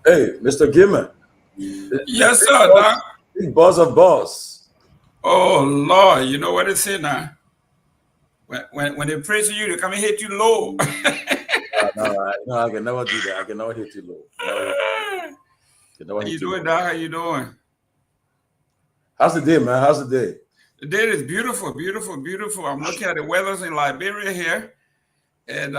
Hey, Mr. Gilman, Yes, sir, Doc. big boss of boss. Oh Lord, you know what they say now. When they praise you, they come and hit you low. No, I can never do that. I can never hit you low. Can never How you hit you doing, low. Doc? How you doing? How's the day, man? How's the day? The day is beautiful, beautiful, beautiful. I'm looking at the weathers in Liberia here, and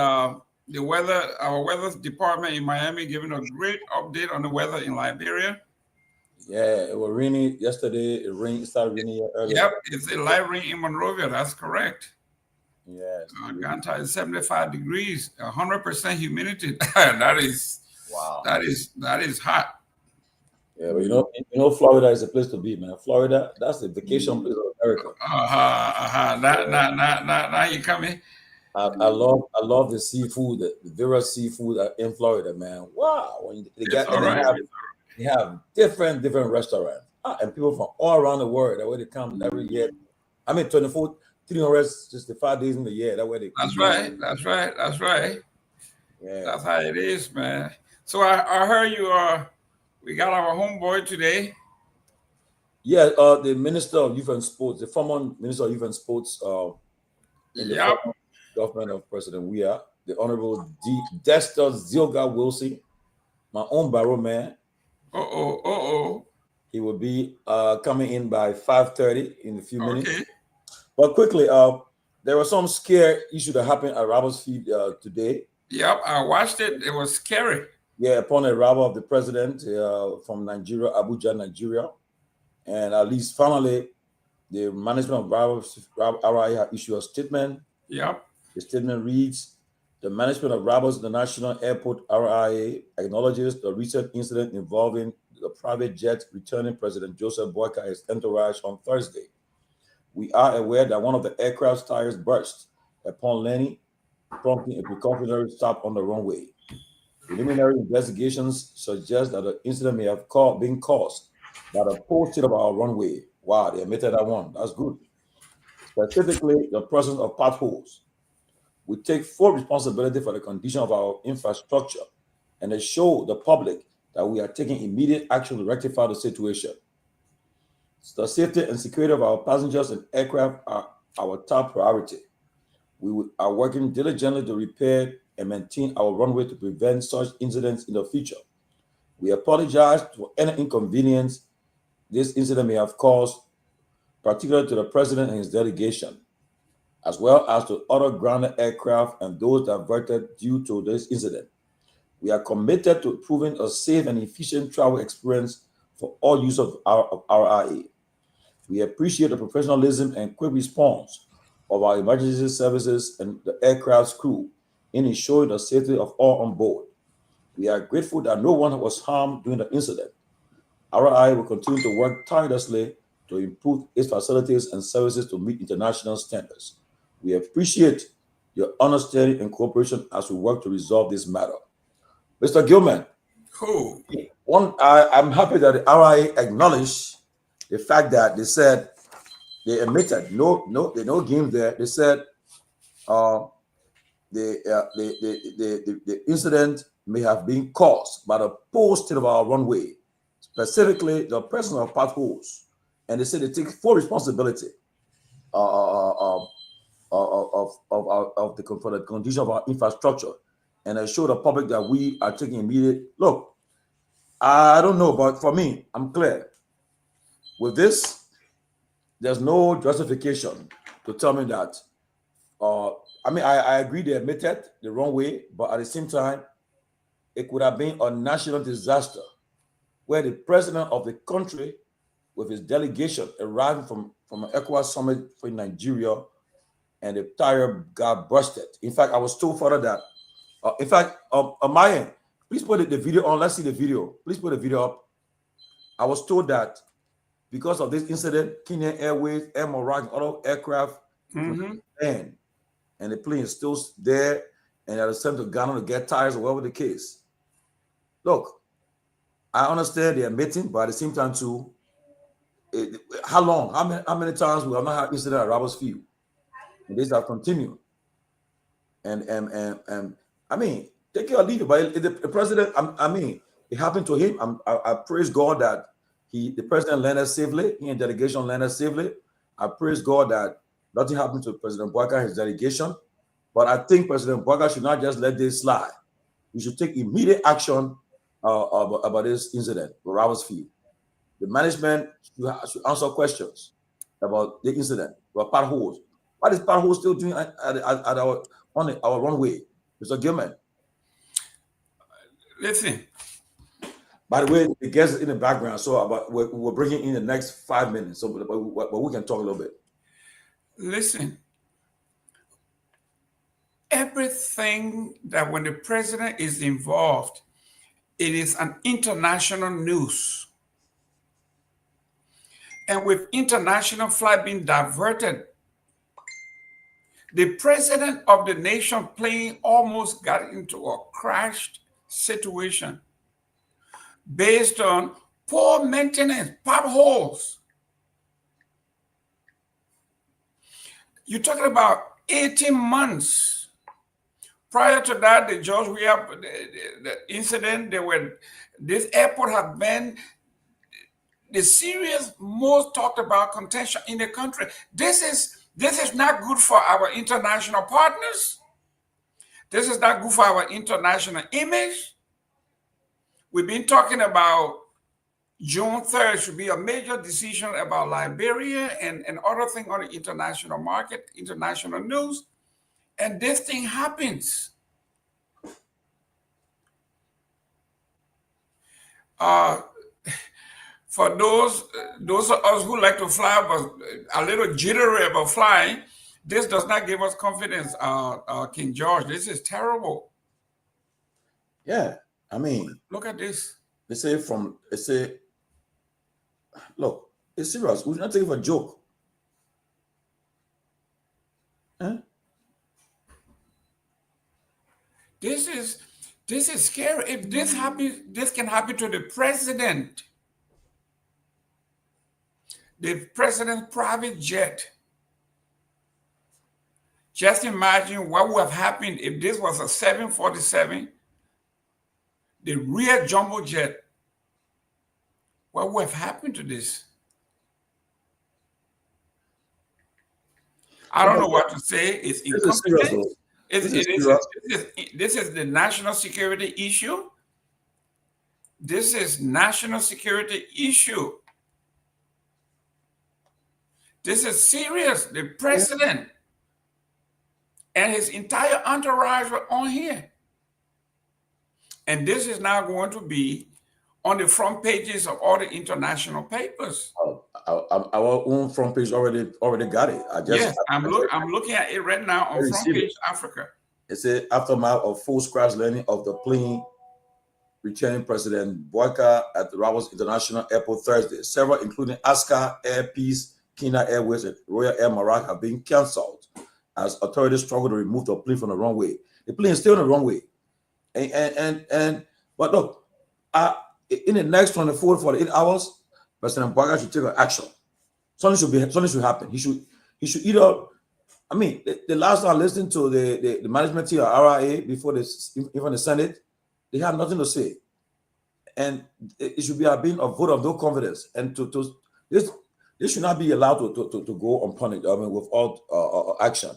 the weather, our weather department in Miami, giving a great update on the weather in Liberia. Yeah, it was rainy yesterday. It started raining here earlier. Yep, it's a light rain in Monrovia. That's correct. Yes. Ganta is 75 degrees, 100% humidity. Wow. That is hot. Yeah, but Florida is a place to be, man. Florida, that's the vacation place of America. Now you coming? I love the seafood, the various seafood in Florida, man. Wow. They It's got all and right. they have different restaurants. And people from all around the world. That way they come every year. I mean 24, 365 days in the year. That way they That's visit. right. That's right. That's right. Yeah. That's how it is, man. So I heard you we got our homeboy today. Yeah, the Minister of Youth and Sports, the former Minister of Youth and Sports in the Yep. former government of President Weah, the Honorable Dexter Zilga Wilson, my own barrow man. Uh-oh. He will be coming in by 5:30 in a few minutes. Okay. But quickly, there was some scare issue that happened at Roberts Field today. Yep, I watched it. It was scary. Yeah, upon the arrival of the president from Nigeria, Abuja, Nigeria, and at least finally, the management of RI have issued a statement. Yep. The statement reads: The management of Roberts International Airport (RIA) acknowledges the recent incident involving the private jet returning President Joseph Boyka and his entourage on Thursday. We are aware that one of the aircraft's tires burst upon landing, prompting a precautionary stop on the runway. Preliminary investigations suggest that the incident may have been caused by the poor state of our runway. Wow, they admitted that one. That's good. Specifically, the presence of potholes. We take full responsibility for the condition of our infrastructure and assure the public that we are taking immediate action to rectify the situation. The safety and security of our passengers and aircraft are our top priority. Are working diligently to repair and maintain our runway to prevent such incidents in the future. We apologize for any inconvenience this incident may have caused, particularly to the President and his delegation, as well as to other grounded aircraft and those diverted due to this incident. We are committed to improving a safe and efficient travel experience for all users of our RIA. We appreciate the professionalism and quick response of our emergency services and the aircraft's crew in ensuring the safety of all on board. We are grateful that no one was harmed during the incident. RI will continue to work tirelessly to improve its facilities and services to meet international standards. We appreciate your understanding and cooperation as we work to resolve this matter. Mr. Gilman, Cool. I'm happy that the RIA acknowledged the fact that they said they admitted no games there. They said uh, the incident may have been caused by the poor state of our runway, specifically the presence of potholes, and they said they take full responsibility of for the condition of our infrastructure, and assure the public that we are taking immediate look. I don't know, but for me, I'm clear with this. There's no justification to tell me that. Uh, I agree they admitted the wrong way, but at the same time, it could have been a national disaster where the president of the country, with his delegation, arriving from an ECOWAS summit for Nigeria, and the tire got busted. In fact, I was told further that, Myean, please put the video on. Let's see the video. Please put the video up. I was told that because of this incident, Kenya Airways, Air Morocco, other aircraft Mm-hmm. and the plane is still there, and they're sent to Ghana to get tires or whatever the case. Look, I understand they're admitting, but at the same time too, how long? How many times we have not had incident at Roberts Field? And this have continued. And I mean, take your leave. But the president, I mean, it happened to him. I praise God that the president landed safely. He and delegation landed safely. I praise God that nothing happened to President Bouakai and his delegation. But I think President Bouakai should not just let this slide. He should take immediate action about this incident, the Roberts Field. The management should answer questions about the incident, about potholes. What is potholes still doing at our runway, Mr. Gilman? Listen. By the way, the guest is in the background, so we're bringing in the next 5 minutes, so but we can talk a little bit. Listen. Everything that when the president is involved, it is an international news. And with international flight being diverted, the president of the nation plane almost got into a crashed situation based on poor maintenance, potholes. You're talking about 18 months. Prior to that, the George Weah the incident, this airport had been the serious, most talked about contention in the country. This is not good for our international partners. This is not good for our international image. We've been talking about June 3rd should be a major decision about Liberia and other things on the international market, international news. And this thing happens. For those of us who like to fly, but a little jittery about flying, this does not give us confidence, King George. This is terrible. Yeah, I mean, look at this. Look, it's serious. We're not taking it for a joke. Huh? This is scary. If this happens, this can happen to the president. The president's private jet. Just imagine what would have happened if this was a 747, the real jumbo jet. What would have happened to this? I don't know what to say. It's incompetent. This is the national security issue. This is national security issue. This is serious. The president and his entire entourage were on here. And this is now going to be on the front pages of all the international papers. Our own front page already got it. I'm looking at it right now on front page Africa. It says aftermath of full crash landing of the plane returning President Bouakai at the Roberts International Airport Thursday. Several, including Aska, Air Peace, Kenya Airways, and Royal Air Maroc, have been cancelled as authorities struggle to remove the plane from the runway. The plane is still on the runway, but look, in the next 24 to 48 hours, President Bouakai should take action. Something should happen. He should either. I mean, the last time I listened to the management team of RIA before this, even the Senate, they have nothing to say, and it should be being a vote of no confidence. And this should not be allowed to go unpunished. I mean, without action,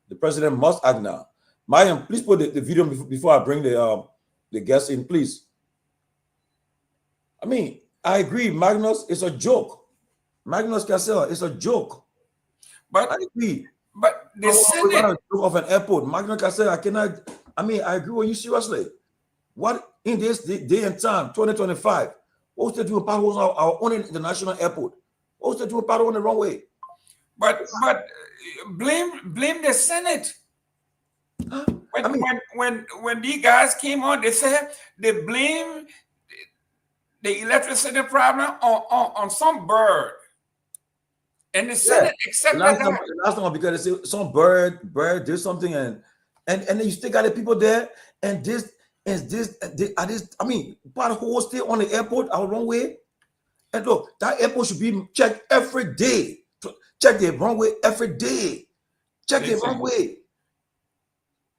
the president must act now. Myean, please put the video before I bring the guests in, please. I mean, I agree. Magnus is a joke. Magnus Casella is a joke. But I agree. But the Senate of an airport, Magnus Casella, I cannot. I mean, I agree with you seriously. What in this day and time, 2025, what was they doing potholes on our own international airport? What was they doing potholes on the runway? But blame the Senate. Huh? When these guys came on, they said they blame the electricity problem on some bird. And the Senate accepted that. The last time because they say some bird did something and then you still got the people there and this. I mean, potholes still on the airport, our runway. And look, that airport should be checked every day. Check the runway every day. Check the runway.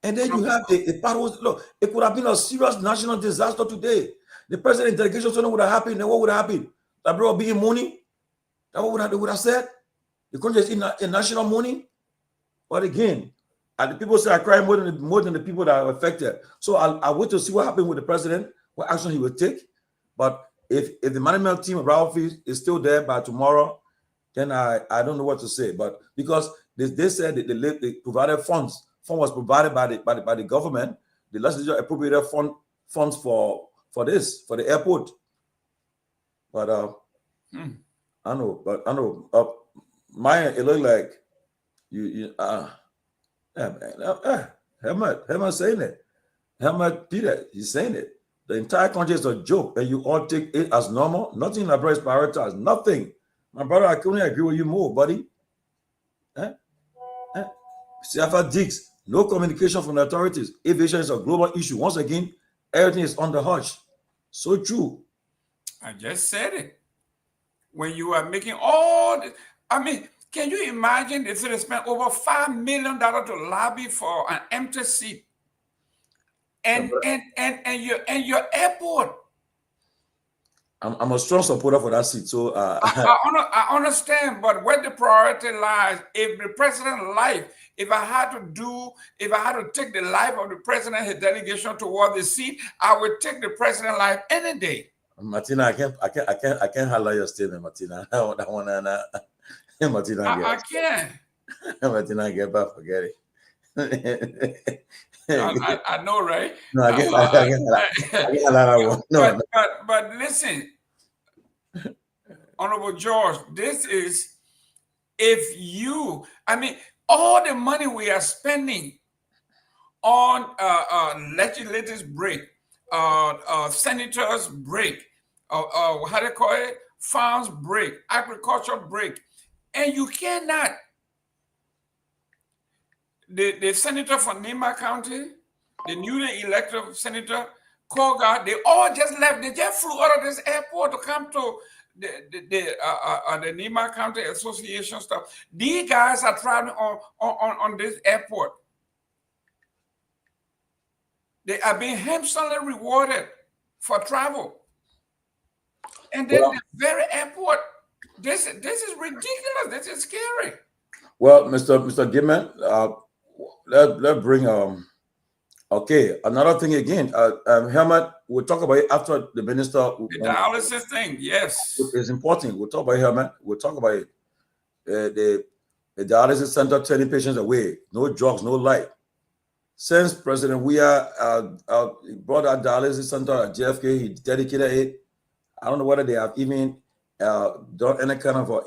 And then you have the potholes. Look, it could have been a serious national disaster today. The president delegation told them what would have happened. Then what would have happened? That bro being money? That what they would have said? The country is in national mourning. But again, the people say I cry more than the people that are affected. So I wait to see what happened with the president, what action he will take. But if the management team of our office is still there by tomorrow, then I don't know what to say. But because they said that they provided funds. Fund was provided by the government. The legislature appropriated funds for this, for the airport. But I know. Myean, it looked like Helmut saying it. Helmut Peter, he's saying it. The entire country is a joke, and you all take it as normal. Nothing in Liberia is prioritized. Nothing. My brother, I couldn't agree with you more, buddy. CFR digs, no communication from the authorities. Aviation is a global issue. Once again, everything is on the hush. So true. I just said it. When you are making all this, I mean, can you imagine if they spent over $5 million to lobby for an empty seat and your airport? I'm a strong supporter for that seat. So I understand, but where the priority lies, if the president's life, if I had to take the life of the president, his delegation toward the seat, I would take the president's life any day. Martina, I can't highlight your statement, Martina. Martina, I can't. Martina, get back, forget it. I know, right? No, I get that one. No, but listen, Honorable George, this is all the money we are spending on legislators break, senators break, how do you call it? Farms break, agriculture break, and you cannot. The senator from Nima County, the newly elected senator, Garguah, they all just left. They just flew out of this airport to come to the Nima County Association stuff. These guys are traveling on this airport. They are being handsomely rewarded for travel. And then the very airport, this is ridiculous. This is scary. Well, Mr. Gibman, let's bring okay, another thing again. Helmut, we'll talk about it after the minister. The dialysis thing, yes. It's important. We'll talk about it, Helmut. We'll talk about it. The dialysis center turning patients away. No drugs, no light. Since President Weah brought that dialysis center at JFK, he dedicated it. I don't know whether they have even done any kind of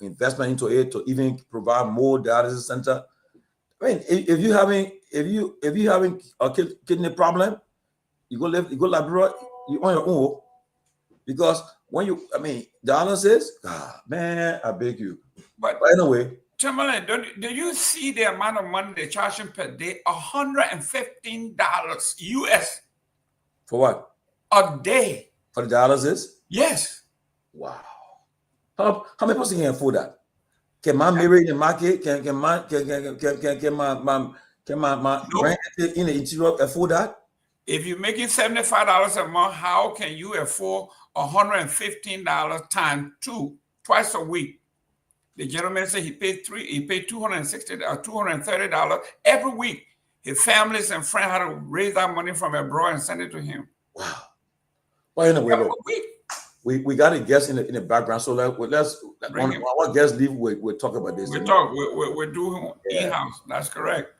investment into it to even provide more dialysis center. I mean, if you having a kidney problem, you go Liberia, you on your own, because when dialysis, man, I beg you. But anyway, Tomalin, do you see the amount of money they're charging per day? $115 US. For what? A day. For the dialysis? Yes. Wow. How many person can afford that? Can my mirror in the market? Can my brand in the interior afford that? If you're making $75 a month, how can you afford $115 times twice a week? The gentleman said he paid $260 or $230 every week. His families and friends had to raise that money from abroad and send it to him. Wow. Well, anyway, look, we got a guest in the background, so let's when our guest leave, we'll talk about this. We're doing in-house. That's correct.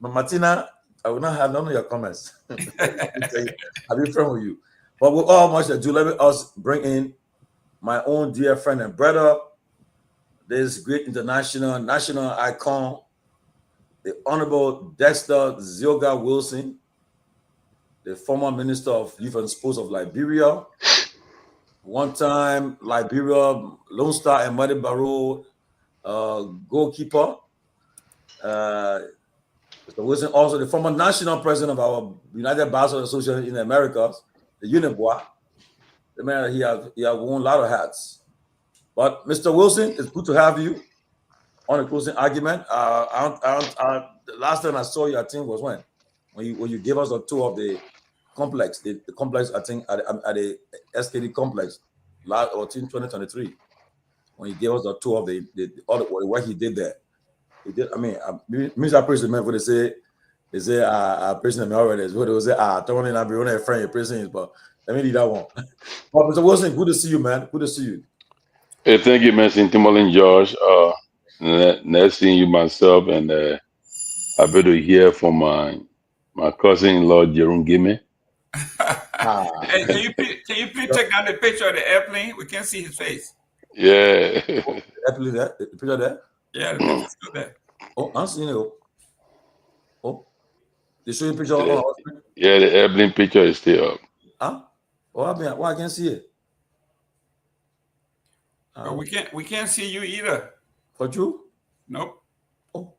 But Martina, I will not have none of your comments. I'll be friend with you. But with all much ado, let us bring in my own dear friend and brother, this great national icon, the Honorable Dexter Zioga Wilson, the former Minister of Youth and Sports of Liberia, one time Liberia Lone Star and Muddy Barrow goalkeeper. Mr. Wilson, also the former national president of our United Basketball Association in the Americas, the UNIBOA. The man, he has worn a lot of hats. But Mr. Wilson, it's good to have you on a closing argument. The last time I saw you, I think, was when you gave us a tour of the complex, the complex, I think, at the SKD complex, last or in 2023, when he gave us the tour of all the work he did there. He did. I mean, Mr. President, when they say, President already is what they say. Tomalin, I'll be on a friend, President, but let me leave that one. But Mr. Wilson, good to see you, man. Good to see you. Hey, thank you, Mr. Tomalin George. Nice seeing you myself, and happy to hear from my cousin-in-law Jerome Gimme. Hey, can you please take down the picture of the airplane? We can't see his face. Yeah. The picture there? Yeah, the picture's still there. Oh, I'm seeing it. Oh, they show you a picture. Yeah, the airplane picture is still up. Huh? Why I can't see it? But we can't see you either. For you? Nope. Oh.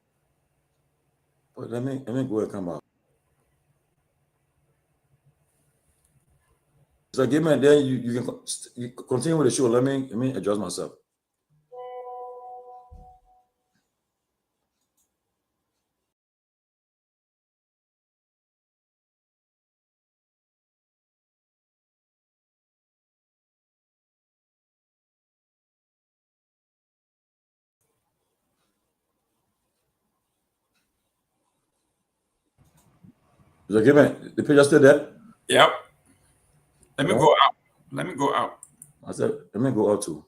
But let me go and come out. So give me, then you can continue with the show. Let me adjust myself. So give me the picture still there? Yep. Let me go out. Let me go out. I said, let me go out too.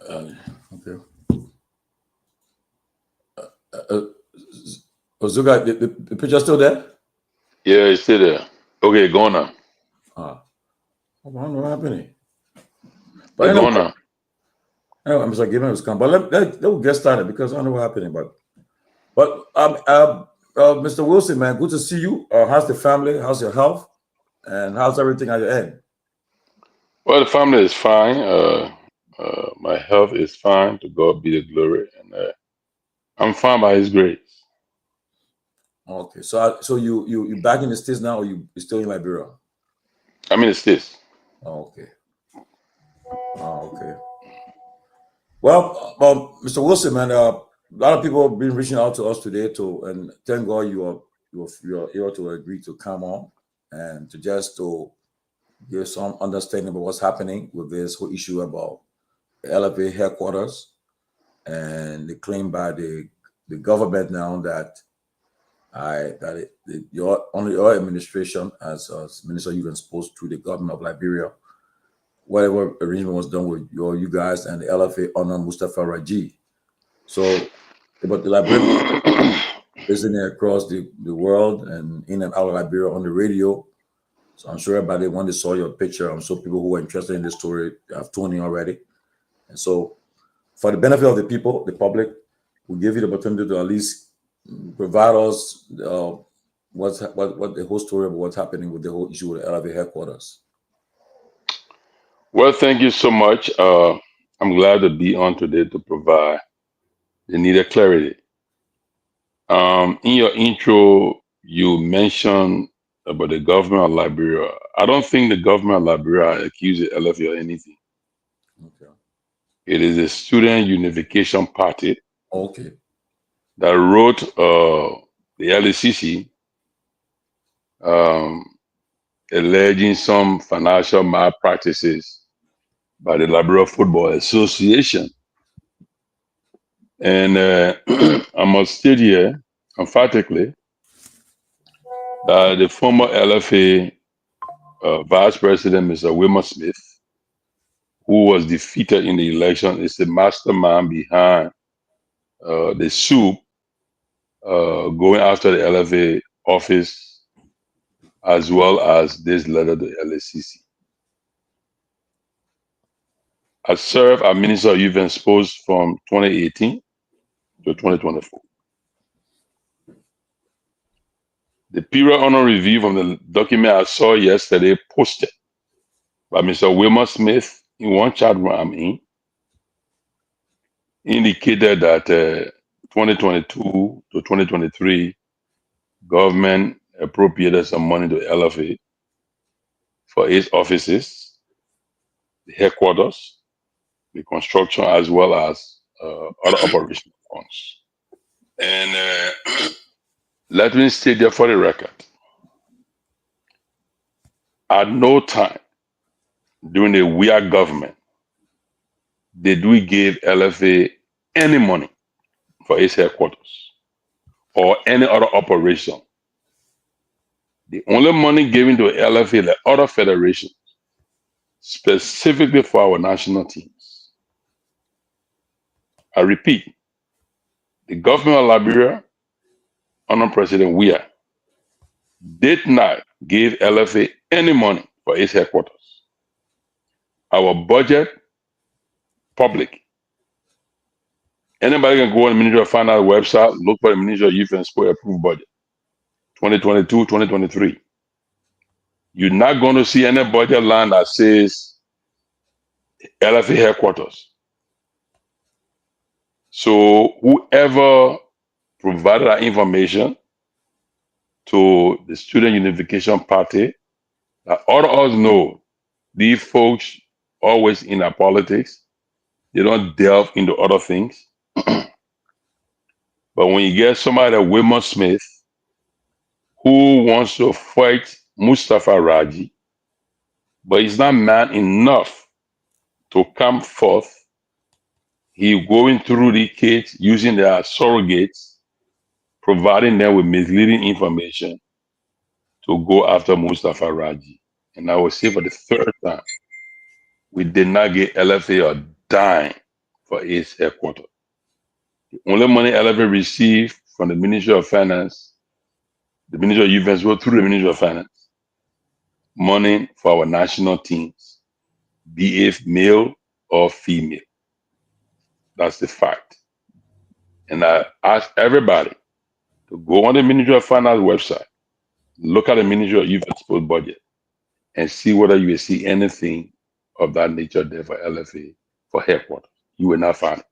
Okay. Zuga, the picture still there? Yeah, it's still there. Okay, go on now. I don't know what happened. But But go on now. anyway, I'm sorry, give me come. But let get started because I don't know what happened. But Mr. Wilson, man, good to see you. How's the family? How's your health? And how's everything at your end? Well, the family is fine. My health is fine. To God be the glory, and I'm fine by His grace. Okay, so you back in the States now, or you still in Liberia? I'm in the States. Okay. Okay. Well, Mr. Wilson, man, a lot of people have been reaching out to us today and thank God you are able to agree to come on and to give some understanding about what's happening with this whole issue about the LFA headquarters and the claim by the government now that your administration as Minister you've been supposed to the government of Liberia, whatever arrangement was done with you guys and the LFA under Mustafa Raji. So, but the Liberian, listening across the world and in and out of Liberia on the radio. So I'm sure everybody, when they saw your picture, I'm sure people who are interested in this story have tuned in already. And so, for the benefit of the people, the public, we give you the opportunity to at least provide us what the whole story of what's happening with the whole issue with the LFA headquarters. Well, thank you so much. I'm glad to be on today to provide the needed clarity. In your intro, you mentioned about the government of Liberia. I don't think the government of Liberia accused the LFA of anything. Okay. It is a student unification party Okay. that wrote the LACC um, alleging some financial malpractices by the Liberia Football Association. And I must state here emphatically that the former LFA Vice President, Mr. Wilmer Smith, who was defeated in the election, is the mastermind behind the soup going after the LFA office, as well as this letter to LACC. I served as Minister of Youth and Sports from 2018 to 2024. The period honor review from the document I saw yesterday posted by Mr. Wilmer Smith in one chat room I'm in indicated that 2022 to 2023 government appropriated some money to LFA for its offices, the headquarters, the construction, as well as other operational funds. And let me state there for the record, at no time during the WEA government did we give LFA any money for its headquarters or any other operation. The only money given to LFA, the other federations, specifically for our national teams. I repeat, the government of Liberia, under President Weah, did not give LFA any money for its headquarters. Our budget, public. Anybody can go on the Ministry of Finance website, look for the Ministry of Youth and Sport approved budget, 2022, 2023. You're not going to see any budget line that says LFA headquarters. So whoever provided that information to the Student Unification Party, that all of us know these folks always in our politics, they don't delve into other things. But when you get somebody like Wilmer Smith who wants to fight Mustafa Raji, but he's not man enough to come forth, he going through the kids using their surrogates, providing them with misleading information to go after Mustafa Raji. And I will say for the third time, we did not get LFA a dime for its headquarters. The only money LFA received from the Ministry of Finance, the Ministry of Youth and Sport through the Ministry of Finance, money for our national teams, be it male or female. That's the fact. And I ask everybody to go on the Ministry of Finance website, look at the Ministry of Youth and Sport budget, and see whether you will see anything of that nature there for LFA for headquarters. You will not find it.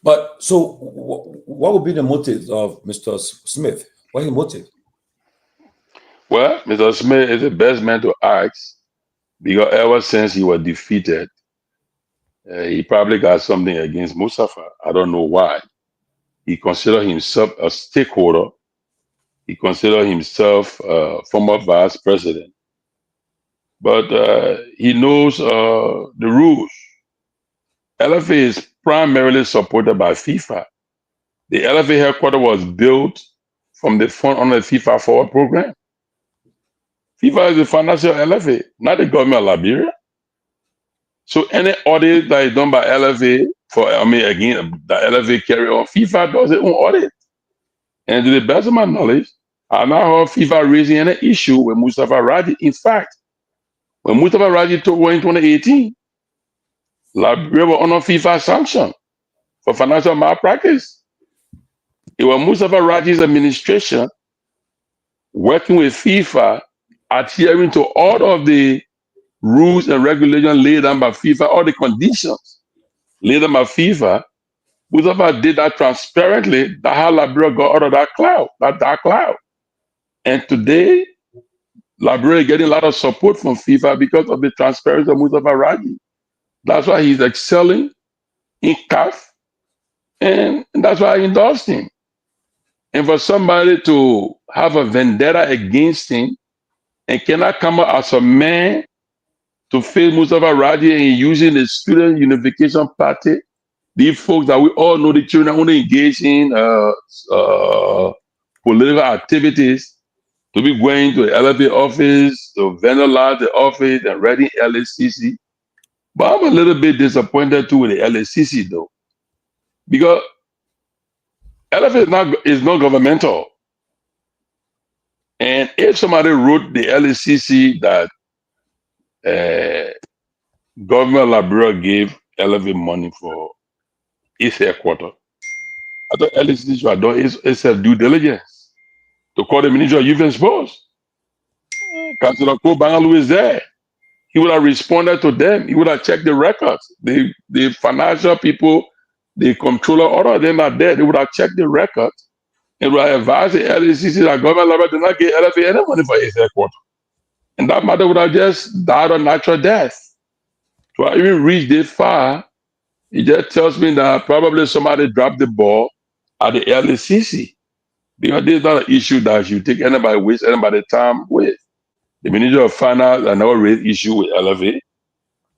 But so, what would be the motive of Mr. Smith? What is the motive? Well, Mr. Smith is the best man to ask because ever since he was defeated, he probably got something against Mustafa. I don't know why. He considered himself a stakeholder. He considered himself former vice president. But he knows the rules. LFA is primarily supported by FIFA. The LFA headquarters was built from the fund under the FIFA Forward program. FIFA is the financial LFA, not the government of Liberia. So any audit that is done by LFA, again, the LFA carry on, FIFA does its own audit. And to the best of my knowledge, I now heard FIFA raising an issue with Mustafa Raji. In fact, when Mustafa Raji took over in 2018, Liberia was under FIFA sanction for financial malpractice. It was Mustafa Raji's administration working with FIFA, adhering to all of the rules and regulations laid down by FIFA, all the conditions laid down by FIFA. Mustafa did that transparently. That's how Liberia got out of that cloud, that dark cloud. And today, Liberia is getting a lot of support from FIFA because of the transparency of Mustafa Raji. That's why he's excelling in CAF, and that's why I endorsed him. And for somebody to have a vendetta against him and cannot come out as a man to face Mustafa Raji and using the Student Unification Party, these folks that we all know, the children only engage in political activities, to be going to the LFA office, to vandalize the office and reading LACC. But I'm a little bit disappointed too with the LACC though, because LFA is not governmental. And if somebody wrote the LACC that government of Liberia gave LFA money for its headquarters, I thought LACC should have done its due diligence to call the Minister of Youth and Sports. Councillor Kehleboe Gongloe is there. He would have responded to them. He would have checked the records. The financial people, the controller, all of them are there. They would have checked the records and would have advised the LACC that government Liberia did not give LFA any money for its headquarters. And that matter would have just died a natural death. So I even reached this far, it just tells me that probably somebody dropped the ball at the LACC. Because this is not an issue that you take anybody waste anybody time with. The Minister of Finance I never raised issue with LFA.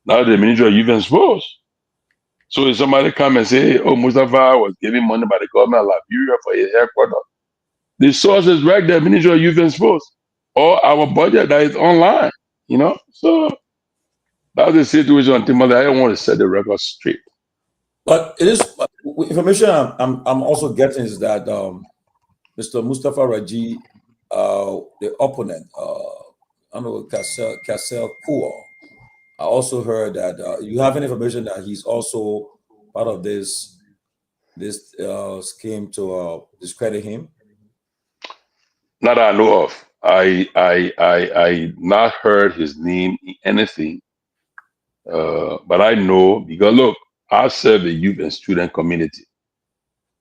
Now the Minister of Youth and Sports. So if somebody come and say, oh, Mustafa was given money by the government of Liberia for his headquarters, the source is right there, Minister of Youth and Sports, or our budget that is online, you know? So that's the situation on Timothy. I don't want to set the record straight. But it is information I'm also getting is that Mr. Mustafa Raji, the opponent, I don't know, Kehleboe Gongloe. I also heard that you have any information that he's also part of this scheme to discredit him? Not that I know of. I not heard his name in anything, but I know because look, I serve the youth and student community.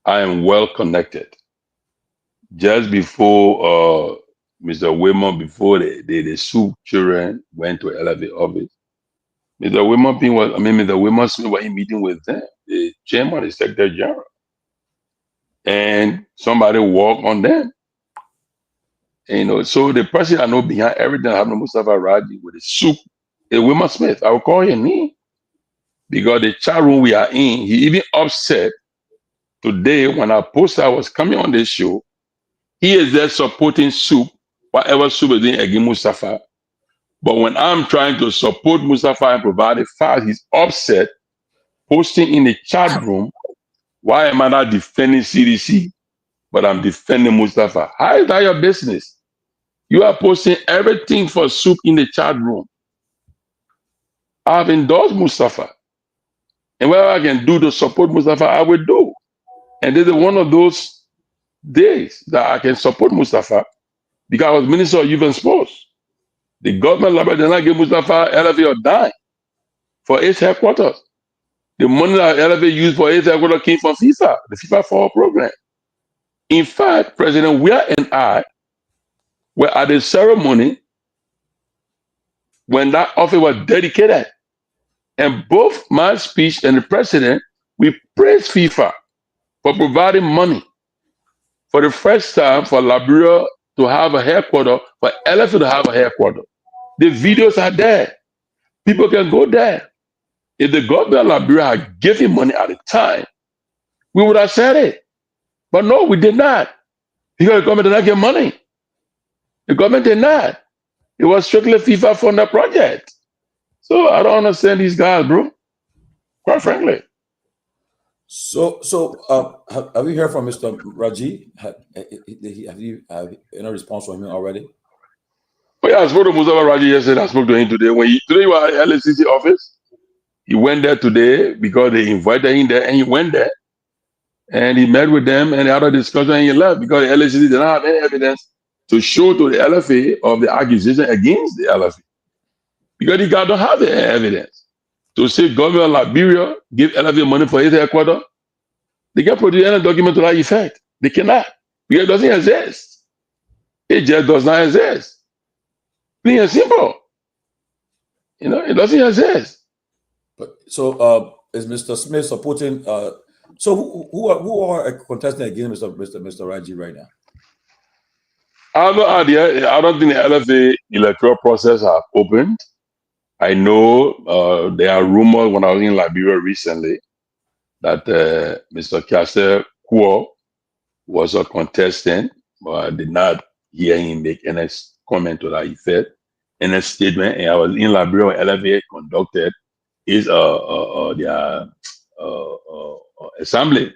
I am well connected. Just before Mr. Wayman, before the Sioux children went to LFA office, Mr. Wayman Smith was in meeting with them, the chairman, the secretary general, and somebody walked on them. And, you know, so the person I know behind everything happened to Mustafa Raji with the Sioux, Wayman Smith, I will call him name because the chat room we are in, he even upset today when I posted I was coming on this show. He is there supporting Soup, whatever Soup is doing against Mustafa. But when I'm trying to support Mustafa and provide a fact, he's upset, posting in the chat room, why am I not defending CDC, but I'm defending Mustafa? How is that your business? You are posting everything for Soup in the chat room. I've endorsed Mustafa. And whatever I can do to support Mustafa, I will do. And this is one of those days that I can support Mustafa because I was Minister of Youth and Sports. The government of Liberia did not give Mustafa LFA or dime for its headquarters. The money that LFA used for its headquarters came from FIFA, the FIFA for All program. In fact, President Weah and I were at the ceremony when that office was dedicated. And both my speech and the president, we praised FIFA for providing money for the first time for Liberia to have a headquarters, for LFA to have a headquarters. The videos are there. People can go there. If the government of Liberia had given money at the time, we would have said it. But no, we did not. Because the government did not get money. The government did not. It was strictly FIFA funded project. So I don't understand these guys, bro. Quite frankly. Have you heard from Mr. Raji? Have you have any response from him already? Oh yeah, I spoke to Mustafa Raji yesterday. I spoke to him today. Today you were at LSCC office, he went there today because they invited him there, and he went there and he met with them and they had a discussion and he left because the LSCC did not have any evidence to show to the LFA of the accusation against the LFA because the guy don't have the evidence to say government of Liberia give LFA money for his headquarters. They can't produce any document to that effect. They cannot because it doesn't exist. It just does not exist. Plain and simple. It doesn't exist. But is Mr. Smith supporting? Who are contesting against Mr. Raji right now? I have no idea. I don't think the LFA electoral process have opened. I know there are rumors when I was in Liberia recently that Mr. Guar was a contestant, but I did not hear him make any comment to that effect, any statement. And I was in Liberia when LFA conducted his their assembly.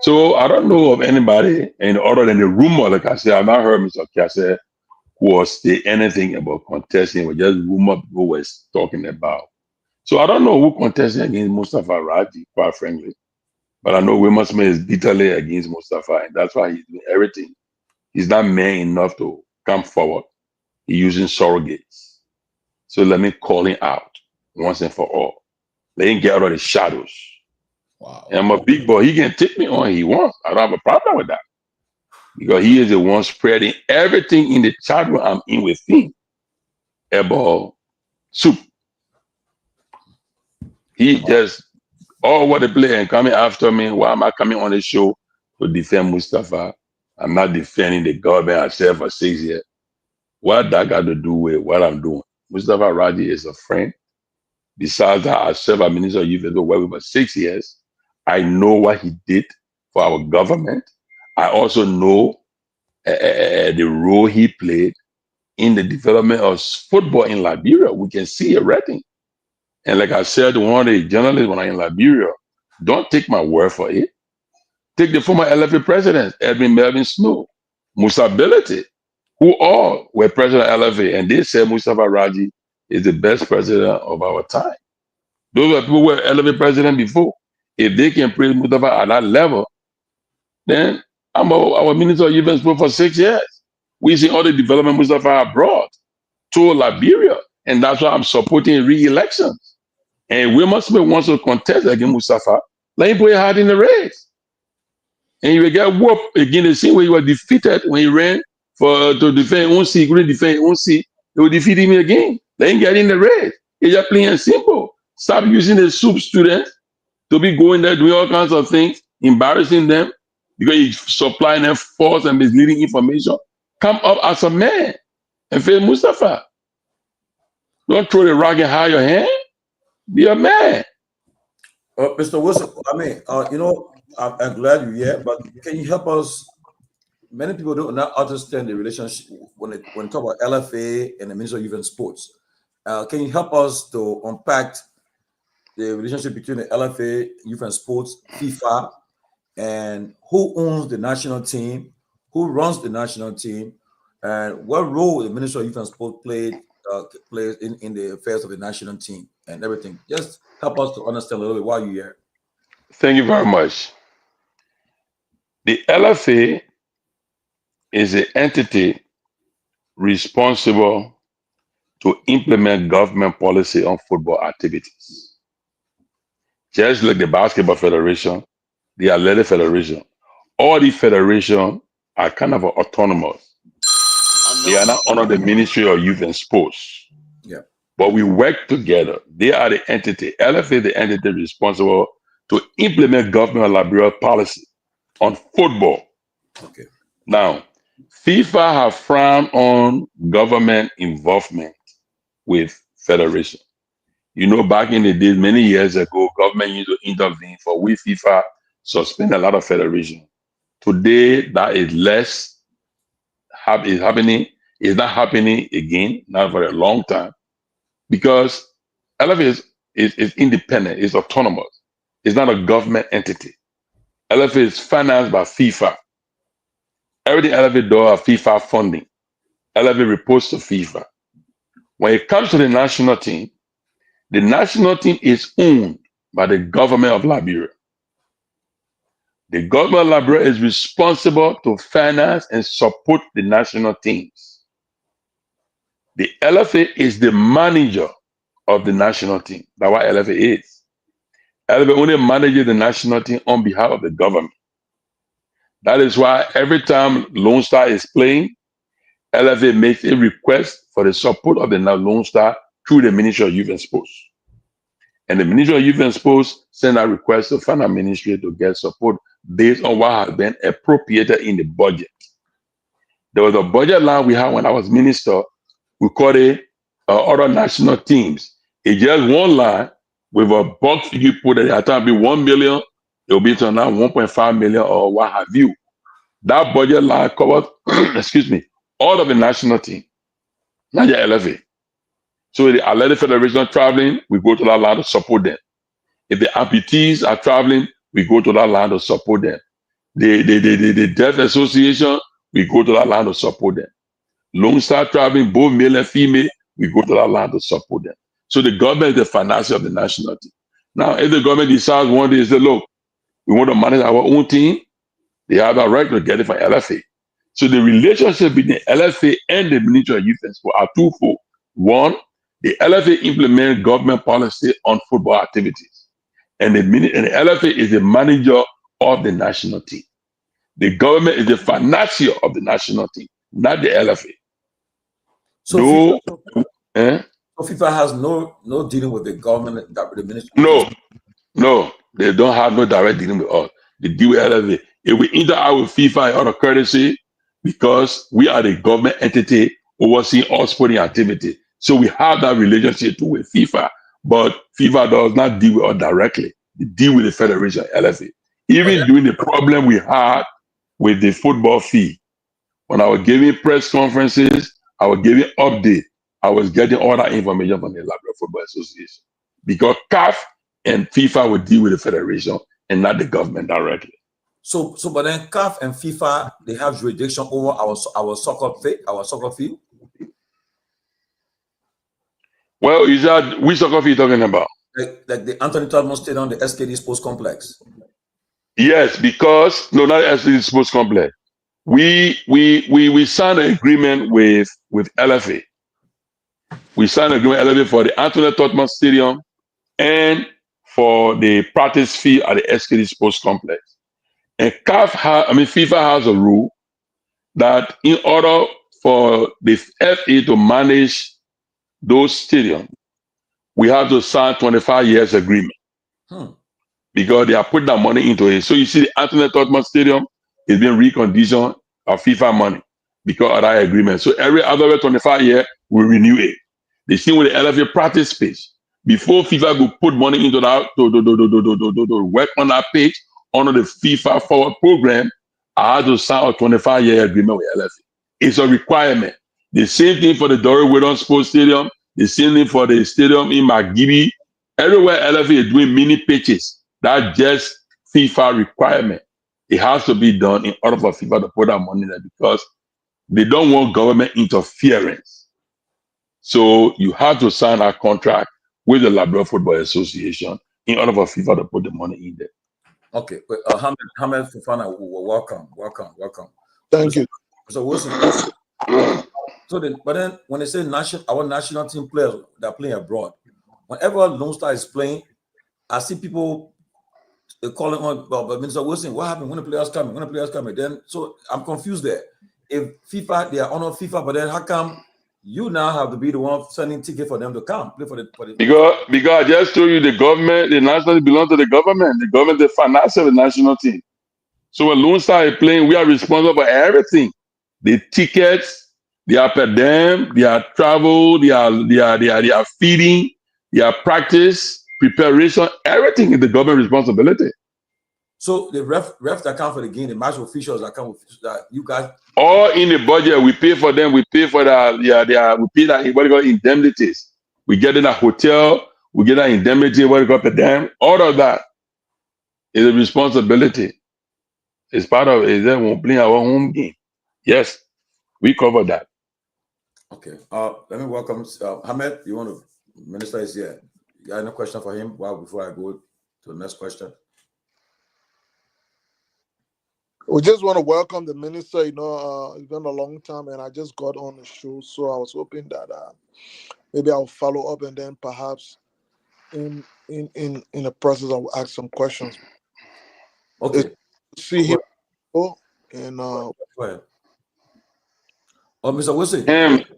So I don't know of anybody, and other than the rumor, like I said, I've not heard Mr. Guar was say anything about contesting. It was just rumor people were talking about. So I don't know who contesting against Mustafa Raji, quite frankly. But I know Wilmer Smith is bitterly against Mustafa, and that's why he's doing everything. He's not man enough to come forward. He's using surrogates. So let me call him out once and for all. Let him get out of the shadows. Wow. And I'm a big boy. He can take me on he wants. I don't have a problem with that. Because he is the one spreading everything in the chat room I'm in with him about soup. He just all over the place and coming after me. Why am I coming on the show to defend Mustafa? I'm not defending the government I served for 6 years. What that got to do with what I'm doing? Mustafa Raji is a friend. Besides that, I served as Minister of Youth and work with for 6 years. I know what he did for our government. I also know the role he played in the development of football in Liberia. We can see a rating. And like I said to one of the journalists when I'm in Liberia, don't take my word for it. Take the former LFA presidents, Edwin Melvin Snow, Musa Belete, who all were president of LFA, and they said Mustafa Raji is the best president of our time. Those were people who were LFA president before. If they can praise Mustafa at that level, then I'm our Minister of Youth and Sport for 6 years. We see all the development Mustafa brought to Liberia, and that's why I'm supporting re-elections. And Wilmer Smith wants to contest against Mustafa. Let him put his heart in the race. And he will get whooped again the same way he was defeated when he ran to defend Unsi. He couldn't defend Unsi. They will defeat him again. Let him get in the race. It's just plain and simple. Stop using the soup students to be going there doing all kinds of things, embarrassing them because he's supplying them false and misleading information. Come up as a man and face Mustafa. Don't throw the rock and hide your hand. Be a man. Mr. Wilson, I mean, I'm glad you're here, but can you help us? Many people do not understand the relationship when talk about LFA and the Ministry of Youth and Sports. Can you help us to unpack the relationship between the LFA, Youth and Sports, FIFA, and who owns the national team, who runs the national team, and what role the Ministry of Youth and Sports plays in the affairs of the national team and everything? Just help us to understand a little bit why you're here. Thank you very much. The LFA is the entity responsible to implement government policy on football activities. Just like the Basketball Federation, the Athletic Federation, all the federations are kind of autonomous. They are not under the Ministry of Youth and Sports. Yeah. But we work together. They are the entity. LFA is the entity responsible to implement government of Liberia policy on football. Okay. Now, FIFA have frowned on government involvement with federation. Back in the days, many years ago, government used to intervene for we FIFA suspend a lot of federation. Today, that is less happening. It's not happening again, not for a long time, because LFA is independent, it's autonomous. It's not a government entity. LFA is financed by FIFA. Everything LFA does are FIFA funding. LFA reports to FIFA. When it comes to the national team is owned by the government of Liberia. The government of Liberia is responsible to finance and support the national teams. The LFA is the manager of the national team. That's what LFA is. LFA only manages the national team on behalf of the government. That is why every time Lone Star is playing, LFA makes a request for the support of the Lone Star through the Ministry of Youth and Sports. And the Ministry of Youth and Sports send a request to Finance Ministry to get support based on what has been appropriated in the budget. There was a budget line we had when I was minister. We called it other national teams. It's just one line with a box you put it at time be 1 million, it will be to now 1.5 million or what have you. That budget line covers, excuse me, all of the national team, not your LFA. So if the Athletic Federation traveling, we go to that line to support them. If the amputees are traveling, we go to that line to support them. The Deaf Association, we go to that line to support them. Lone Star traveling, both male and female, we go to that line to support them. So the government is the financier of the national team. Now, if the government decides one day, to say, look, we want to manage our own team, they have a right to get it from LFA. So the relationship between LFA and the Ministry of Youth and Sport are twofold. One, the LFA implements government policy on football activities. And the LFA is the manager of the national team. The government is the financier of the national team, not the LFA. So FIFA has no dealing with the government, the ministry. No, they don't have no direct dealing with us. They deal with LFA. If we interact with FIFA out of courtesy, because we are the government entity overseeing all sporting activity. So we have that relationship too with FIFA, but FIFA does not deal with us directly. They deal with the federation, LFA. Even during the problem we had with the football fee, when I was giving press conferences, I was giving update, I was getting all that information from the Liberia Football Association. Because CAF and FIFA would deal with the federation and not the government directly. So but then CAF and FIFA, they have jurisdiction over our soccer field. Well, is that which soccer field you're talking about? Like the Anthony Tubman Stadium, the SKD Sports Complex. Yes, because no, not SKD Sports Complex. We signed an agreement with LFA. We signed an agreement with LFA for the Anthony Tubman Stadium and for the practice field at the SKD Sports Complex. And FIFA has a rule that in order for the FA to manage those stadiums, we have to sign 25 years agreement because they are putting that money into it. So you see the Anthony Tubman Stadium is being reconditioned of FIFA money because of that agreement. So every other 25 years, we renew it. The same with the LFA practice pitch. Before FIFA could put money into that to work on that pitch under the FIFA Forward program, I had to sign a 25-year agreement with LFA. It's a requirement. The same thing for the Dory Whitton Sports Stadium, the same thing for the stadium in McGibby. Everywhere LFA is doing mini pitches, that's just FIFA requirement. It has to be done in order for FIFA to put that money there because they don't want government interference. So you have to sign a contract with the Liberia Football Association in order for FIFA to put the money in there. Okay, Hamed Fofana, welcome. Thank you. So Wilson, but then when they say our national team players that are playing abroad, whenever Lone Star is playing, I see people calling on, but Mr. Wilson, what happened when the players coming? Then so I'm confused there. If FIFA, they are on FIFA, but then how come you now have to be the one sending ticket for them to come play for the Because I just told you the government, the national team belongs to the government. The government, the financier of the national team. So when Lone Star is playing, we are responsible for everything. The tickets, their per diem, their travel, their feeding, their practice, preparation, everything is the government responsibility. So the refs that come for the game, the match officials that come with that you guys all in the budget, we pay for them, we pay for we pay that what you call indemnities. We get in a hotel, we get an indemnity, what you call per diem, all of that. It's a responsibility. It's part of it. Then we'll play our home game. Yes, we cover that. Okay. Let me welcome Ahmed. You want to minister is here. You got any question for him? Well, before I go to the next question. We just want to welcome the minister. You know, it's been a long time, and I just got on the show, so I was hoping that maybe I'll follow up, and then perhaps in the process I'll ask some questions. Okay. See him. And go ahead. Oh, Mr. Wilson.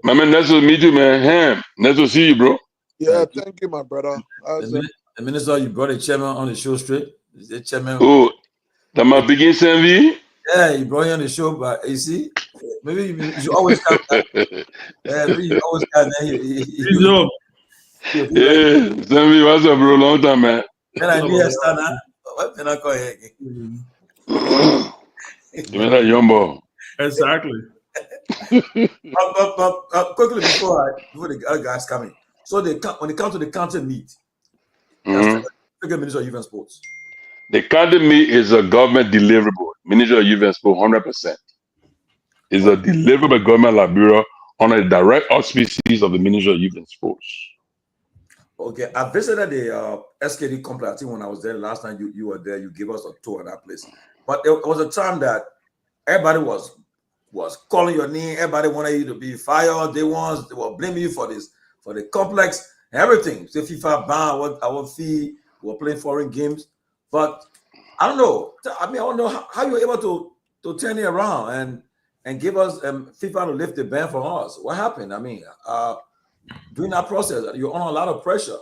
My man, nice to meet you, man. Nice to see you, bro. Yeah, thank you, my brother. The minister, you brought a chairman on the show straight. Is the chairman? Oh, that my Ben Sanvee? Yeah, you brought him on the show, but you see, maybe you should always come. Yeah, maybe you always come. Yeah, Sanvee, what's up, bro? Long time, man. And I knew Stana. What can I call here? You mean that young boy? Exactly. Quickly before the other guys come in. So when they come to the county meet, that's the Minister of Youth and Sports. The county meet is a government deliverable. Minister of Youth and Sports, 100%. It's a deliverable government Liberia under the direct auspices of the Minister of Youth and Sports. Okay, I visited the SKD complex. I think when I was there last time, you were there. You gave us a tour of that place. But there was a time that everybody was calling your name. Everybody wanted you to be fired. They were blaming you for this, for the complex and everything. So FIFA ban our fee. We were playing foreign games, but I don't know. I mean, I don't know how you were able to turn it around and give us FIFA to lift the ban for us. What happened? I mean, during that process, you're on a lot of pressure.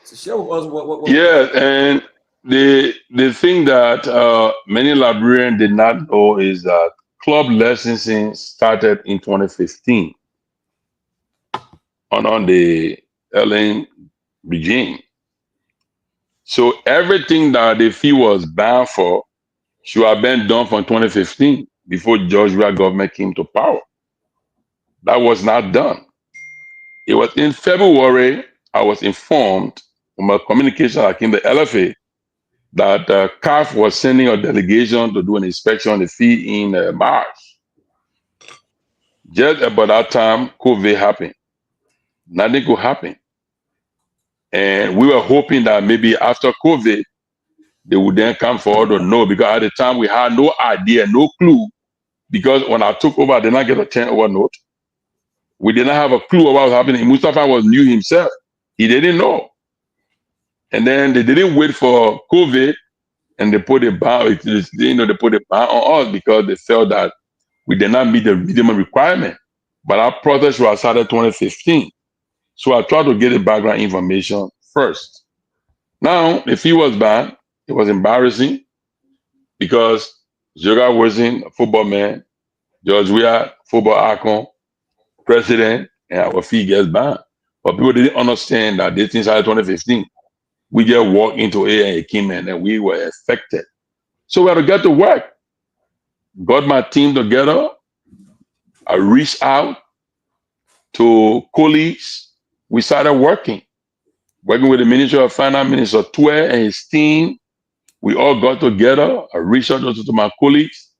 So share with us what Yeah, and the thing that many Liberians did not know is that club licensing started in 2015 on the Ellen regime. So everything that the fee was banned for should have been done from 2015 before Georgia government came to power. That was not done. It was in February I was informed from a communication that came to LFA that CAF was sending a delegation to do an inspection on the fee in March. Just about that time, COVID happened. Nothing could happen. And we were hoping that maybe after COVID, they would then come forward or no, because at the time we had no idea, no clue. Because when I took over, I did not get a turnover note. We did not have a clue of what was happening. Mustafa was new himself. He didn't know. And then they didn't wait for COVID and they put a ban, they put a ban on us because they felt that we did not meet the minimum requirement. But our process was started 2015. So I tried to get the background information first. Now, the fee was banned. It was embarrassing because Joga wasn't a football man. George Weah, football icon, president, and our fee gets banned. But people didn't understand that this thing started 2015. We just walked into it and it came in and we were affected. So we had to get to work. Got my team together. I reached out to colleagues. We started working with the Minister of Finance, Minister Pewee and his team. We all got together. I reached out to my colleagues.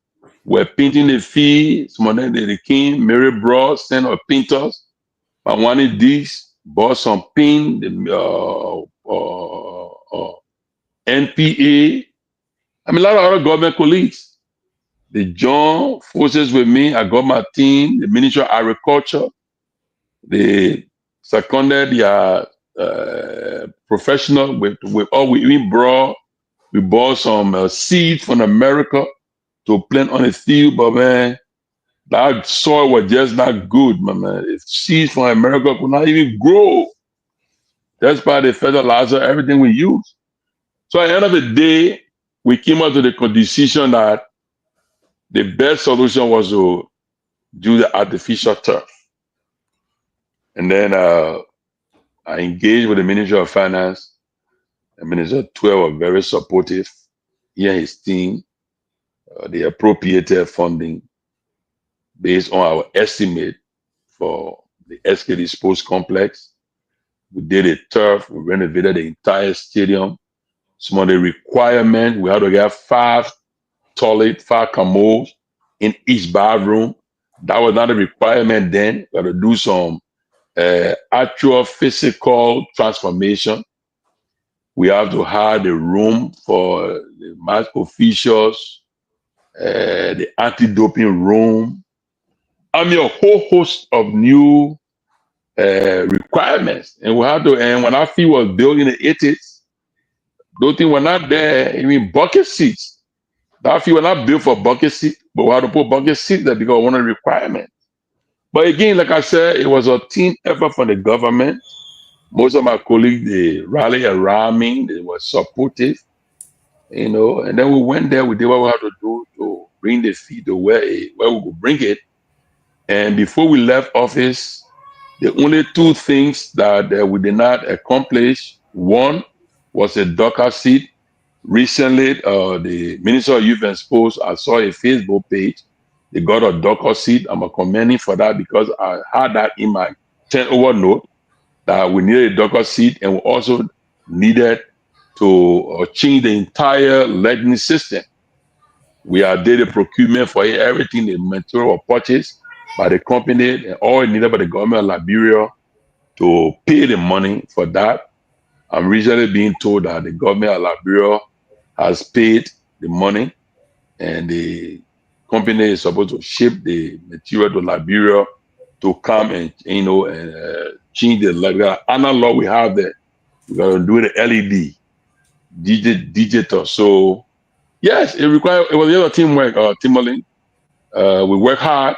We're painting the fee. Some of them they came. Mary Bros sent her painters. I wanted this, bought some paint, NPA. I mean, a lot of other government colleagues. They joined forces with me. I got my team, the Ministry of Agriculture. They seconded their professional with all we bought some seeds from America to plant on the field, but man, that soil was just not good, man. If seeds from America could not even grow. That's why they fertilizer everything we use. So at the end of the day, we came up to the decision that the best solution was to do the artificial turf. And then I engaged with the Ministry of Finance. The Minister Pewee was very supportive. He and his team, they appropriated funding based on our estimate for the SKD Sports Complex. We did a turf, we renovated the entire stadium. some of the requirements. We had to get 5 toilets, 5 commodes in each bathroom. That was not a requirement then. We had to do some actual physical transformation. We have to have the room for the match officials, the anti-doping room. I mean, a whole host of new requirements. And we had to, and when our field was built in the 80s, those things were not there. I mean, bucket seats. That field was not built for bucket seats, but we had to put bucket seats there because one of the requirements. But again, like I said, it was a team effort from the government. Most of my colleagues, they rallied around me. They were supportive, and then we went there. We did what we had to do to bring the field to where we could bring it. And before we left office, the only 2 things that we did not accomplish, one was a Docker seat. Recently, the Minister of Youth and Sports, I saw a Facebook page. They got a Docker seat. I'm commending for that because I had that in my 10 over note that we needed a Docker seat, and we also needed to change the entire learning system. We did the procurement for it, everything, the material was purchased by the company, and all needed by the government of Liberia to pay the money for that. I'm recently being told that the government of Liberia has paid the money, and the company is supposed to ship the material to Liberia to come and change the analog we have there. We got to do the LED digital. So yes, it was the other teamwork. Tomalin, we work hard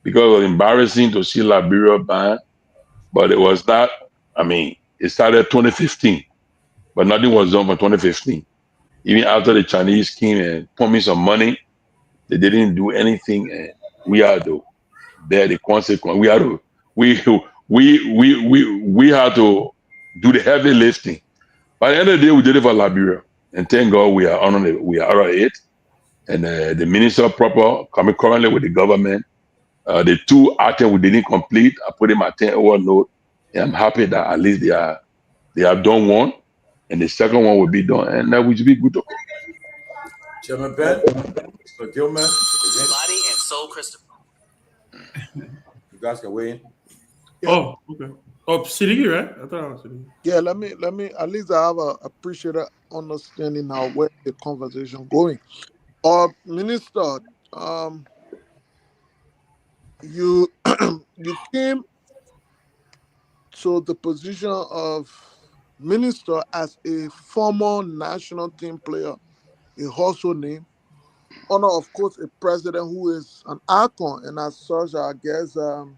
because it was embarrassing to see Liberia ban, but it was not. I mean, it started 2015, but nothing was done for 2015. Even after the Chinese came and promised some money, they didn't do anything, and we had to bear the consequence. We had to we had to do the heavy lifting. By the end of the day, we did it for Liberia, and thank God we are on it. We are out of it, and the minister proper coming currently with the government. The 2 items we didn't complete, I put in my 10-hour note, and I'm happy that at least they have done one, and the second one will be done, and that will be good to go. Chairman Ben, Mr. Gilman, Body and Soul Christopher. you guys can weigh in. Yeah. Oh, okay. Oh, Sidiki, right? I thought I was Sidiki. Yeah, let me. At least I have a appreciated understanding now where the conversation going. Minister, you you came to the position of minister as a former national team player, a household name, honor of course a president who is an icon, and as such, I guess the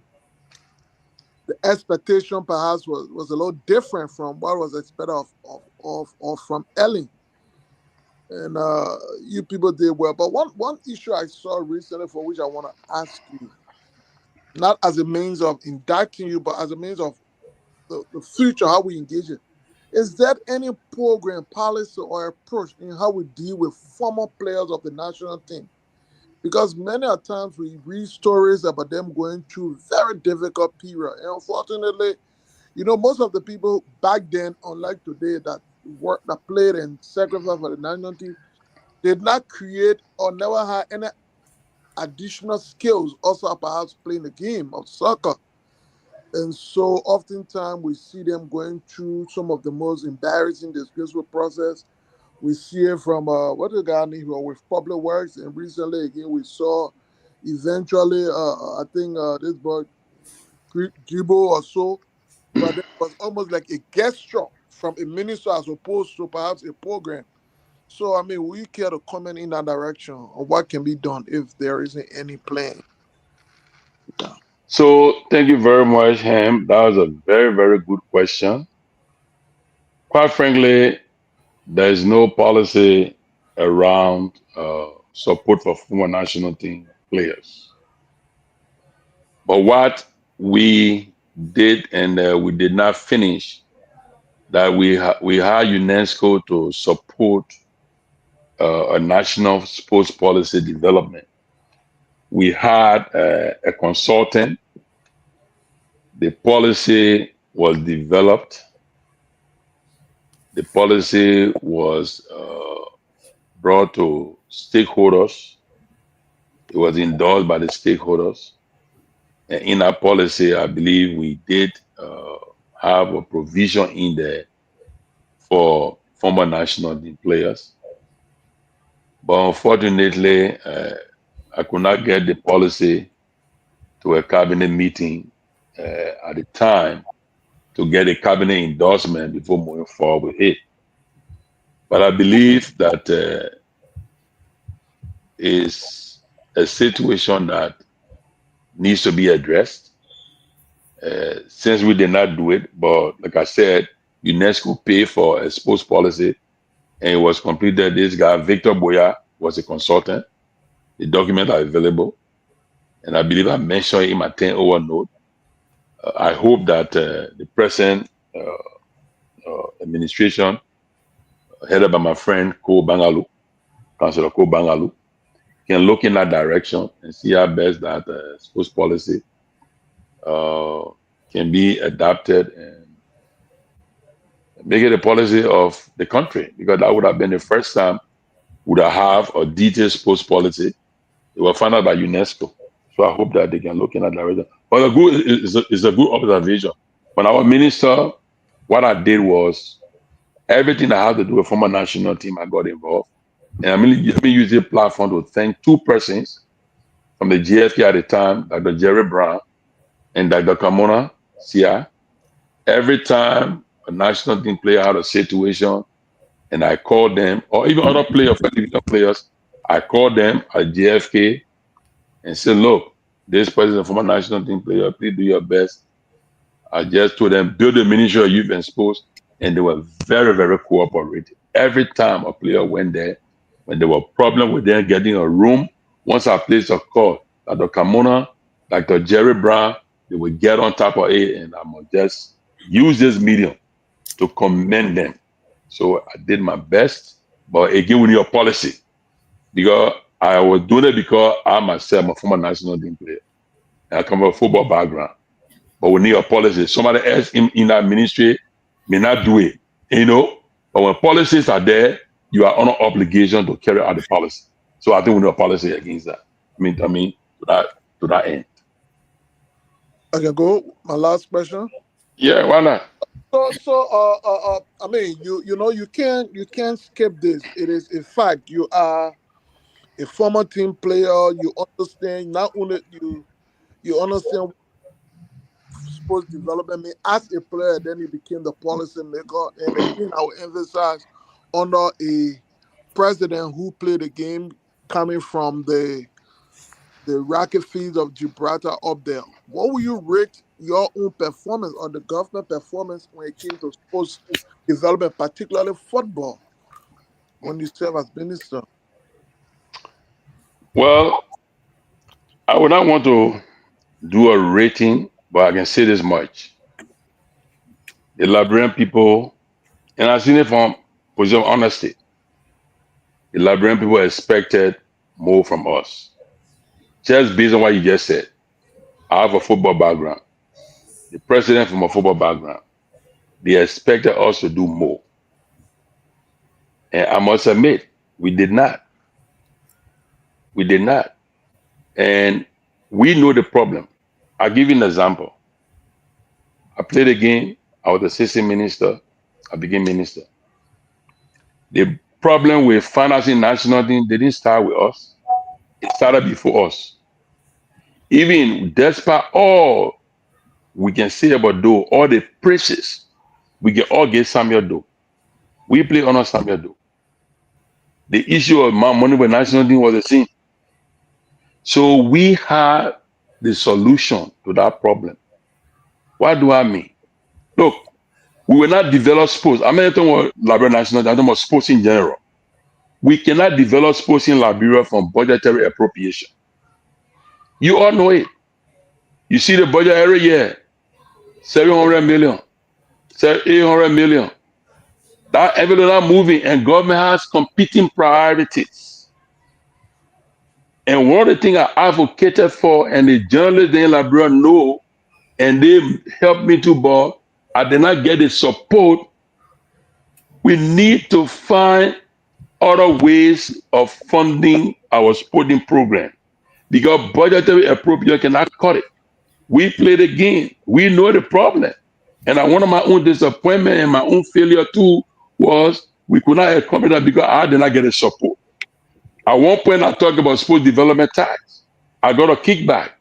expectation perhaps was a little different from what was expected of from Ellen. And you people did well. But one issue I saw recently, for which I want to ask you, not as a means of indicting you, but as a means of the future, how we engage it. Is there any program, policy, or approach in how we deal with former players of the national team? Because many a times we read stories about them going through very difficult period. And unfortunately, most of the people back then, unlike today, that played and sacrificed for the national team, did not create or never had any additional skills, also perhaps playing the game of soccer. And so oftentimes we see them going through some of the most embarrassing, disgraceful process. We see it from what the guy named with Public Works, and recently again we saw eventually I think this boy Kehleboe or so, but it was almost like a gesture from a minister as opposed to perhaps a program. So I mean, we care to comment in that direction on what can be done if there isn't any plan. Yeah. So thank you very much, Ham. That was a very, very good question. Quite frankly, there is no policy around support for former national team players. But what we did and we did not finish, that we had UNESCO to support a national sports policy development. We had a consultant. The policy was developed. The policy was brought to stakeholders. It was endorsed by the stakeholders. And in our policy, I believe we did have a provision in there for former national team players. But unfortunately, I could not get the policy to a cabinet meeting at the time to get a cabinet endorsement before moving forward with it. But I believe that is a situation that needs to be addressed. Since we did not do it, but like I said, UNESCO paid for a sports policy, and it was completed. This guy, Victor Boya, was a consultant. The documents are available, and I believe I mentioned in my 10-over note. I hope that the present administration, headed by my friend Councillor Ko Bangalu, can look in that direction and see how best that sports policy can be adapted and make it a policy of the country, because that would have been the first time we would have a detailed sports policy. It was funded by UNESCO. So I hope that they can look in that direction. But it's a good observation. When our minister, what I did was everything I had to do with former national team, I got involved. And I mean, let me use the platform to thank two persons from the GFK at the time, Dr. Jerry Brown and Dr. Kamona Sia. Every time a national team player had a situation, and I called them, or even other players, I called them at GFK and said, look, this person is a former national team player, please do your best. I just told them, build a Ministry of Youth and Sports, and they were very, very cooperative. Every time a player went there, when there were problems with them getting a room, once I placed a call, Dr. Kamona, Dr. Jerry Brown, they would get on top of it, and I must just use this medium to commend them. So I did my best, but again, we need a policy, because I was doing it because I myself am a former national team player. And I come from a football background. But we need a policy. Somebody else in that ministry may not do it, But when policies are there, you are under obligation to carry out the policy. So I think we need a policy against that. To that end. I can go. My last question. Yeah, why not? I mean, you can't skip this. It is a fact. You are a former team player. You understand not only you understand sports development mean as a player, then you became the policy maker. And again, I will emphasize under a president who played the game coming from the rocket fields of Gibraltar up there. What will you rate your own performance or the government performance when it came to sports development, particularly football, when you serve as minister? Well, I would not want to do a rating, but I can say this much. The Liberian people, and I've seen it from position of honesty, the Liberian people expected more from us. Just based on what you just said, I have a football background. The president from a football background. They expected us to do more. And I must admit, we did not. We did not. And we know the problem. I'll give you an example. I played a game. I was assistant minister. I became minister. The problem with financing national team didn't start with us. It started before us. Even despite all we can say about Doe, all the praises, we can all get Samuel Doe. We play under Samuel Doe. The issue of money with national team was the same. So we had the solution to that problem. What do I mean? Look, we will not develop sports. I'm not talking about Liberia national team, I'm talking about sports in general. We cannot develop sports in Liberia from budgetary appropriation. You all know it. You see the budget every year, 700 million, 800 million. That everything not moving, and government has competing priorities. And one of the things I advocated for, and the journalists in Liberia know, and they helped me to, but I did not get the support We need to find other ways of funding our sporting program because budgetary appropriation cannot cut it. We play the game. We know the problem. And one of my own disappointment and my own failure too was we could not accommodate that because I did not get the support. At one point, I talked about sports development tax. I got a kickback.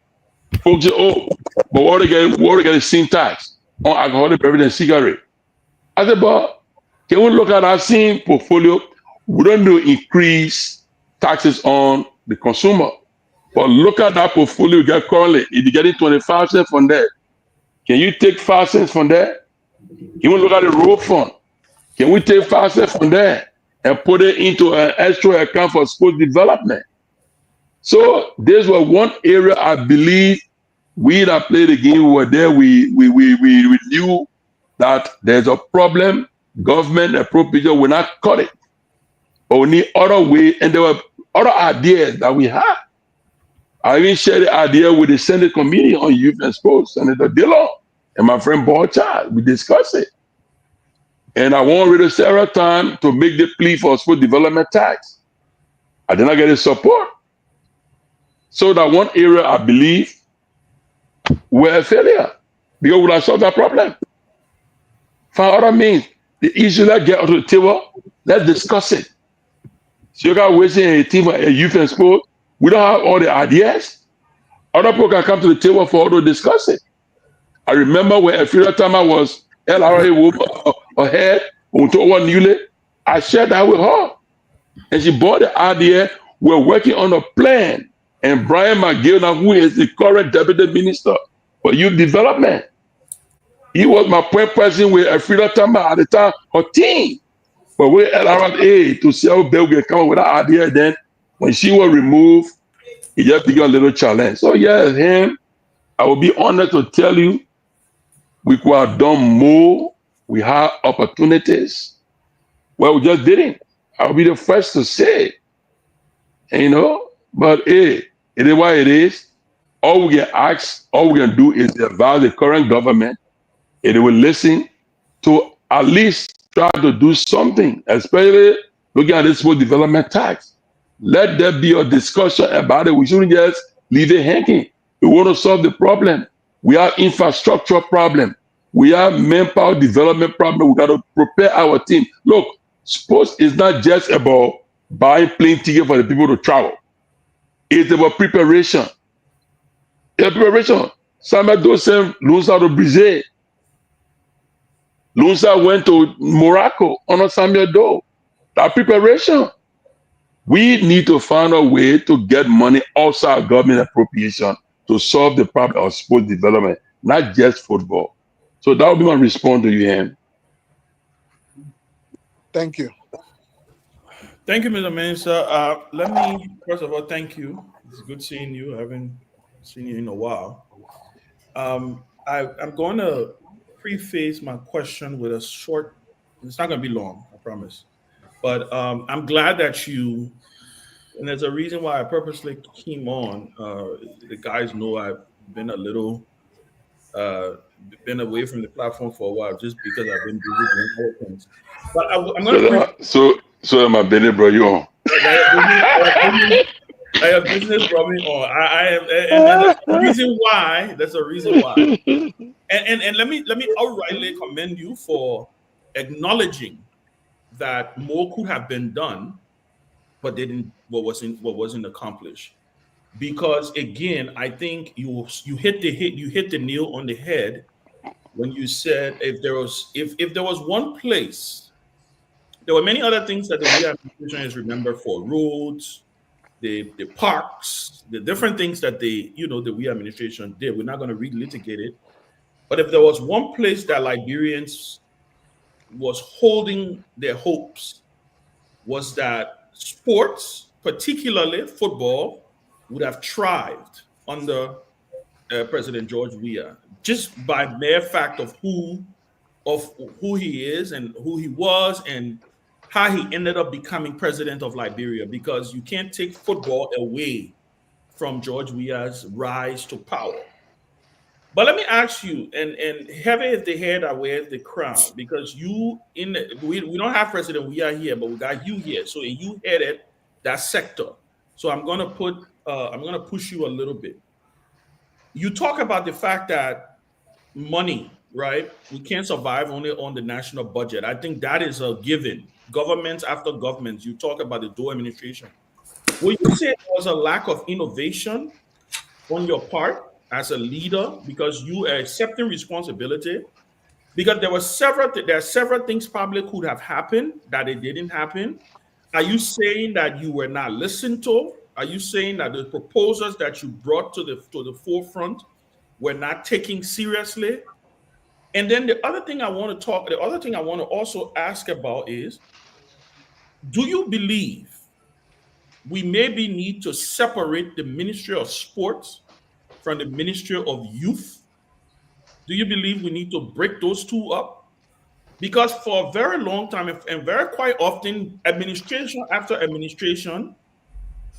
Folks say, oh, but what are they getting sin tax on alcoholic beverage and cigarette? I said, but can we look at our sin portfolio? We don't do increase taxes on the consumer. But look at that portfolio you get currently. If you're getting 25 cents from there, can you take 5 cents from there? Can we look at the road fund? Can we take 5 cents from there and put it into an extra account for sports development? So this was one area I believe we that played the game, we were there, we knew that there's a problem. Government appropriation will not cut it. But we need other ways, and there were other ideas that we had. I even shared the idea with the Senate Committee on Youth and Sports, Senator Dillon and my friend Borchard. We discussed it. And I want really several times to make the plea for sport development tax. I did not get the support. So that one area I believe we're a failure because we would have solved that problem. Find other means. The issue, let's get onto the table, let's discuss it. So you got wasting a team of youth and sport. We don't have all the ideas. Other people can come to the table for all to discuss it. I remember when a few time I was LRA ahead, newly, I shared that with her. And she bought the idea. We're working on a plan. And Brian McGill, who is the current deputy minister for youth development, he was my point person with Frida Tamba at the time, her team. But we LRA to see how big we can come up with that idea. Then when she was removed, it just became a little challenge. So yes, him, I will be honored to tell you, we could have done more. We have opportunities. Well, we just didn't. I'll be the first to say it. And, but hey, it is what it is. All we can ask, all we can do is advise the current government, and they will listen to at least try to do something, especially looking at this sport development tax. Let there be a discussion about it. We shouldn't just leave it hanging. We want to solve the problem. We have infrastructure problem. We have manpower development problem. We got to prepare our team. Look, sports is not just about buying plane ticket for the people to travel. It's about preparation. It's preparation. Samuel Dosen, Lunsa to Brazil. Lunsa went to Morocco on Samuel Doe. That preparation. We need to find a way to get money outside government appropriation to solve the problem of sports development, not just football. So that will be my response to you, Ham. Thank you. Thank you, Mr. Minister. Let me, first of all, thank you. It's good seeing you. I haven't seen you in a while. I'm going to preface my question with a short, it's not going to be long, I promise. But I'm glad that you, and there's a reason why I purposely came on. The guys know I've been a little, been away from the platform for a while just because I've been busy doing other things. But I'm going to So my baby bro, you on? I have business brought me on. I am, and that's the reason why. That's the reason why. And let me outrightly commend you for acknowledging that more could have been done, but what wasn't accomplished. Because again, I think you hit the nail on the head when you said if there was one place. There were many other things that the WE administration is remembered for: roads, the parks, the different things that the WE administration did. We're not going to relitigate it. But if there was one place that Liberians was holding their hopes, was that sports, particularly football, would have thrived under President George Weah, just by mere fact of who he is and who he was and how he ended up becoming president of Liberia, because you can't take football away from George Weah's rise to power. But let me ask you, and heavy is the head that wears the crown, because we don't have president, we are here, but we got you here. So you headed that sector. So I'm gonna push you a little bit. You talk about the fact that money, right? We can't survive only on the national budget. I think that is a given. Governments after governments, you talk about the Doe administration. Would you say there was a lack of innovation on your part as a leader because you are accepting responsibility? Because there are several things probably could have happened that it didn't happen. Are you saying that you were not listened to? Are you saying that the proposals that you brought to the forefront were not taken seriously? And then the other thing I want to also ask about is, do you believe we maybe need to separate the Ministry of Sports from the Ministry of Youth? Do you believe we need to break those two up? Because for a very long time and very quite often, administration after administration,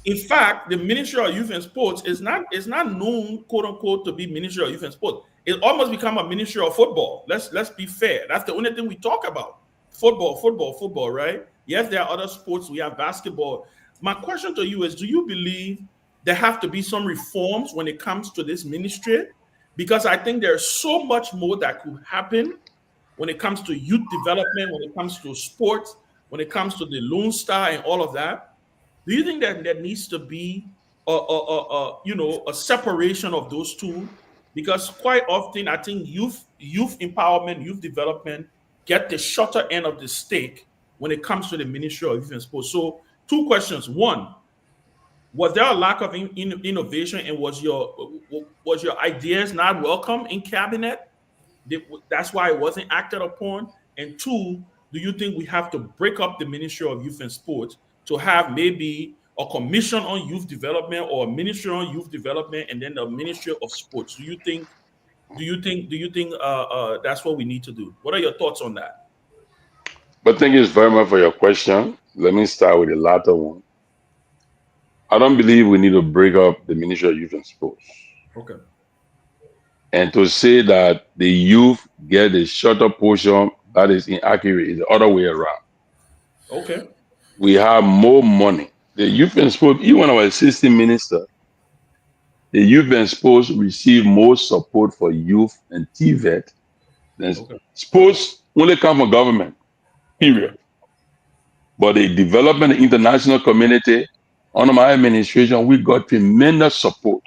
in fact, the Ministry of Youth and Sports is not known, quote unquote, to be Ministry of Youth and Sports. It almost become a Ministry of Football. Let's be fair. That's the only thing we talk about. Football, football, football, right? Yes, there are other sports. We have basketball. My question to you is, do you believe there have to be some reforms when it comes to this ministry? Because I think there's so much more that could happen when it comes to youth development, when it comes to sports, when it comes to the Lone Star and all of that. Do you think that there needs to be a separation of those two? Because quite often, I think youth empowerment, youth development get the shorter end of the stick when it comes to the Ministry of Youth and Sports. So, two questions. One, was there a lack of innovation, and was your ideas not welcome in cabinet? That's why it wasn't acted upon. And two, do you think we have to break up the Ministry of Youth and Sports to have maybe a commission on youth development or a ministry on youth development and then the Ministry of Sports? Do you think that's what we need to do? What are your thoughts on that? But thank you very much for your question. Let me start with the latter one. I don't believe we need to break up the Ministry of Youth and Sports. Okay. And to say that the youth get a shorter portion, that is inaccurate. It's the other way around. Okay. We have more money. The youth and sports, even when I was assistant minister, the youth and sports receive more support for youth and TVET than sports only come from government, period. But the development of the international community, under my administration, we got tremendous support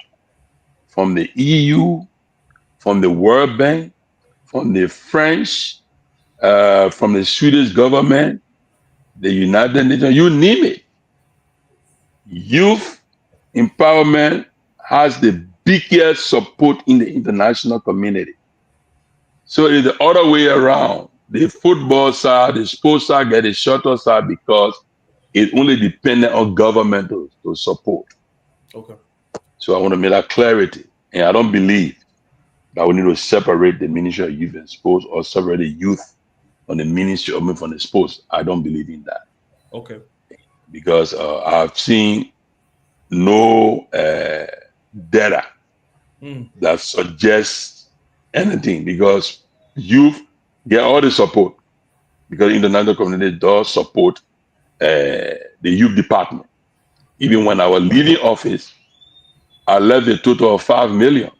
from the EU, from the World Bank, from the French, from the Swedish government, the United Nations, you name it. Youth empowerment has the biggest support in the international community. So it's the other way around. The football side, the sports side get a shorter side because it only dependent on government to support. Okay. So I want to make that clarity. And I don't believe that we need to separate the Ministry of Youth and Sports or separate the youth on the Ministry of from the sports. I don't believe in that. Okay. Because I've seen no data that suggests anything, because youth get all the support because the international community does support the youth department. Even when I was leaving office, I left a total of 5 million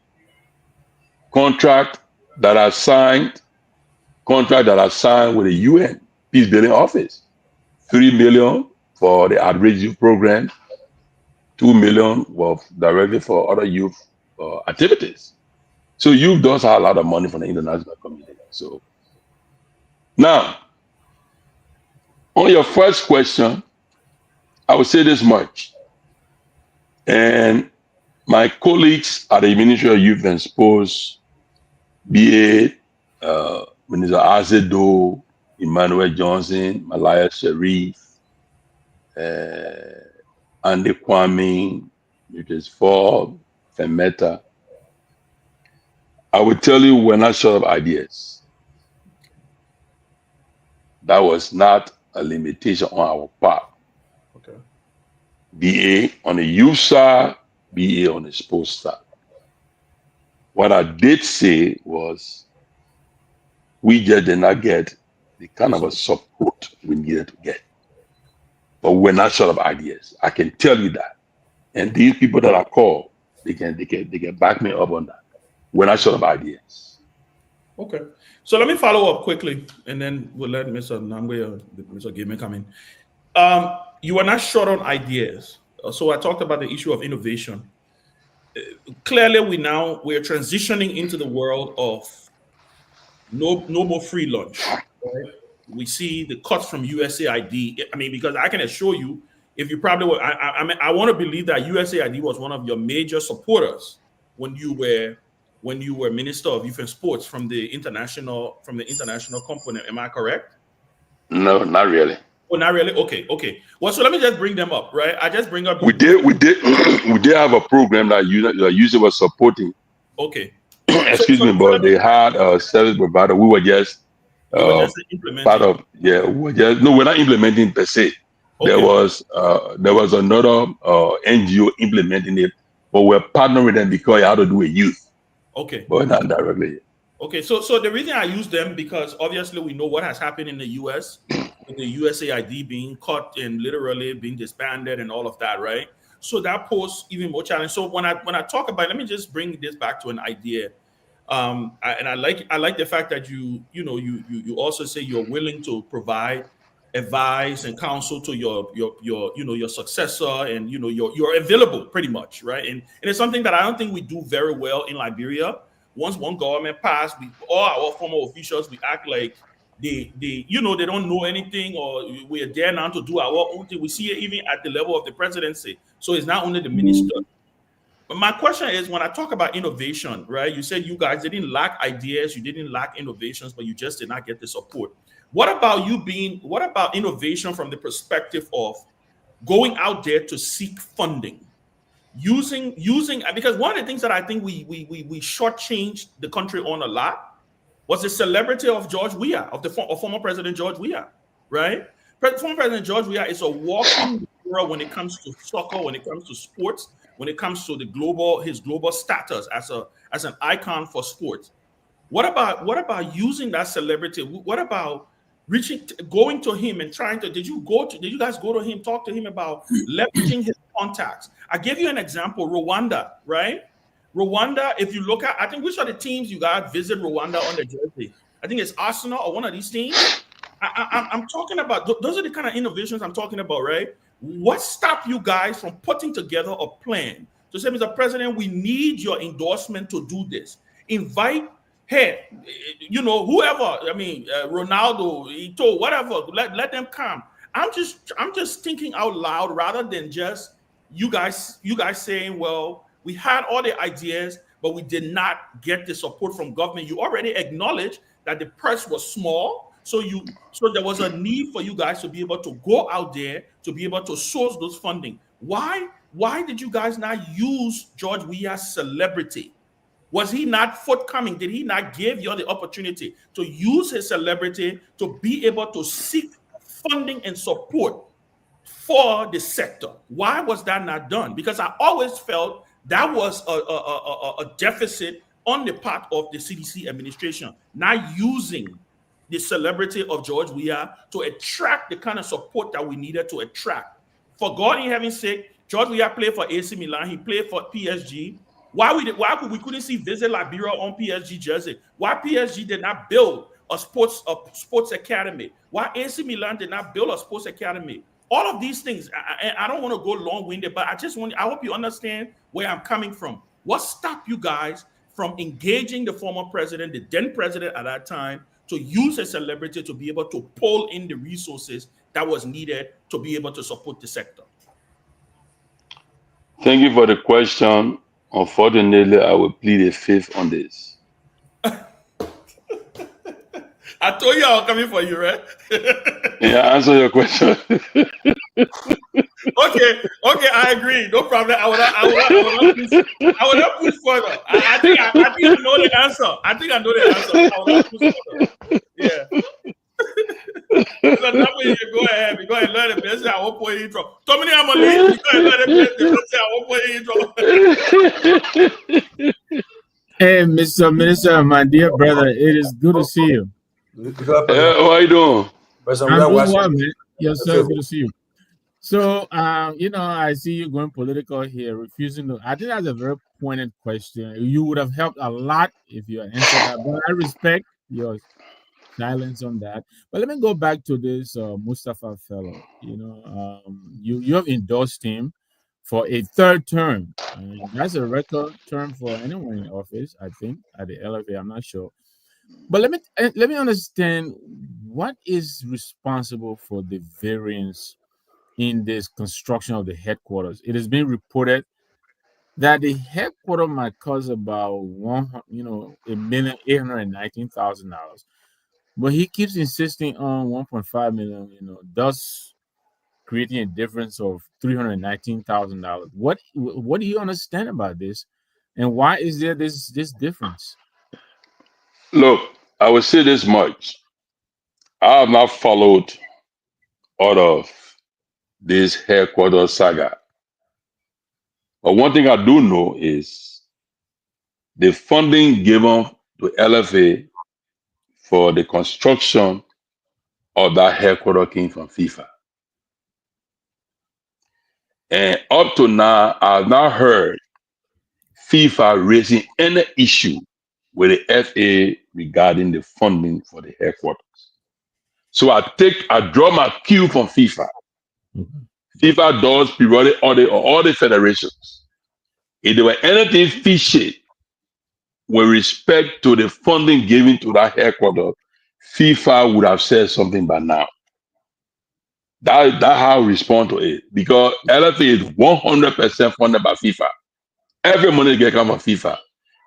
contract that I signed with the UN Peace Building Office. 3 million for the outreach youth program, 2 million was directly for other youth activities. So youth does have a lot of money from the international community. So now, on your first question, I would say this much. And my colleagues at the Ministry of Youth and Sports, be it Minister Azedo, Emmanuel Johnson, Malaya Sharif, Andy Kwame, Nugent Ford, Femeta, I will tell you we're not short of ideas. That was not a limitation on our part. Okay. BA on the youth side, BA on the sports side. What I did say was we just did not get the kind of a support we needed to get. But we're not short of ideas. I can tell you that. And these people that I call, they can back me up on that. We're not short of ideas. Okay. So let me follow up quickly, and then we'll let Mr. Nangwe or Mr. Gaiman come in. You are not short on ideas. So I talked about the issue of innovation. Clearly, we're transitioning into the world of no more free lunch. Right? We see the cuts from USAID. I mean, because I can assure you, if you probably were, I want to believe that USAID was one of your major supporters when you were Minister of Youth and Sports from the international component. Am I correct? No, not really. Oh, not really. Okay. Well, so let me just bring them up, right? I just bring up. We did have a program that user was supporting. Okay. Excuse me, but they had a service provider. We were just part of. Yeah, we're not implementing per se. Okay. There was another NGO implementing it, but we're partnering with them because how to do a youth. Okay. But not directly. Okay, so the reason I use them, because obviously we know what has happened in the US, with the USAID being cut and literally being disbanded and all of that, right? So that poses even more challenge. So when I talk about, let me just bring this back to an idea. I like the fact that you also say you're willing to provide advice and counsel to your successor, and you're available pretty much, right? And it's something that I don't think we do very well in Liberia. Once one government passed, all our former officials, we act like they don't know anything, or we are there now to do our own thing. We see it even at the level of the presidency. So it's not only the minister. But my question is, when I talk about innovation, right? You said you guys didn't lack ideas, you didn't lack innovations, but you just did not get the support. What about innovation from the perspective of going out there to seek funding? Using because one of the things that I think we shortchanged the country on a lot was the celebrity of George Weah, of former President George Weah, right? Former President George Weah is a walking hero when it comes to soccer, when it comes to sports, when it comes to his global status as an icon for sports. What about using that celebrity? What about going to him and trying to? Did you guys go to him, talk to him about leveraging his contacts? I give you an example, Rwanda, right? Rwanda, if you look at, I think which are the teams you guys visit Rwanda on the jersey? I think it's Arsenal or one of these teams. I'm talking about, those are the kind of innovations I'm talking about, right? What stopped you guys from putting together a plan to say, Mr. President, we need your endorsement to do this? Invite, hey, whoever, Ronaldo, Ito, whatever, let them come. I'm just thinking out loud rather than just you guys saying, well, we had all the ideas, but we did not get the support from government. You already acknowledged that the press was small, so there was a need for you guys to be able to go out there to be able to source those funding. Why did you guys not use George Weah's celebrity? Was he not forthcoming? Did he not give you the opportunity to use his celebrity to be able to seek funding and support for the sector? Why was that not done? Because I always felt that was a deficit on the part of the CDC administration, not using the celebrity of George Weah to attract the kind of support that we needed to attract. For God in heaven's sake, George Weah played for AC Milan. He played for PSG. Why we couldn't see Visit Liberia on PSG jersey? Why PSG did not build a sports academy? Why AC Milan did not build a sports academy? All of these things, I don't want to go long-winded, but I hope you understand where I'm coming from. What stopped you guys from engaging the former president, the then president at that time, to use a celebrity to be able to pull in the resources that was needed to be able to support the sector? Thank you for the question. Unfortunately, I will plead a fifth on this. I told you I was coming for you, right? Yeah, answer your question. Okay, I agree. No problem. I would not push further. I think I know the answer. I would not push further. Yeah. So that way you go ahead. Let the best. I won't put you in trouble. Tomalin, I'm gonna leave. You go ahead. Let the best. I won't put you in trouble. Hey, Mr. Minister, my dear brother, it is good to see you. How are you doing? President, we I'm are doing watching well, man. Yes, sir. Facebook. Good to see you. So, I see you going political here, refusing to. I think that's a very pointed question. You would have helped a lot if you had answered that, but I respect your silence on that. But let me go back to this Mustafa fellow. You have endorsed him for a third term. And that's a record term for anyone in office, I think, at the LFA. I'm not sure. But let me understand what is responsible for the variance in this construction of the headquarters. It has been reported that the headquarters might cost about $1,819,000, but he keeps insisting on 1.5 million. Thus creating a difference of $319,000. What do you understand about this, and why is there this difference? Look, I will say this much. I have not followed all of this headquarters saga. But one thing I do know is the funding given to LFA for the construction of that headquarters came from FIFA. And up to now, I have not heard FIFA raising any issue with the FA regarding the funding for the headquarters. So I draw my cue from FIFA. Mhm. FIFA does periodic audit of all the federations. If there were anything fishy with respect to the funding given to that headquarters, FIFA would have said something by now. That's how I respond to it. Because LFA is 100% funded by FIFA. Every money gets come from FIFA.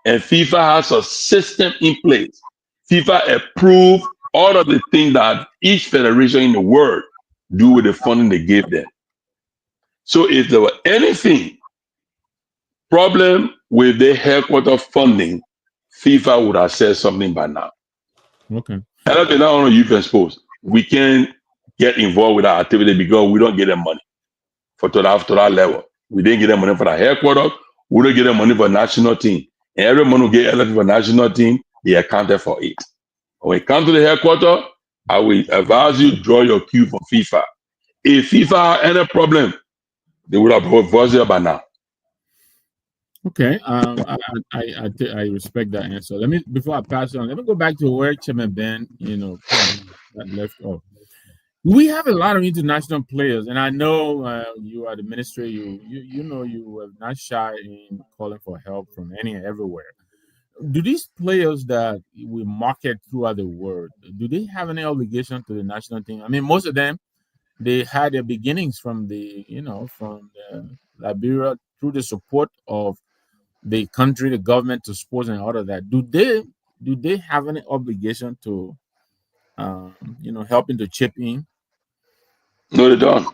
And FIFA has a system in place. FIFA approved all of the things that each federation in the world do with the funding they gave them. So if there were anything problem with the headquarters funding, FIFA would have said something by now. Okay. And that's not only youth exposed. We can't get involved with our activity because we don't get them money to that level. We didn't get them money for the headquarters. We don't get them money for national team. And every money we get elected for national team, they accounted for it. When it comes to the headquarters, I will advise you draw your cue for FIFA. If FIFA had any problem, they would have voiced it by now. Okay. I respect that answer. Let me before I pass on. Let me go back to where Chairman Ben, that left off. We have a lot of international players, and I know you are the ministry. You have not shy in calling for help from any and everywhere. Do these players that we market throughout the world, do they have any obligation to the national team? I mean, most of them they had their beginnings from the Liberia through the support of the country, the government to sports and all of that. Do they have any obligation to helping to chip in? No, they don't.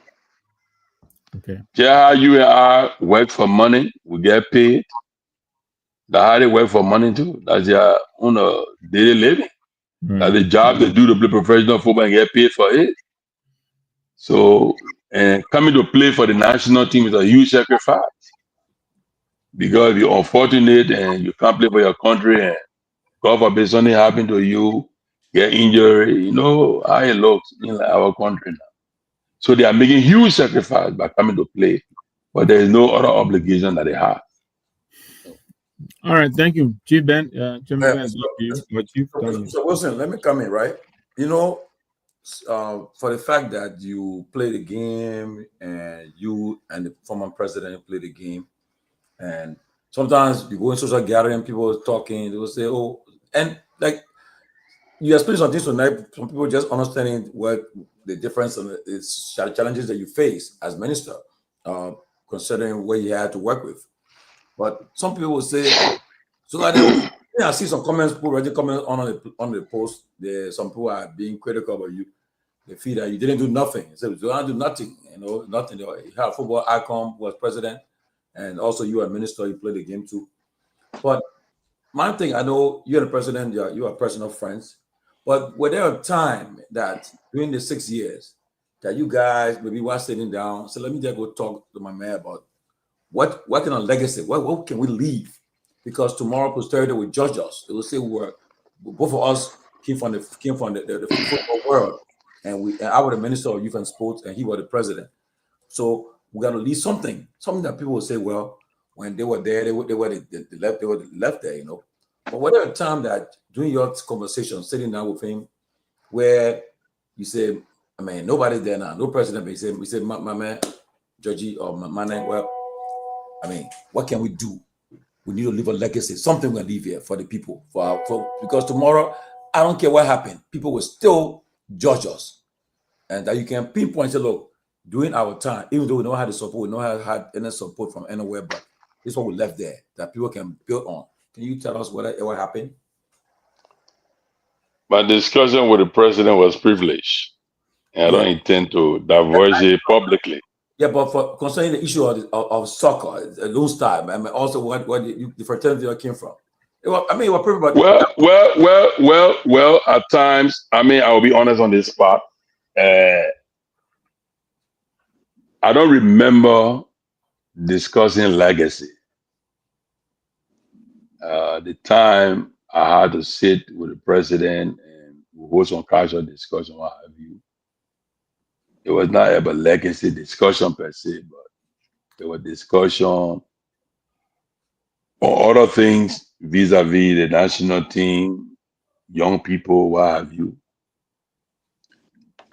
Okay. Just how you and I work for money, we get paid. That's how they work for money too. That's their daily living. That's the job they do to play professional football and get paid for it. So, and coming to play for the national team is a huge sacrifice. Because if you're unfortunate and you can't play for your country and God forbid something happen to you, get injured, you know how it looks in our country now. So they are making huge sacrifice by coming to play, but there is no other obligation that they have. All right, thank you, Chief Ben. Chairman Ben, So Wilson, let me come in, right? For the fact that you play the game and you and the former president play the game, and sometimes you go in social gathering, people are talking, they will say, "Oh," and like you explain some things tonight. Some people just understanding what the difference and its challenges that you face as minister, uh, considering what you had to work with. But some people will say, so like I see some comments, people already comment on the post. There, some people are being critical about you. They feel that you didn't do nothing. So you don't do nothing, nothing. You had a football icon who was president, and also you are minister. You play the game too. But my thing, I know you're the president. You are personal friends. But were there a time that during the 6 years that you guys maybe were sitting down? So let me just go talk to my man about what kind of legacy, what can we leave? because tomorrow posterity will judge us. They will say both of us came from the football world, and I was the minister of youth and sports, and he was the president. So we got to leave something that people will say, well, when they were there, they were left there, you know. But whatever time that during your conversation, sitting down with him, where you say, I mean, nobody's there now, no president, but we say, my man, Georgie, or my man, well, I mean, what can we do? We need to leave a legacy, something we're gonna leave here for the people, because tomorrow, I don't care what happened, people will still judge us. And that you can pinpoint and say, look, during our time, even though we don't have the support, we don't have any support from anywhere, but this is what we left there that people can build on. Can you tell us what happened? My discussion with the president was privileged. And I don't intend to divulge it publicly. Yeah, but for concerning the issue of soccer, Lone Star, I mean, also what the fraternity came from. It was privilege. Well. At times, I mean, I will be honest on this part. I don't remember discussing legacy. The time I had to sit with the president and we hold some casual discussion, what have you. It was not about legacy discussion per se, but there was discussion on other things vis-a-vis the national team, young people, what have you.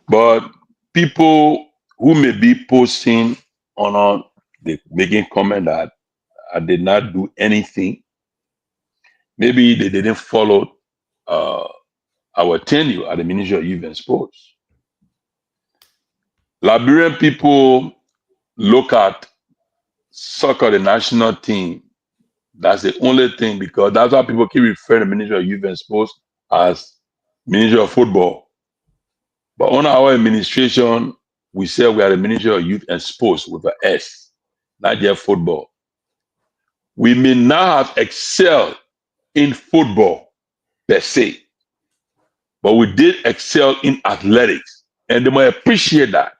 But people who may be posting on making comment that I did not do anything, maybe they didn't follow our tenure at the Ministry of Youth and Sports. Liberian people look at soccer, the national team. That's the only thing, because that's why people keep referring to the Ministry of Youth and Sports as Ministry of Football. But on our administration, we say we are the Ministry of Youth and Sports with an S, not just football. We may not have excelled in football per se, but we did excel in athletics, and they might appreciate that.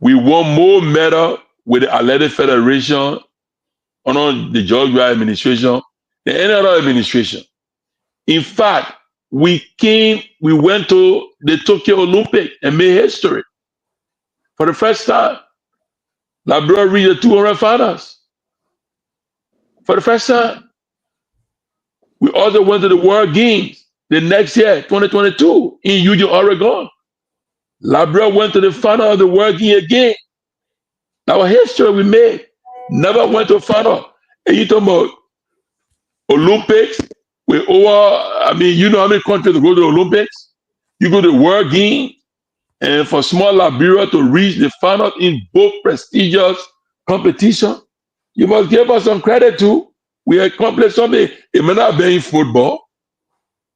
We won more medals with the Athletic Federation under the Garguah administration than any other administration. In fact, we went to the Tokyo Olympic and made history. For the first time, Liberia reached the 200 finals. For the first time. We also went to the World Games the next year, 2022, in Eugene, Oregon. Liberia went to the final of the World Games again. Our history we made. Never went to a final. And you talking about Olympics? You know how many countries go to the Olympics? You go to the World Games, and for small Liberia to reach the final in both prestigious competition, you must give us some credit too. We accomplished something. It may not be in football,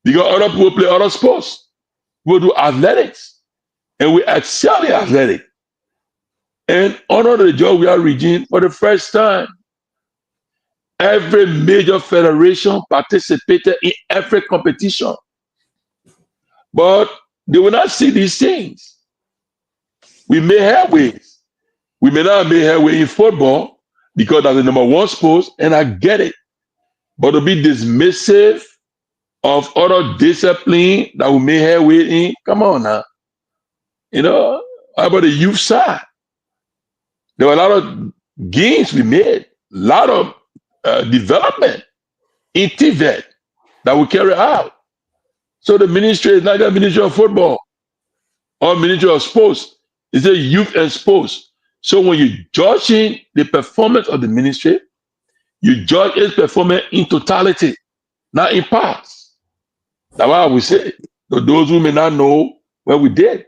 because other people play other sports. We do athletics, and we excel in athletics. And under the Garguah regime, for the first time, every major federation participated in every competition. But they will not see these things. We made headway. We may not make headway in football because that's the number one sport, and I get it. But to be dismissive of other discipline that we may headway in, come on now. You know, how about the youth side? There were a lot of gains we made, a lot of development in TVET that we carry out. So the ministry is not the Ministry of Football or Ministry of Sports. It's a youth and sports. So when you're judging the performance of the ministry, you judge its performance in totality, not in parts. That's why we say, to those who may not know what we did,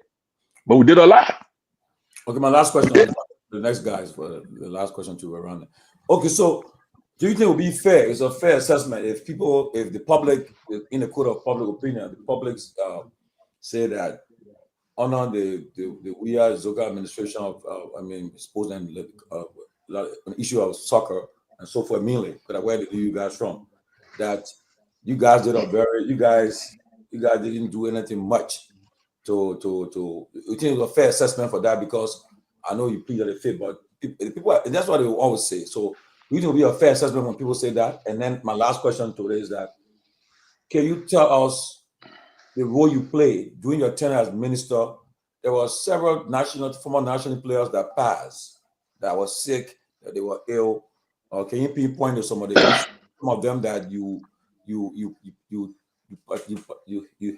but we did a lot. Okay, my last question. The next guys for the last question to around. Okay, so do you think it would be fair? It's a fair assessment if the public, in the court of public opinion, the public say that under the Zoga administration of sports and an issue of soccer and so forth, mainly, but where did you guys from? That you guys you guys didn't do anything much to you think it's a fair assessment for that, because I know you pleaded the fifth, but people, and that's what they always say. So you think it will be a fair assessment when people say that? And then my last question today is that, can you tell us the role you played during your tenure as minister? There were several former national players that passed, that were sick, that they were ill. Can you pinpoint to some of the issues, some of them that you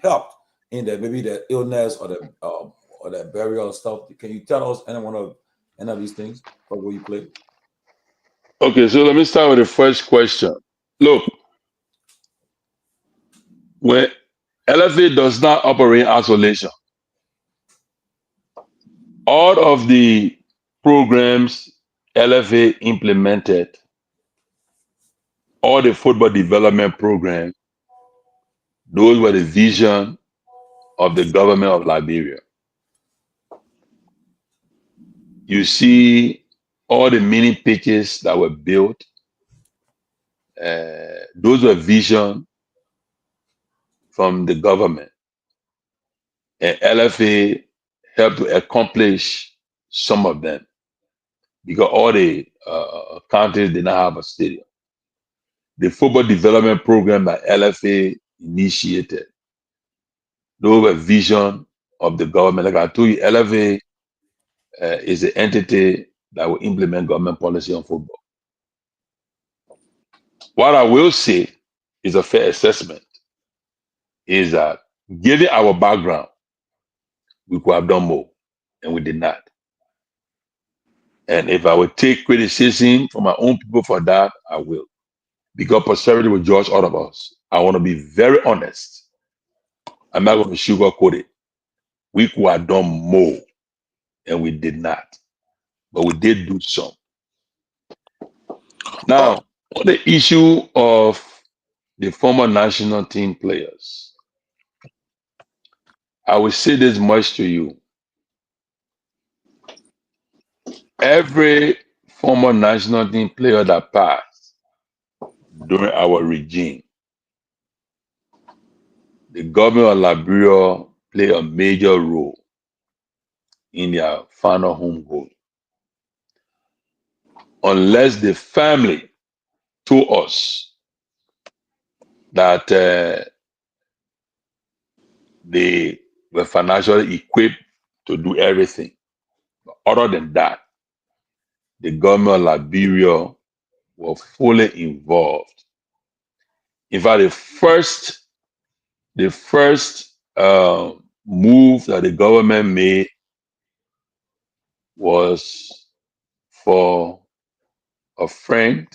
helped in maybe the illness or the burial stuff? Can you tell us any of these things? What role you played? Okay, so let me start with the first question. Look, when LFA does not operate in isolation, all of the programs LFA implemented, all the football development program, those were the vision of the government of Liberia. You see all the mini pitches that were built, those were vision from the government. And LFA helped to accomplish some of them because all the counties did not have a stadium. The football development program that LFA initiated, those were vision of the government. Like I told you, LFA is the entity that will implement government policy on football. What I will say is a fair assessment is that given our background, we could have done more, and we did not. And if I would take criticism from my own people for that, I will. Because posterity will judge all of us. I want to be very honest. I'm not going to sugarcoat it. We could have done more, and we did not. But we did do some. Now, on the issue of the former national team players, I will say this much to you. Every former national team player that passed during our regime, the government of Liberia played a major role in their final home goal. Unless the family told us that they were financially equipped to do everything. Other than that, the government of Liberia was fully involved. In fact, the first move that the government made was for a friend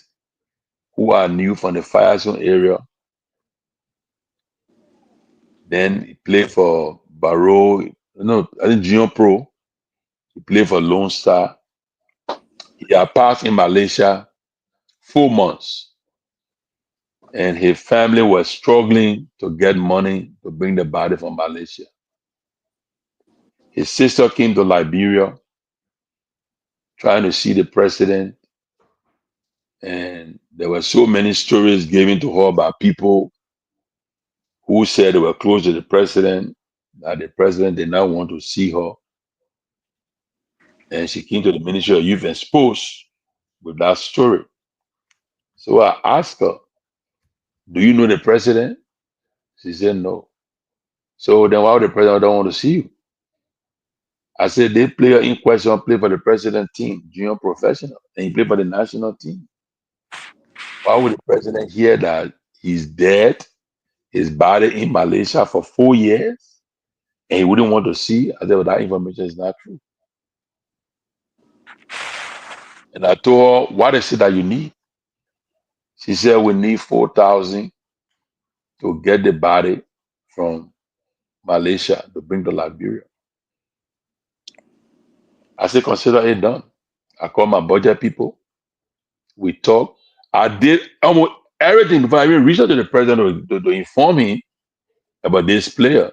who I knew from the Fire Zone area. Then he played for Barrow, I think Junior Pro. He played for Lone Star. He had passed in Malaysia 4 months. And his family was struggling to get money to bring the body from Malaysia. His sister came to Liberia trying to see the president. And there were so many stories given to her by people who said they were close to the president, that the president did not want to see her. And she came to the Ministry of Youth and Sports with that story. So I asked her, do you know the president? She said no. So then why would the president don't want to see you? I said, the player in question play for the president team, junior professional, and he played for the national team. Why would the president hear that he's dead, his body in Malaysia for 4 years, and he wouldn't want to see? I said, well, that information is not true. And I told her, what is it that you need? She said, we need 4,000 to get the body from Malaysia to bring to Liberia. I said, consider it done. I called my budget people. We talked. I did almost everything before I even reached out to the president to inform him about this player.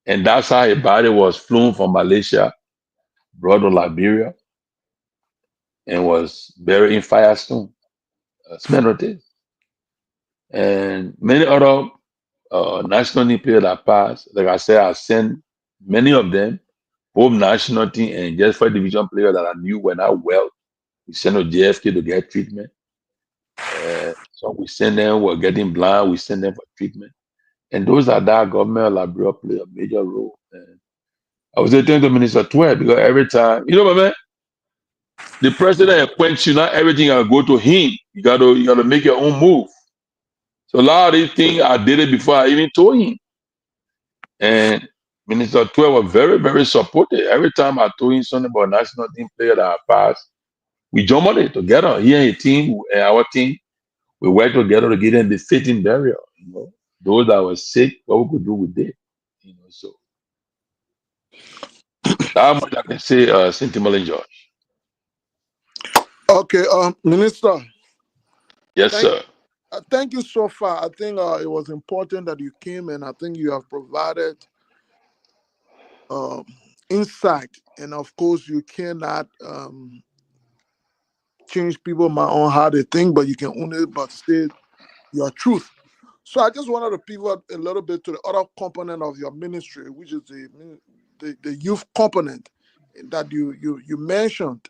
And that's how his body was flown from Malaysia, brought to Liberia, and was buried in Firestone, Smyrna. And many other national team players that passed. Like I said, I sent many of them, both national team and just for division players that I knew were not well. We sent to JFK to get treatment. So we send them, we're getting blind, we send them for treatment. And those are that government of Liberia play a major role. And I was telling the Minister 12 because every time, you know what, man? The president appoints you, not everything gotta go to him. You gotta make your own move. So a lot of these things I did it before I even told him. And Minister 12 was very, very supportive. Every time I told him something about national team player that I passed, we jump on it together. He and his team, our team, we work together to get them the fitting burial. You know, those that were sick, what we could do, we did. You know, so that much I can say, St. Tomalin George. Okay, Minister. Yes, Thank, sir. thank you so far. I think it was important that you came, and I think you have provided insight. And of course, you cannot change people mind on how they think, but you can only but say your truth. So I just wanted to pivot a little bit to the other component of your ministry, which is the youth component that you mentioned.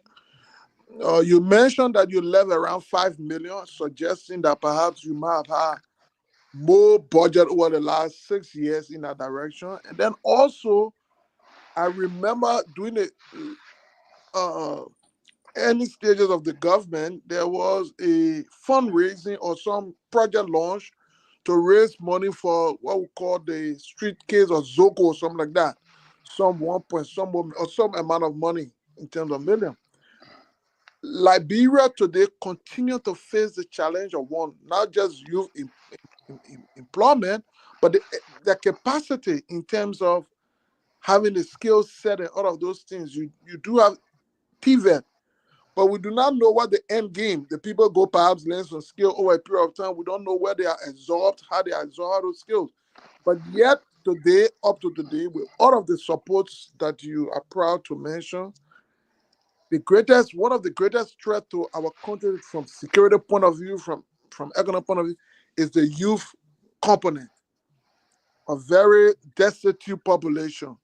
You mentioned that you left around 5 million, suggesting that perhaps you might have had more budget over the last 6 years in that direction. And then also, I remember during the early stages of the government, there was a fundraising or some project launch to raise money for what we call the street case or Zoko or something like that. Some 1 point or some amount of money in terms of million. Liberia today continue to face the challenge of one, not just youth employment, but the capacity in terms of having the skill set and all of those things. You do have TVET, but we do not know what the end game. The people go perhaps learn some skill over a period of time. We don't know where they are absorbed, how they absorb those skills. But yet today, up to today, with all of the supports that you are proud to mention, one of the greatest threats to our country from security point of view, from economic point of view, is the youth component. A very destitute population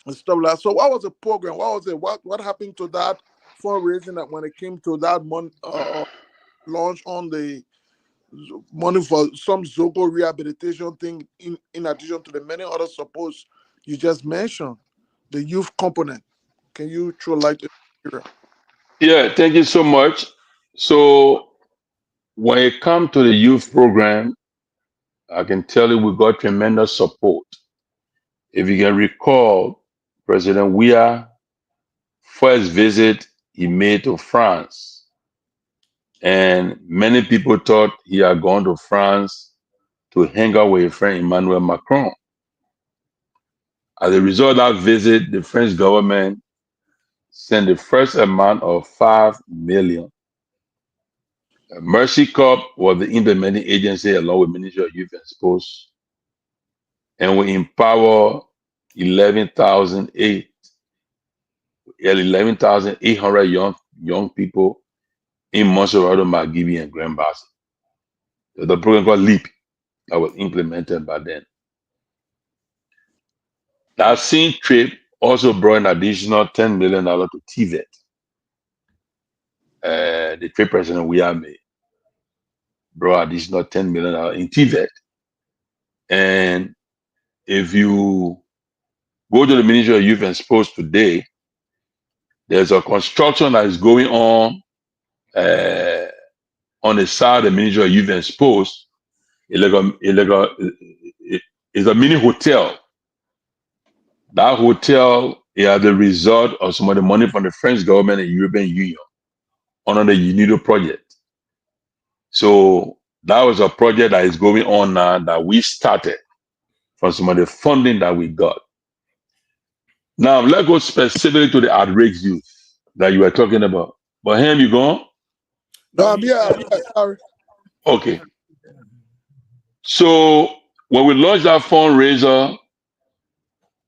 and stuff like that. So what was the program? What was it? What happened to that fundraising that when it came to that launch on the money for some Zogo rehabilitation thing in addition to the many other supports you just mentioned, the youth component? Can you throw light here? Yeah, thank you so much. So when it comes to the youth program, I can tell you we got tremendous support. If you can recall, President Weah first visit he made to France, and many people thought he had gone to France to hang out with his friend Emmanuel Macron. As a result of that visit, the French government sent the first amount of 5 million. Mercy Corps was the implementing agency along with Ministry of Youth and Sports, and we empower 11,800 young people in Montserrat, Margibi, and Grand Bassam. The program called LEAP that was implemented by then. That same trip also brought an additional $10 million to TVET. The trip president we have made brought additional $10 million in TVET. And if you go to the Ministry of Youth and Sports today, there's a construction that is going on the side of the Ministry of Youth and Sports. It's a mini hotel. That hotel is the result of some of the money from the French government and European Union under the UNIDO project. So that was a project that is going on now that we started from some of the funding that we got. Now, let's go specifically to the outrage youth that you were talking about. But Ham, you gone? No, I'm here. Sorry. Okay. So when we launched that fundraiser,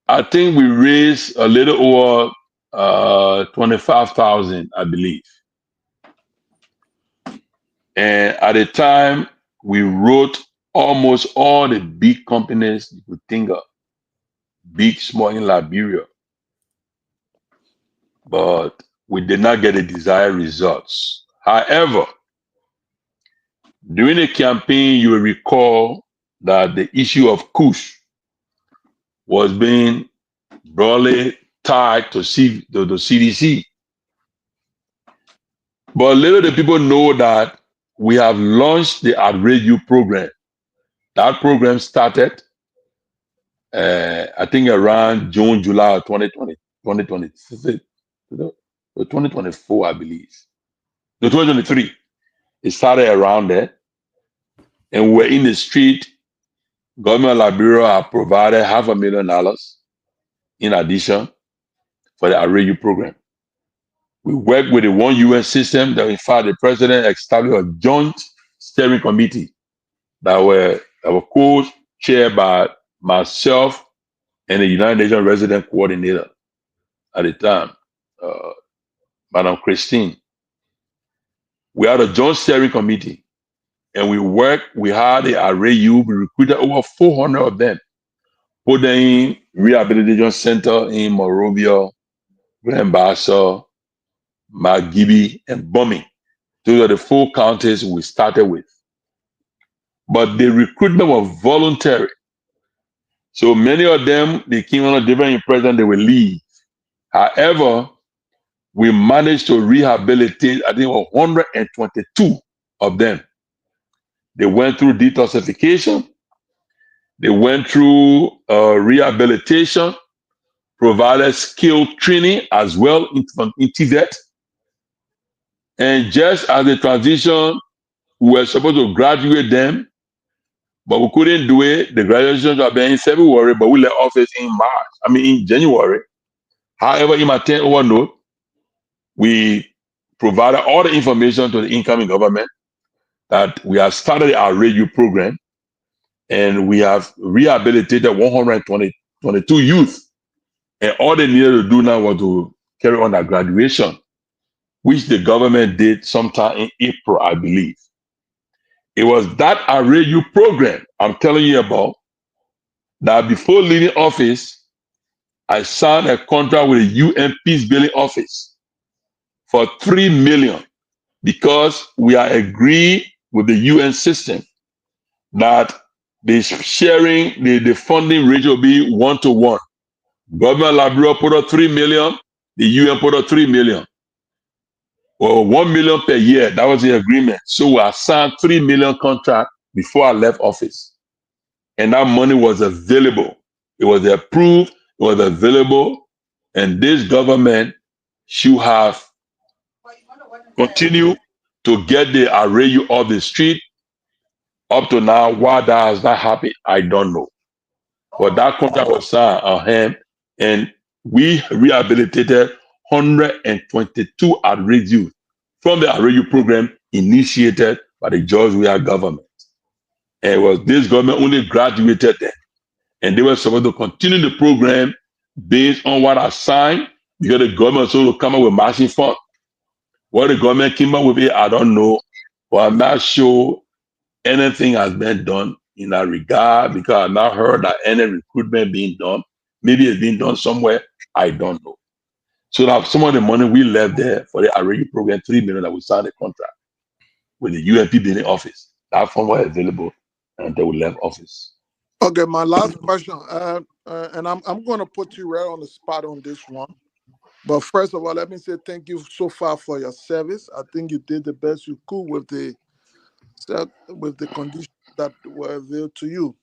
I think we raised a little over 25,000, I believe. And at the time, we wrote almost all the big companies you could think of, big, small in Liberia. But we did not get the desired results. However, During the campaign, you will recall that the issue of Kush was being broadly tied to the CDC. But little do people know that we have launched the Outrage You program. That program started, I think, around June, July of 2020, 2024, I believe. No, 2023. It started around there. And we're in the street. Government of Liberia have provided $500,000 in addition for the Outrage You program. We work with the one UN system that, in fact, the president established a joint steering committee that were co-chaired by myself and the United Nations resident coordinator at the time, Madam Christine. We had a joint steering committee, and we had the Outrage You. We recruited over 400 of them, put them in rehabilitation center in Monrovia, Grand Bassa, Magibi, and Bombing. Those are the 4 counties we started with. But the recruitment was voluntary. So many of them, they came on a different impression, they will leave. However, we managed to rehabilitate, I think, 122 of them. They went through detoxification. They went through rehabilitation, provided skill training as well in TVET. And just as the transition, we were supposed to graduate them, but we couldn't do it. The graduation was in February, but we left office in January. However, in my 10-hour note, we provided all the information to the incoming government that we have started the Outrage You program, and we have rehabilitated 122 youth. And all they needed to do now was to carry on that graduation, which the government did sometime in April, I believe. It was that Outrage You program I'm telling you about that before leaving office, I signed a contract with the UN Peace Building Office for $3 million because we are agreed with the UN system that the sharing, the funding ratio will be 1-to-1. Government of Liberia put up $3 million, the UN put up $3 million. Well, $1 million per year, that was the agreement. So I signed $3 million contract before I left office. And that money was available. It was approved, it was available, and this government should have continued to get the Outrage You off the street. Up to now, why that has not happened, I don't know. But that contract was signed on him, and we rehabilitated 122 Outrage You from the Outrage You program initiated by the George Weah government. And it was this government only graduated them. And they were supposed to continue the program based on what I signed, because the government was supposed to come up with matching funds. What the government came up with, I don't know, but I'm not sure anything has been done in that regard, because I've not heard that any recruitment being done. Maybe it's being done somewhere, I don't know. So now some of the money we left there for the Outrage You program, $3 million, that we signed a contract with the UNP building office. That fund was available until we left office. Okay, my last question, and I'm going to put you right on the spot on this one. But first of all, let me say thank you so far for your service. I think you did the best you could with the conditions that were available to you.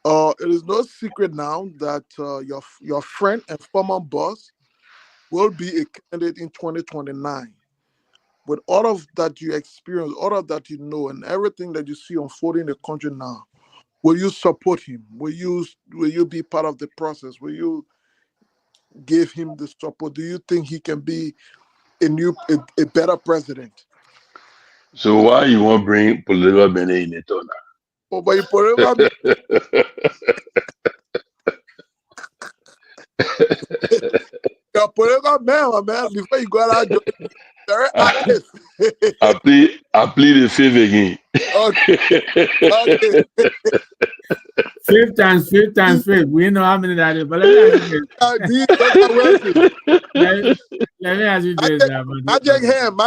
It is no secret now that your friend and former boss will be a candidate in 2029. With all of that you experience, all of that you know, and everything that you see unfolding in the country now, will you support him? Will you be part of the process? Will you give him the support? Do you think he can be a better president? So why you want to bring political Benin in it or not? Oh, but you political you're political man, before you go out, very active. I plead the fifth again. Okay. Fifth times fifth. We know how many that is, but let me ask you this. Magic hand.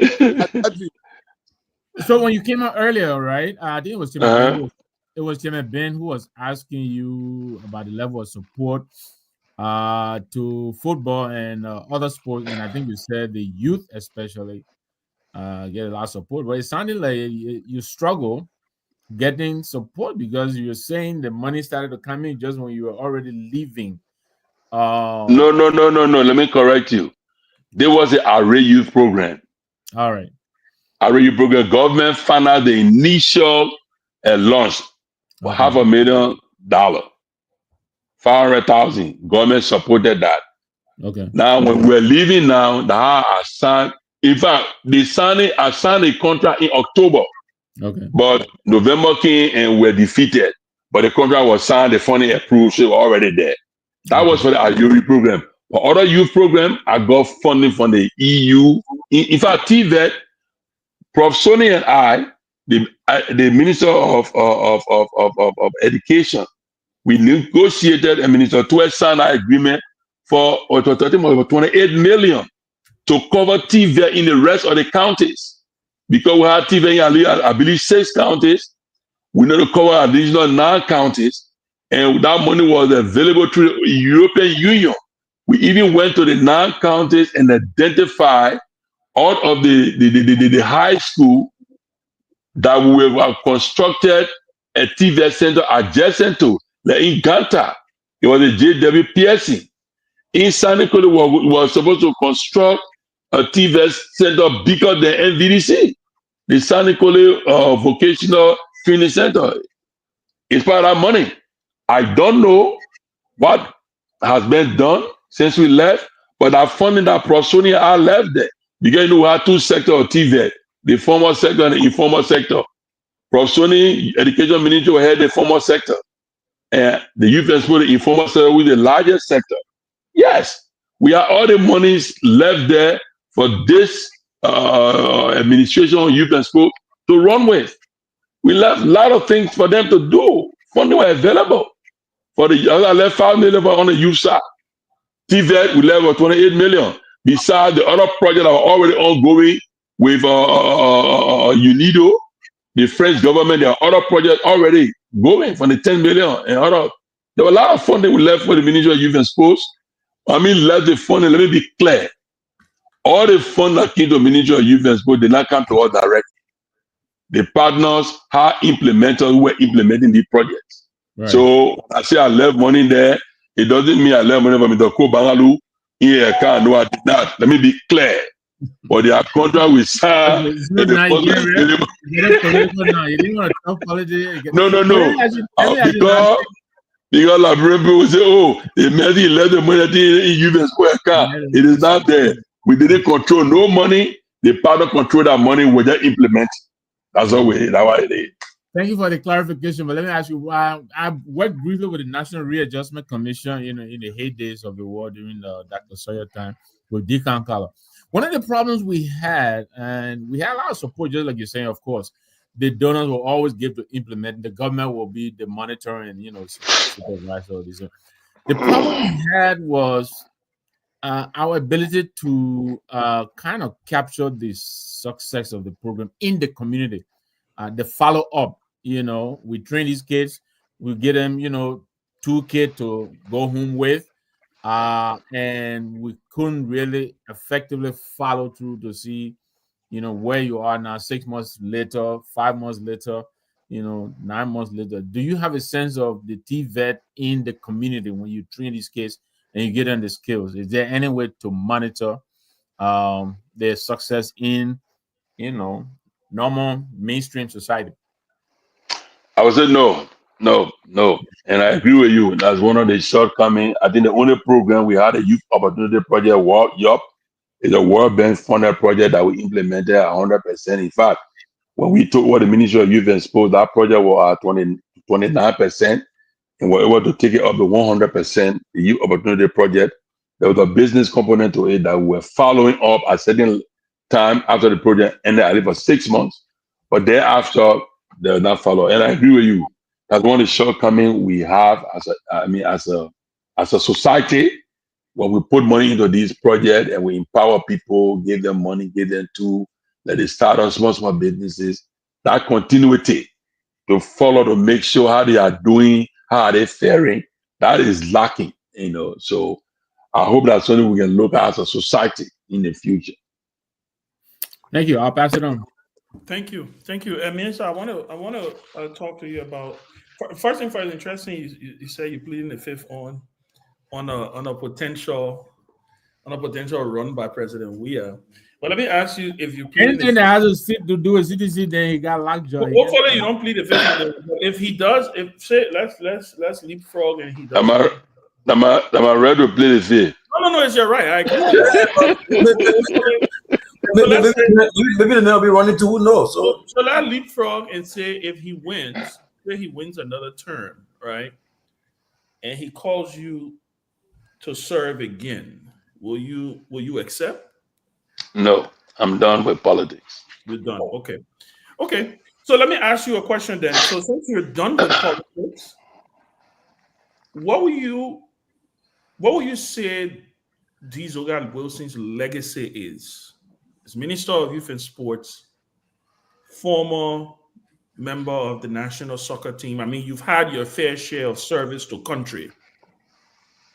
I got you. So when you came out earlier, right? I think it was Chairman Uh-huh. Ben. It was Chairman Ben who was asking you about the level of support to football and other sports, and I think you said the youth especially get a lot of support. But it sounded like you struggle getting support because you're saying the money started to come in just when you were already leaving. No. Let me correct you. There was an array youth program. All right. Array youth program. Government funded the initial launch for Okay. $500,000. 500,000. Government supported that. Okay. Now, when we're leaving now, I signed. In fact, I signed a contract in October, Okay. but November came and we're defeated. But the contract was signed, the funding approved, so we're already there. That was for the Ayuri program. For other youth program, I got funding from the EU. In fact, TVET, Prof. Sony and I, the Minister of Education, we negotiated a Minister to sign an agreement for 28 million to cover TVET in the rest of the counties. Because we had TVET in, I believe, 6 counties, we need to cover additional 9 counties, and that money was available through the European Union. We even went to the 9 counties and identified all of the high school that we have constructed a TVET center adjacent to. Like in Ganta, it was a JWPSC. In Sanikole, we were supposed to construct a TVET center bigger than NVDC. The Sanikole Vocational Training Center. It's part of that money. I don't know what has been done since we left, but that funding that Prof. Sonia I left there. Because we had 2 sectors of TVET, the formal sector and the informal sector. Prof. Sonia, Education Minister, had the formal sector. And the youth and sport, the informal sector, with the largest sector. Yes, we have all the monies left there for this administration on youth and sport to run with. We left a lot of things for them to do. Funding were available. For the I left 5 million on the youth side. TVET, we left 28 million. Besides the other projects that are already ongoing with UNIDO, the French government, there are other projects already going for the 10 million and other. There were a lot of funding we left for the Ministry of Youth and Sports. I mean, left the funding. Let me be clear. All the funds that came to the Ministry of Youth and Sports did not come to us directly. The partners are implementers who were implementing the projects. Right. So I say I left money there. It doesn't mean I left money from the Bangalu. No, I did not. Let me be clear. But their contract with SAR. You didn't want to talk politics. No. Because Liberian people say, oh, the money left the money in youth and sport account. It is not there. We didn't control no money. The partner controlled that money. We just implement. That's all we did. That's what it is. Thank you for the clarification. But let me ask you, I worked briefly with the National Readjustment Commission, in the heydays of the war during the Dr. Sawyer time with Deacon Color. One of the problems we had, and we had a lot of support, just like you're saying, of course, the donors will always give to implement. The government will be the monitor and, supervise all this. The problem we had was our ability to kind of capture the success of the program in the community. The follow-up, we train these kids, we get them, 2 kids to go home with, and we couldn't really effectively follow through to see, where you are now 6 months later, 5 months later, 9 months later. Do you have a sense of the TVET in the community when you train these kids and you get them the skills? Is there any way to monitor their success in, normal mainstream society? I would say no. And I agree with you. That's one of the shortcomings. I think the only program we had, a Youth Opportunity Project, YOP, is a World Bank funded project that we implemented 100%. In fact, when we took what the Ministry of Youth and Sports, that project was at 29%, and we're able to take it up to 100%. The Youth Opportunity Project, there was a business component to it that we were following up at certain time after the project ended, I think for 6 months, but thereafter they will not follow. And I agree with you. That's one of the shortcomings we have as a society. When we put money into these projects and we empower people, give them money, give them tools, let the start of small businesses, that continuity to follow to make sure how they are doing, how are they faring, that is lacking, So I hope that's something we can look at as a society in the future. Thank you. I'll pass it on. Thank you. Minister, I want to talk to you about first thing first. Interesting, you say you're pleading the fifth on a potential run by President Weah. But let me ask you if you plead Anything that has a seat to do with CTC, then he got lockjaw. Hopefully you don't plead the fifth on it. If he does, let's leapfrog and he does. Am I ready to play the fifth? No, it's your right. I agree with that. Maybe they'll be running to who knows. So let's leapfrog and say if he wins, say he wins another term, right? And he calls you to serve again. Will you accept? No, I'm done with politics. You're done. Okay. So let me ask you a question then. So since you're done with politics, what will you say Diesel Wilson's legacy is? As Minister of Youth and Sports, former member of the national soccer team. I mean, you've had your fair share of service to country.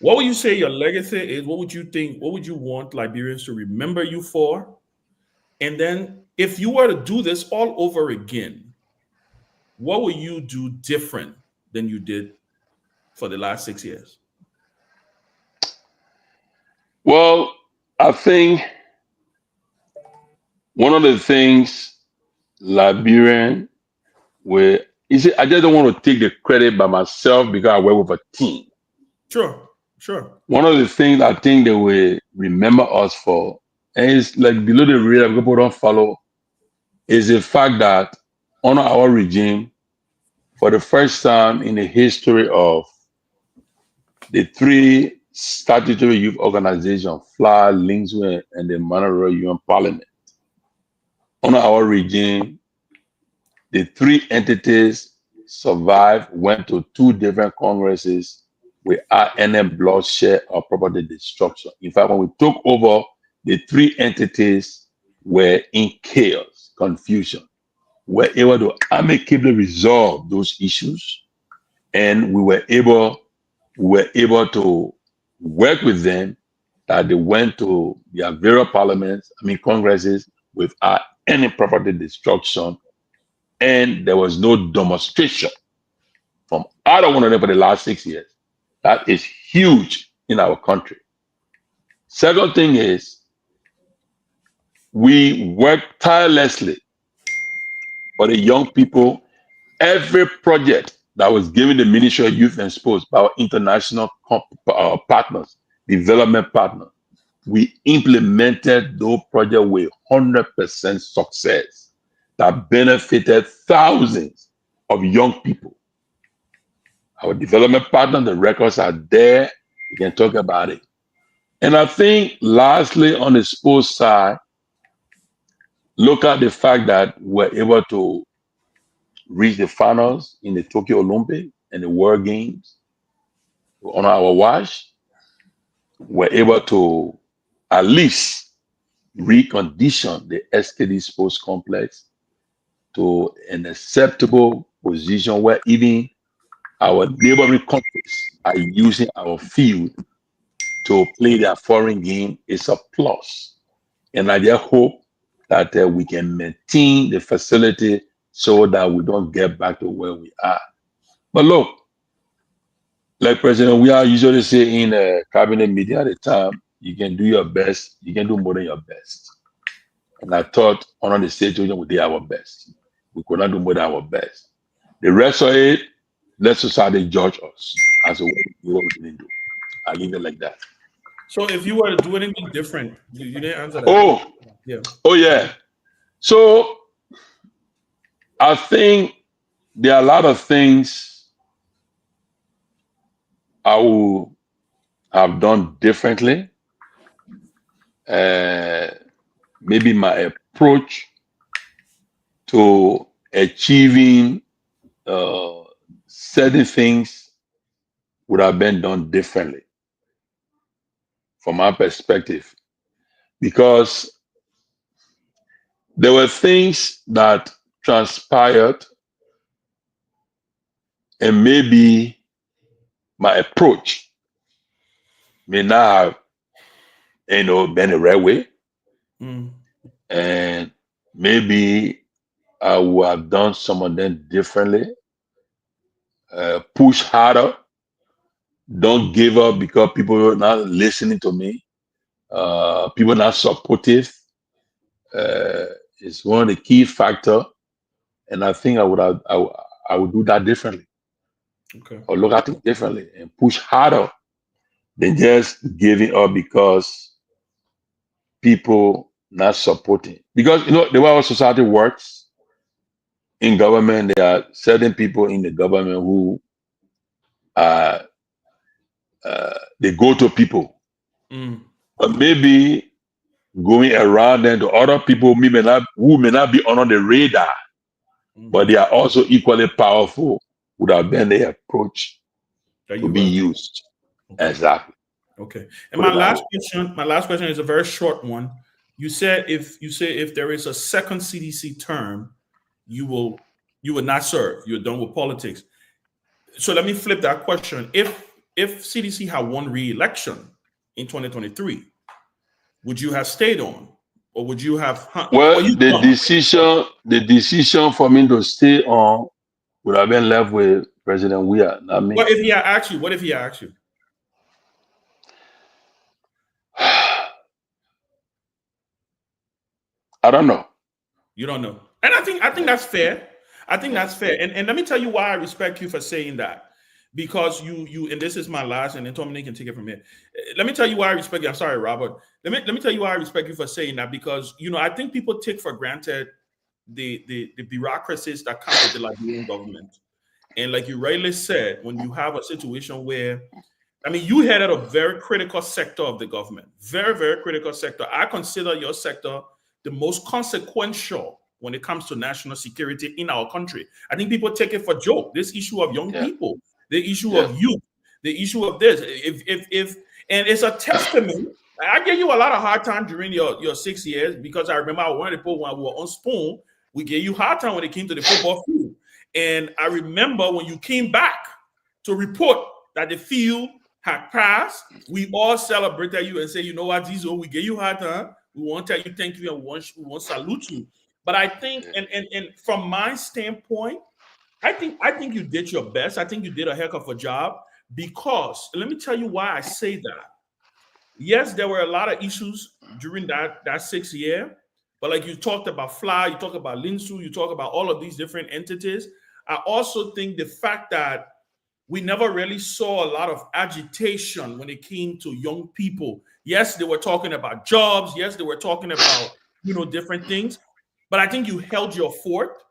What would you say your legacy is? What would you think? What would you want Liberians to remember you for? And then if you were to do this all over again, what would you do different than you did for the last 6 years? Well, I think one of the things Liberian I just don't want to take the credit by myself because I work with a team. Sure. One of the things I think they will remember us for, and it's like below the radar, people don't follow, is the fact that under our regime, for the first time in the history of the three statutory youth organizations, FLA, Linksway, and the Monroe UN Parliament, under our regime, the three entities survived, went to two different congresses without any bloodshed or property destruction. In fact, when we took over, the three entities were in chaos, confusion. We were able to amicably resolve those issues, and we were able to work with them that they went to their various parliaments, congresses, without any property destruction, and there was no demonstration from either one of them for the last 6 years. That is huge in our country. Second thing is, we work tirelessly for the young people. Every project that was given the Ministry of Youth and Sports by our international partners, development partners, we implemented those projects with 100% success that benefited thousands of young people. Our development partner, the records are there. We can talk about it. And I think lastly, on the sports side, look at the fact that we're able to reach the finals in the Tokyo Olympics and the World Games on our watch. We're able to at least recondition the SKD Sports Complex to an acceptable position where even our neighboring countries are using our field to play their foreign game. Is a plus. And I just hope that we can maintain the facility so that we don't get back to where we are. But look, like President Weah usually say in a cabinet meeting at the time, you can do your best, you can do more than your best. And I thought on the situation we did our best. We could not do more than our best. The rest of it, let society judge us as to what we didn't do. I'll leave it like that. So if you were to do anything different, you didn't answer that. Oh yeah. So I think there are a lot of things I will have done differently. Maybe my approach to achieving certain things would have been done differently from my perspective. Because there were things that transpired, and maybe my approach may not have, been the right way. And maybe I would have done some of them differently. Push harder. Don't give up because people are not listening to me. People not supportive. It's one of the key factors. And I think I would do that differently. Okay. Or look at it differently and push harder than just giving up because people not supporting. Because the way our society works in government, there are certain people in the government who they go to people. But maybe going around them to other people who may not be on the radar, but they are also equally powerful, would have been the approach to be used. Okay. Exactly. Okay. And my last question is a very short one. You said if there is a second CDC term, you would not serve. You're done with politics. So let me flip that question. If CDC had won re-election in 2023, would you have stayed on, or would you have? Well, the decision for me to stay on would have been left with President Weah, not me. What if he had asked you? I don't know. You don't know, and I think that's fair. I think that's fair. And let me tell you why I respect you for saying that. Because you and this is my last, and then Tomalin can take it from here. Let me tell you why I respect you. I'm sorry, Robert. Let me tell you why I respect you for saying that, because I think people take for granted the bureaucracies that come with the Liberian government. And like you rightly said, when you have a situation where, you headed a very critical sector of the government, very, very critical sector. I consider your sector the most consequential when it comes to national security in our country. I think people take it for joke. This issue of young people, the issue of youth, the issue of this. And it's a testament. I gave you a lot of hard time during your 6 years, because I remember one of the people when we were on Spoon, we gave you hard time when it came to the football field. And I remember when you came back to report that the field had passed, we all celebrated you and say, you know what, Zizo, we gave you hard time. We want to tell you thank you and we want to salute you. But I think, and from my standpoint, I think you did your best. I think you did a heck of a job, because let me tell you why I say that. Yes, there were a lot of issues during that 6 year, but like you talked about FLA, you talk about Linsu, you talk about all of these different entities. I also think the fact that we never really saw a lot of agitation when it came to young people. Yes, they were talking about jobs. Yes, they were talking about, different things. But I think you held your fort,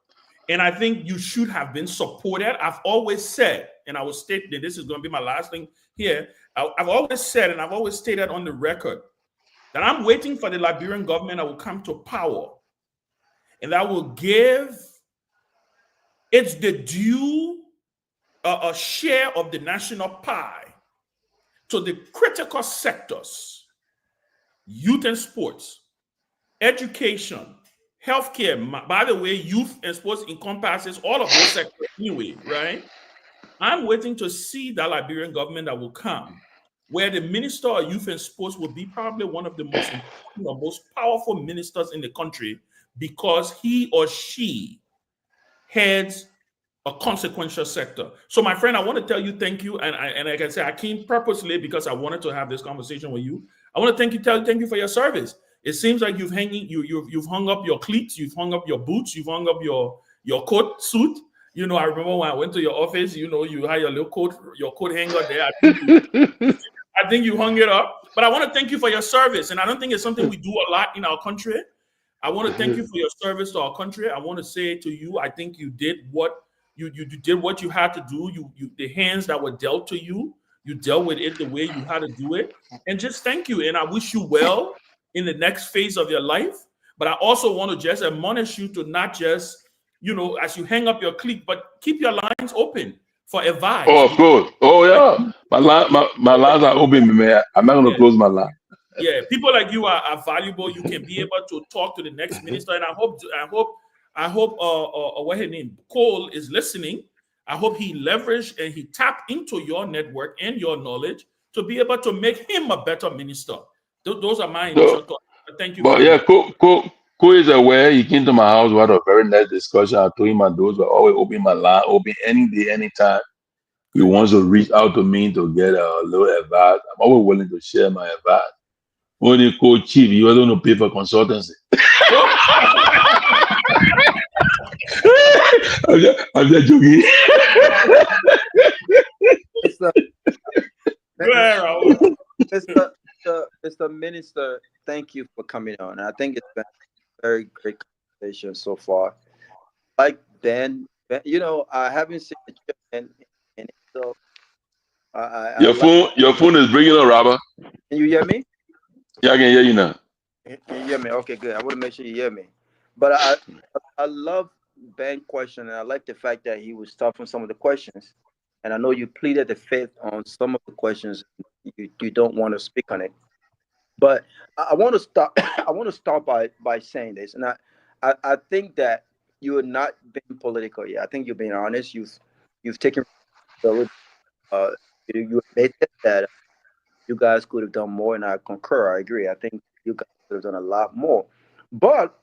and I think you should have been supported. I've always said, and I will state that this is going to be my last thing here. I've always said, and I've always stated on the record, that I'm waiting for the Liberian government that will come to power, and that will give its the due a share of the national pie to the critical sectors: youth and sports, education, healthcare. By the way, youth and sports encompasses all of those sectors anyway, right? I'm waiting to see that Liberian government that will come, where the Minister of Youth and Sports will be probably one of the most powerful ministers in the country, because he or she heads a consequential sector. So, my friend, I want to tell you thank you, and like I said, I came purposely because I wanted to have this conversation with you. I want to thank you for your service. It seems like you've hung up your cleats, you've hung up your boots, you've hung up your coat suit. I remember when I went to your office, you had your little coat hanger there. I think you hung it up. But I want to thank you for your service, and I don't think it's something we do a lot in our country. I want to thank you for your service to our country. I want to say to you, I think you did what you did what you had to do. You the hands that were dealt to you, you dealt with it the way you had to do it. And just thank you. And I wish you well in the next phase of your life. But I also want to just admonish you to not just, as you hang up your cleat, but keep your lines open for advice. Oh, of course. Oh, yeah. My lines are open, man. I'm not going to close my line. Yeah, people like you are valuable. You can be able to talk to the next minister, and I hope what her name Cole is listening. I hope he leveraged and he tapped into your network and your knowledge to be able to make him a better minister. Those are my initial So, thoughts. Thank you but very yeah, much. Ko is aware. He came to my house. We had a very nice discussion. I told him my doors were always open, my line open any day, anytime. He Good. wants to reach out to me to get a little advice. I'm always willing to share my advice. When they call cheap, you don't want to pay for consultancy. I'm just joking. Mr. Go ahead, Raul. Mr. Minister, thank you for coming on. I think it's been a very great conversation so far. Like Ben, I haven't seen the chairman in it, so I like. Your phone is bringing up, Robert. Can you hear me? Yeah, I can hear you now. Can you hear me? Okay, good. I want to make sure you hear me. But I love Ben's question, and I like the fact that he was tough on some of the questions. And I know you pleaded the fifth on some of the questions. You don't want to speak on it. But I want to start. I want to start by saying this, and I think that you are not being political yet. I think you're being honest. You've taken responsibility. Uh, you admitted that you guys could have done more, and I concur. I agree. I think you guys could have done a lot more. But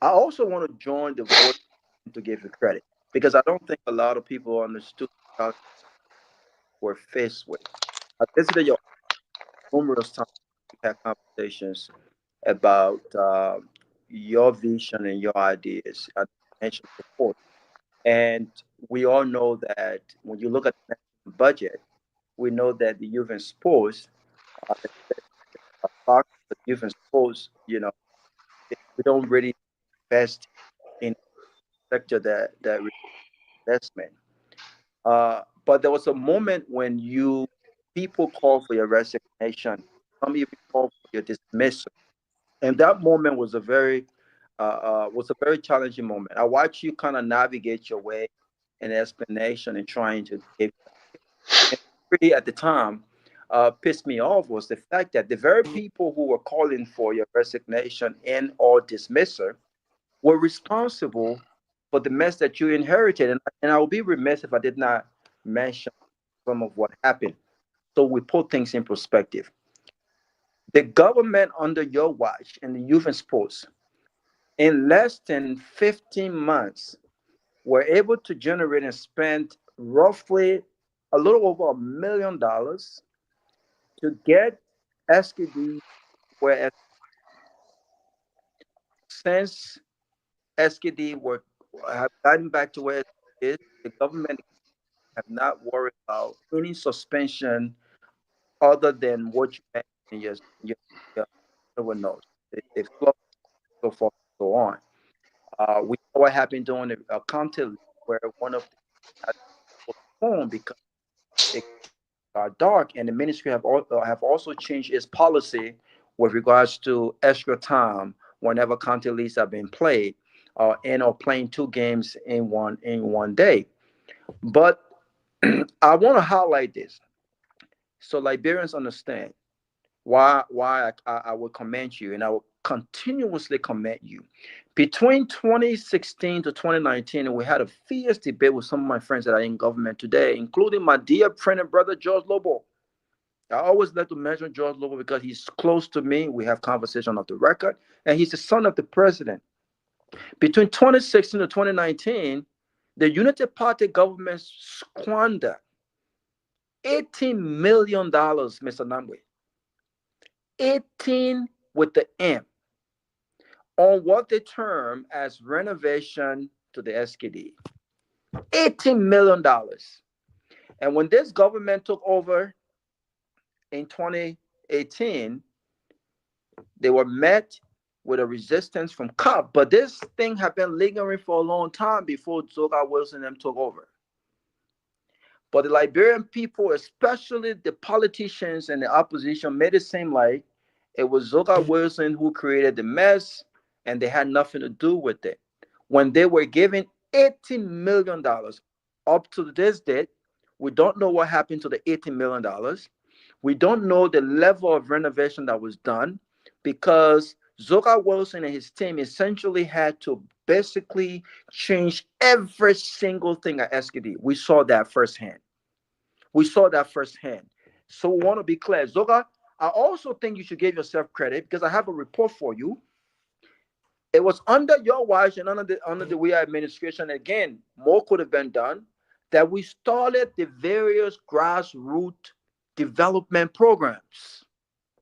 I also want to join the voice to give you credit because I don't think a lot of people understood how we're faced with. I visited your numerous times. We had conversations about your vision and your ideas. I mentioned before, and we all know that when you look at the national budget, we know that the youth and sports, uh, the youth and sports, we don't really invest in the sector that investment. But there was a moment when people called for your resignation. Some even called for your dismissal, and that moment was a very challenging moment. I watched you kind of navigate your way in explanation and trying to give. And really, at the time, pissed me off was the fact that the very people who were calling for your resignation and or dismissal were responsible for the mess that you inherited. And I would be remiss if I did not mention some of what happened. So we put things in perspective. The government under your watch and the youth and sports, in less than 15 months, were able to generate and spend roughly a little over $1 million to get SKD where since SKD have gotten back to where it is, the government have not worried about any suspension other than what you mentioned in your everyone knows. They flow so forth and so on. We saw what happened during the county where one of the was formed because it got dark, and the ministry have also changed its policy with regards to extra time whenever county leagues have been played, and or playing two games in one day. But I want to highlight this so Liberians understand why I would commend you, and I will continuously commend you. Between 2016 to 2019, we had a fierce debate with some of my friends that are in government today, including my dear friend and brother George Lobo. I always like to mention George Lobo because he's close to me. We have conversation off the record, and he's the son of the president. Between 2016 to 2019, the United Party government squandered $18 million, Mr. Namwe. 18 with the M on what they term as renovation to the SKD. $18 million. And when this government took over in 2018, they were met with a resistance from COP. But this thing had been lingering for a long time before Zoga Wilson and them took over. But the Liberian people, especially the politicians and the opposition, made it seem like it was Zoga Wilson who created the mess and they had nothing to do with it. When they were given $18 million up to this date, we don't know what happened to the $18 million. We don't know the level of renovation that was done because Zoga Wilson and his team essentially had to basically change every single thing at SKD. We saw that firsthand. So we want to be clear. Zoga, I also think you should give yourself credit because I have a report for you. It was under your watch and under the WE administration, again, more could have been done, that we started the various grassroots development programs,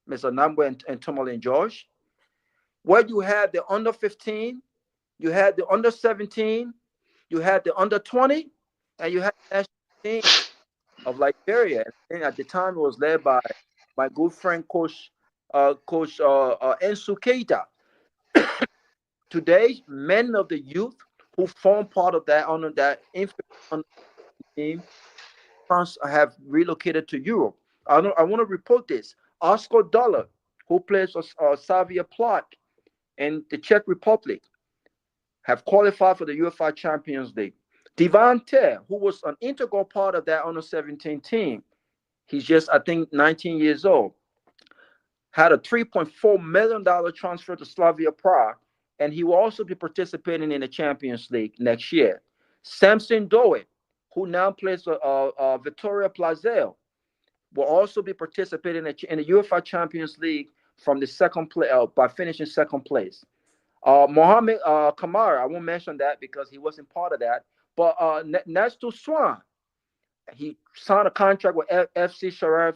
Mr. Nambwe and Tomalin George, where you had the under 15, you had the under 17, you had the under 20, and you had the national team of Liberia. And at the time, it was led by my good friend, Coach Ensu Keita. Today, men of the youth who form part of that under that team have relocated to Europe. I want to report this. Oscar Dollar, who plays Xavier Plot in the Czech Republic, have qualified for the UEFA Champions League. Divan Ter, who was an integral part of that under 17 team, he's just, I think, 19 years old, had a $3.4 million transfer to Slavia Prague, and he will also be participating in the Champions League next year. Samson Doe, who now plays for Victoria Plazel, will also be participating in the UEFA Champions League from the second play by finishing second place. Mohamed Kamara, I won't mention that because he wasn't part of that. But Nestor Swan, he signed a contract with FC Sheriff,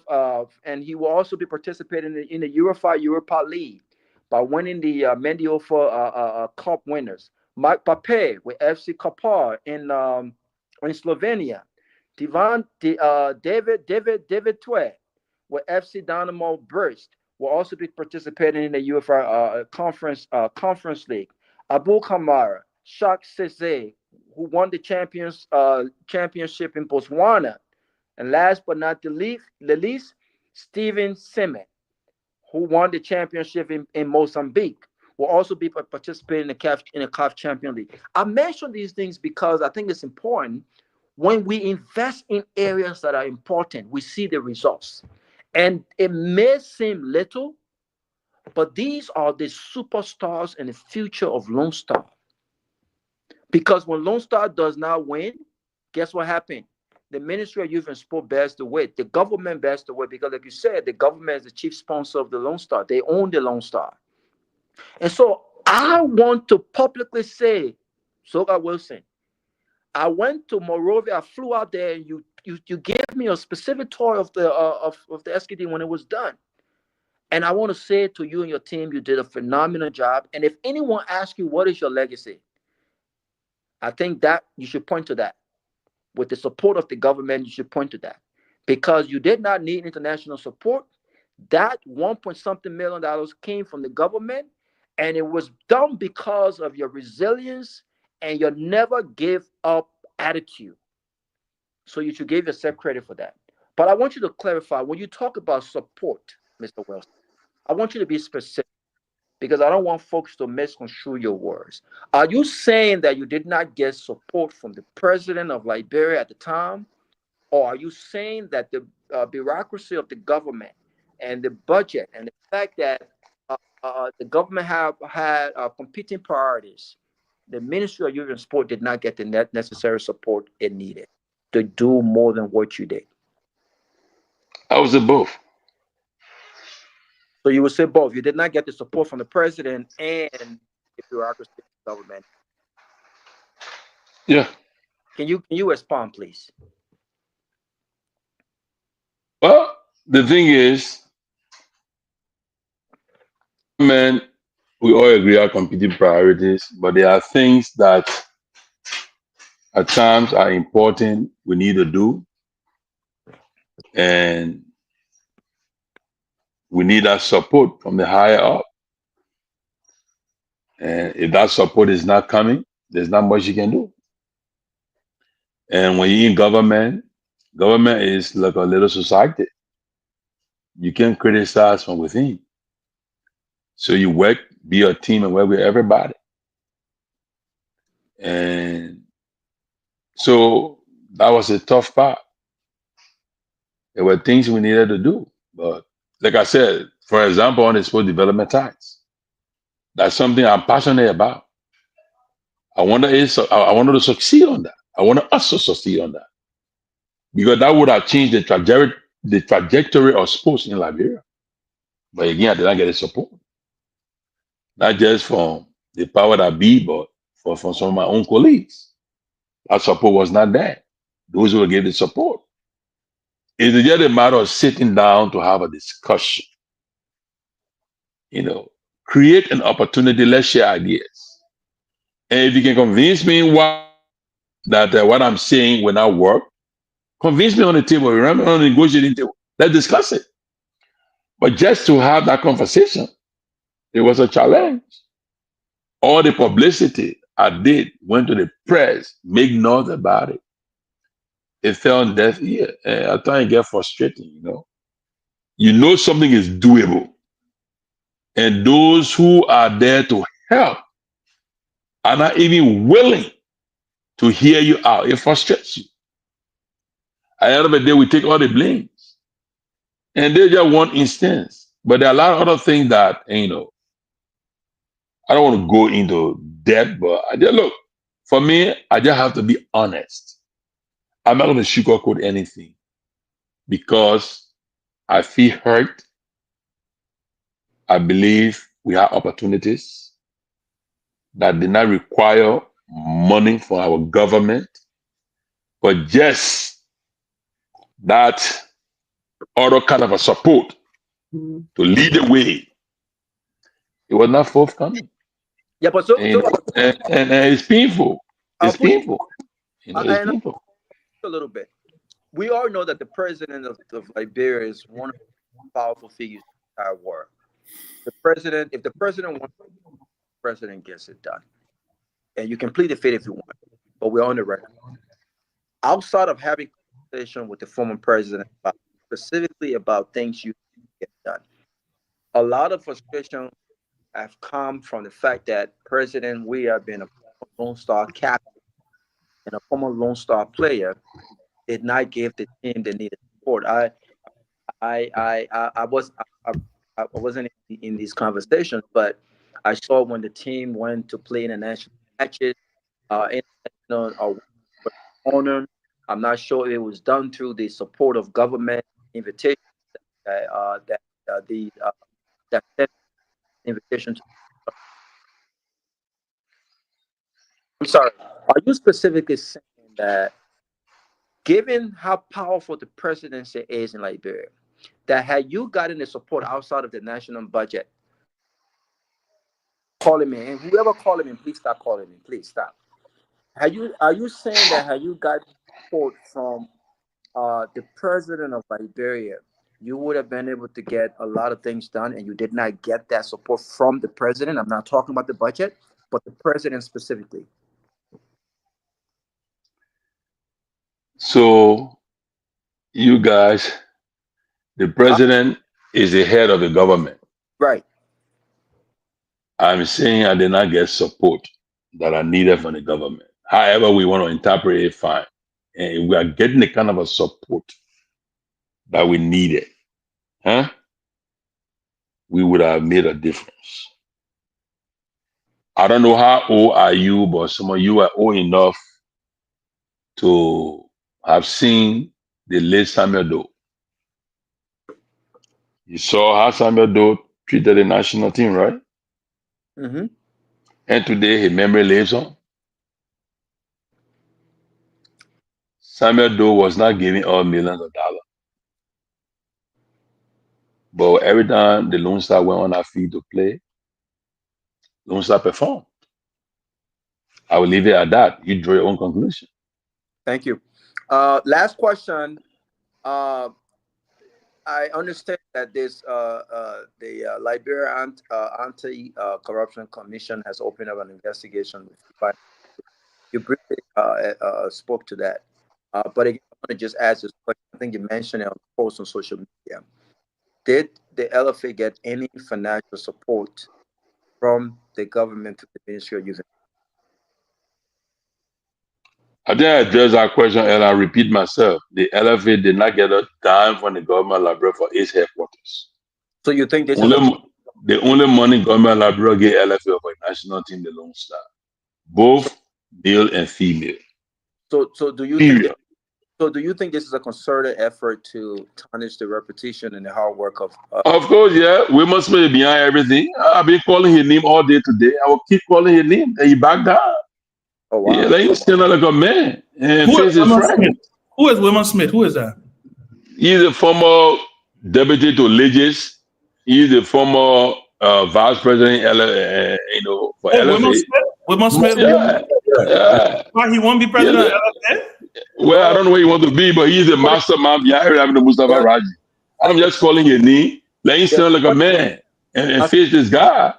and he will also be participating in the Europa League by winning the Mendiofa Cup winners. Mike Pape with FC Kopar in Slovenia. David Twe with FC Dynamo Brest will also be participating in the UEFA Conference League. Abu Kamara, Shak Sese, who won the championship in Botswana. And last but not the least, Steven Simmons, who won the championship in Mozambique, will also be participating in the CAF Champions League. I mention these things because I think it's important. When we invest in areas that are important, we see the results. And it may seem little, but these are the superstars and the future of Lone Star. Because when Lone Star does not win, guess what happened? The Ministry of Youth and Sport bears the weight. The government bears the weight because, like you said, the government is the chief sponsor of the Lone Star. They own the Lone Star. And so I want to publicly say, Zoga Wilson, I went to Monrovia. I flew out there, and you gave me a specific tour of the SKD when it was done. And I want to say to you and your team, you did a phenomenal job. And if anyone asks you, what is your legacy? I think that you should point to that. With the support of the government, you should point to that. Because you did not need international support. That $1.something million came from the government. And it was done because of your resilience and your never give up attitude. So you should give yourself credit for that. But I want you to clarify, when you talk about support, Mr. Wilson, I want you to be specific because I don't want folks to misconstrue your words. Are you saying that you did not get support from the president of Liberia at the time? Or are you saying that the bureaucracy of the government and the budget and the fact that the government had competing priorities, the Ministry of Youth and Sport did not get the necessary support it needed to do more than what you did? I was both. So you would say both. You did not get the support from the president and the bureaucracy of the government. Yeah. Can you respond, please? Well, the thing is, man, we all agree on competing priorities, but there are things that at times are important we need to do, and we need that support from the higher up. And if that support is not coming, there's not much you can do. And when you're in government is like a little society. You can't criticize from within. So you be a team and work with everybody. And so that was a tough part. There were things we needed to do. But like I said, for example, on the sport development tax, that's something I'm passionate about. I wanted to succeed on that. I want us to succeed on that because that would have changed the trajectory of sports in Liberia. But again, I did not get the support, not just from the power that be, but from some of my own colleagues. That support was not there. Those who gave the support. It's just a matter of sitting down to have a discussion. You know, create an opportunity. Let's share ideas. And if you can convince me that what I'm saying will not work, convince me on the table. Remember on the negotiating table. Let's discuss it. But just to have that conversation, it was a challenge. All the publicity I did went to the press, make noise about it. It fell on deaf ear. And I try and get frustrating, You know something is doable. And those who are there to help are not even willing to hear you out. It frustrates you. At the end of the day, we take all the blames. And they just one instance. But there are a lot of other things that, I don't want to go into depth, but I just look, for me, I just have to be honest. I'm not going to sugarcoat anything because I feel hurt. I believe we have opportunities that did not require money from our government, but just that other kind of a support to lead the way. It was not forthcoming. Yeah, but And it's painful. I'll It's put painful. It's and painful. a little bit. We all know that the president of Liberia is one of the powerful figures in the entire world. The president, if the president wants, the president gets it done. And you can plead the fifth if you want, but we're on the record. Outside of having conversation with the former president specifically about things you get done, a lot of frustration have come from the fact that President we have been a Lone Star captain and a former Lone Star player did not give the team the needed support. I wasn't in these conversations, but I saw when the team went to play international matches, international honor. I'm not sure if it was done through the support of government invitation that that sent invitation to. I'm sorry. Are you specifically saying that, given how powerful the presidency is in Liberia, that had you gotten the support outside of the national budget, calling me, and whoever calling me, please stop calling me. Please stop. Are you saying that had you got support from the president of Liberia, you would have been able to get a lot of things done, and you did not get that support from the president? I'm not talking about the budget, but the president specifically. So, you guys, the president is the head of the government. Right. I'm saying I did not get support that I needed from the government. However, we want to interpret it, fine. And if we are getting the kind of a support that we needed, we would have made a difference. I don't know how old are you, but some of you are old enough to have seen the late Samuel Doe. You saw how Samuel Doe treated the national team, right? Mm-hmm. And today his memory lives on. Samuel Doe was not giving out millions of dollars. But every time the Lone Star went on our field to play, Lone Star performed. I will leave it at that. You draw your own conclusion. Thank you. Last question. I understand that the Liberia Anti-Corruption Commission has opened up an investigation. You briefly spoke to that, but again, I want to just ask this question. I think you mentioned it on the post on social media. Did the LFA get any financial support from the government to the Ministry of Youth? I think I addressed that question and I repeat myself. The LFA did not get a dime from the government library for its headquarters. So you think this is The only money government library gave LFA for the national team, the Lone Star, both male and female. so do you think do you think this is a concerted effort to tarnish the reputation and the hard work of Of course, yeah. We must be behind everything. I've been calling his name all day today. I will keep calling his name. And he backed down. oh wow. Yeah, like he's still like a man. And Who face is his Wilman friend. Smith? Who is Wilman Smith? Who is that? He's a former deputy to Legis. He's a former vice president, for Wilman LFA. Smith? Wilman Smith? Yeah. Why he won't be president of LFA? Well, I don't know where you want to be, but he's a mastermind behind having the Mustafa Raji. I'm just calling his name. Like he's still like a man and face this guy.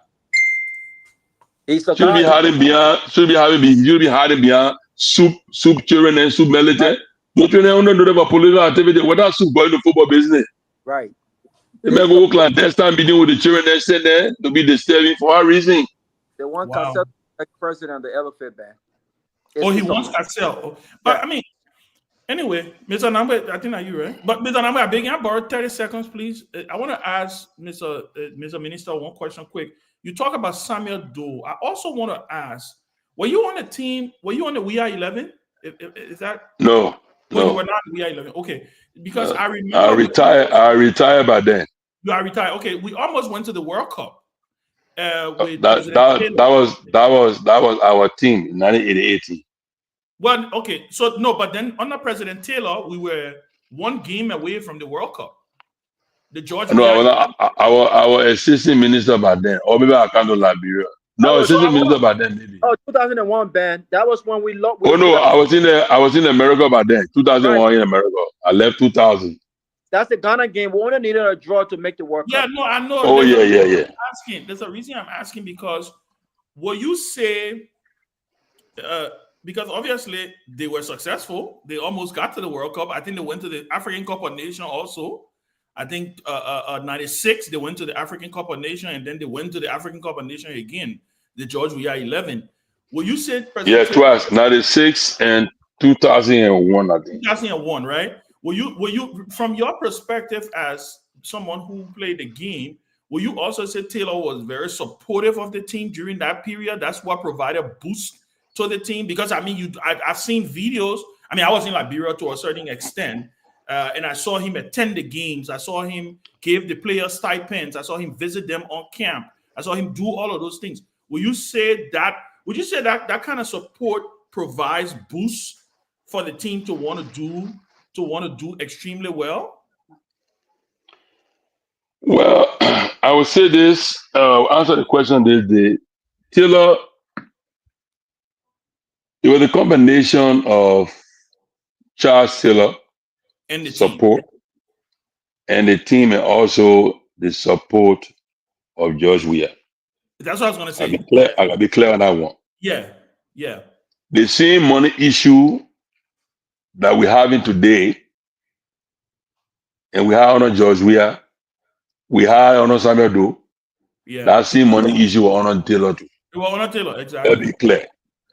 He's a Should be hiding behind soup children and soup military. Don't you know about political activity without soup going to football business? Right. They may go clandestine meeting with the children and sit there to be disturbing for a reason. The one concept like president of the elephant band. He wants Cassell. But I mean, anyway, Mr. Nambe, I think that you right. But Mr. Nambe, I beg you, borrow 30 seconds, please. I want to ask Mr. Minister one question quick. You talk about Samuel Doe. I also want to ask, were you on the team? Were you on the WIA 11? Is that No? You were not WIA 11. Okay, because I remember I retired by then. You are retired. Okay, we almost went to the World Cup. With that was our team in 1980. Well, okay, so no, but then under President Taylor, we were one game away from the World Cup. The George. No, I was assistant minister by then, or maybe I come to Liberia. No, assistant minister by then, maybe. 2001, Ben. That was when we lost. I was in America by then. 2001 in America. I left 2000. That's the Ghana game. We only needed a draw to make the World Cup. Yeah, no, I know. Oh, yeah. There's a reason I'm asking because what you say, because obviously they were successful. They almost got to the World Cup. I think they went to the African Cup of Nations also. I think 96, they went to the African Cup of Nations, and then they went to the African Cup of Nations again, the George Weah 11. Well, you said President twice, 96 and 2001, I think. 2001, right? Will you, from your perspective as someone who played the game, will you also say Taylor was very supportive of the team during that period? That's what provided a boost to the team? Because I mean, I've seen videos. I mean, I was in Liberia to a certain extent, and I saw him attend the games. I saw him give the players stipends. I saw him visit them on camp. I saw him do all of those things. Would you say that kind of support provides boost for the team to want to do extremely well? Well, I would say this. Answer the question this day. Taylor, it was a combination of Charles Taylor and the support and the team, and also the support of George Weah. That's what I was going to say. I gotta be clear on that one. Yeah. The same money issue that we're having today, and we have on George Weah, we have on Samuel Doe. Yeah. That same money issue on Taylor too. Well, on Taylor, exactly. Let's be clear.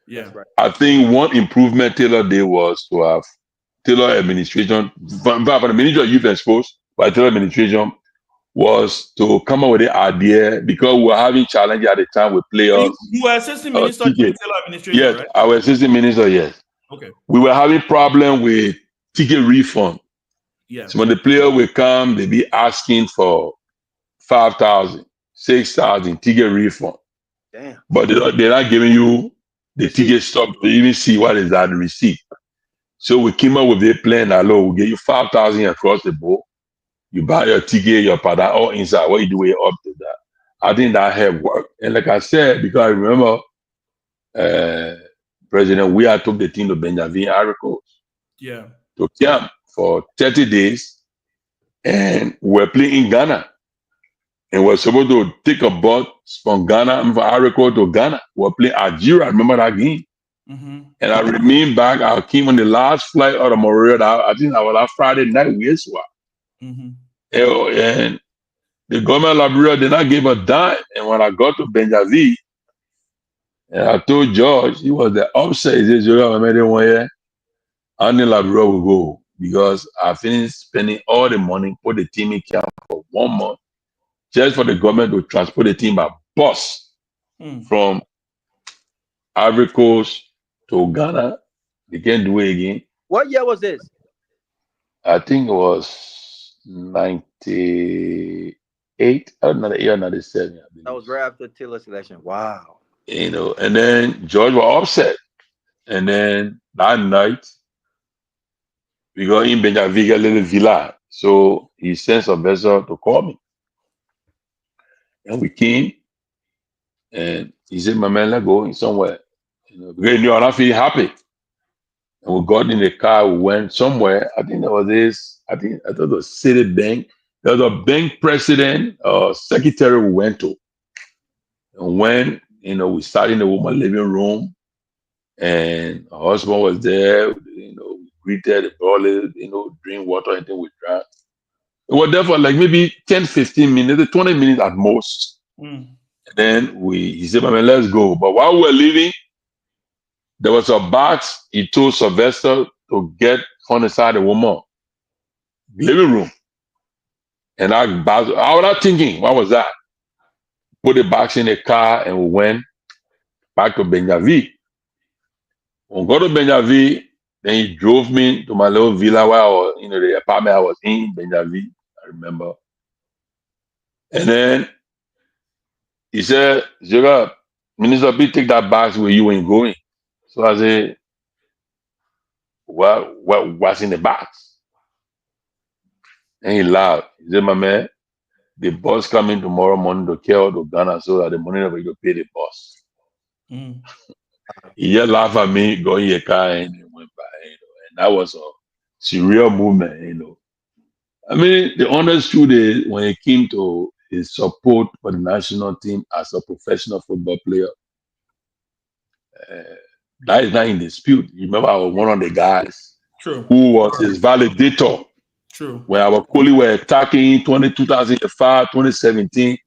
Yeah. I think one improvement Taylor did was to have Taylor administration, for the Ministry of Youth and Sports, by Taylor administration, was to come up with the idea, because we were having challenges at the time with players. You were assistant minister to Taylor administration, yes, right? I was assistant minister, yes. Okay. We were having problem with ticket refund. Yeah. So when the player will come, they be asking for 5,000, 6,000 ticket refund. Damn. But they're not giving you the ticket stub to even see what is that receipt. So we came up with a plan that, look, we'll give you 5,000 across the board. You buy your ticket, your pada, all inside. What you do, you up to that. I think that had worked. And like I said, because I remember President Weah took the team to Benjamin Aricos. Yeah. To camp for 30 days. And we're playing in Ghana. And we're supposed to take a bus from Ghana, from Aricos to Ghana. We're playing Algeria. I remember that game. Mm-hmm. And I remained back. I came on the last flight out of Montreal. I think I was last Friday night. Mm-hmm. And the government of Liberia did not give a dime. And when I got to Benjamin, and I told George, he was the upset. He said, "I made it 1 year. only Liberia will go because I finished spending all the money, put the team in camp for 1 month, just for the government to transport the team by bus from Ivory Coast to Ghana. They can't do it again. What year was this? I think it was 98, another year, 97. I believe. That was right after Taylor's election. Wow. You know, and then George was upset. And then that night, we got in Benjaviga little villa. So he sent Sylvester to call me. And we came and he said, my man, let's go somewhere. You know, because he knew I'm not feeling happy. And we got in the car, we went somewhere. I think there was this, I thought it was Citibank. There was a bank president or secretary we went to. And when, you know, we sat in the woman's living room and her husband was there, you know, we greeted the brother, you know, drink water, anything we drank. We were there for like maybe 10, 15 minutes, 20 minutes at most. And then he said, man, let's go. But while we were leaving, there was a box he told Sylvester to get from inside the woman living room. And I was not thinking, what was that? Put the box in the car and we went back to Benjavi. When we got to Benjavi, then he drove me to my little villa where I was, you know, the apartment I was in Benjavi, I remember. And then he said, Jacob, Minister B, take that box where you ain't going. So I said, what's in the box? And he laughed. He said, my man, the bus coming tomorrow morning to Kehleboe to Ghana so that the money never to pay the bus. He just laughed at me, got in a car and he went by, you know, and that was a surreal movement, you know. I mean, the honest truth is when it came to his support for the national team as a professional football player, that is not in dispute. You remember I was one of the guys who was his validator. When our colleagues were attacking 2005, 2017,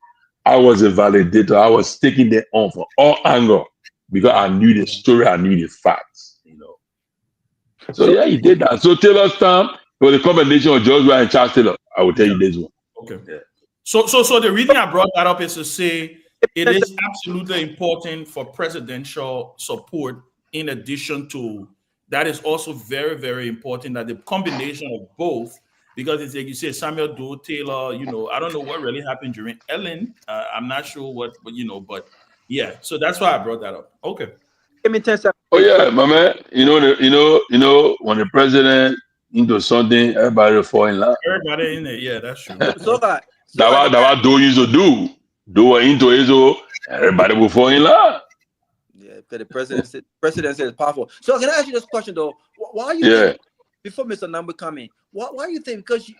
I was a validator. I was taking them on from all angles because I knew the story, I knew the facts, you know. So yeah, he did that. So Taylor's time was a combination of George and Charles Taylor. I will tell you this one. Okay. Yeah. So the reason I brought that up is to say it is absolutely important for presidential support. In addition to that, is also very, very important that the combination of both. Because it's like you say, Samuel Doe, Taylor, you know, I don't know what really happened during Ellen. I'm not sure what, you know, but yeah. So that's why I brought that up. Okay. Give me 10 seconds. Oh yeah, my man. You know, when the president into something, everybody will fall in love. Everybody in there, yeah, that's true. So that what Doe used to do. Doe into Israel, everybody will fall in love. Yeah, because the presidency is powerful. So can I ask you this question though? Why you think, before Mr. Number come in, why you think? Because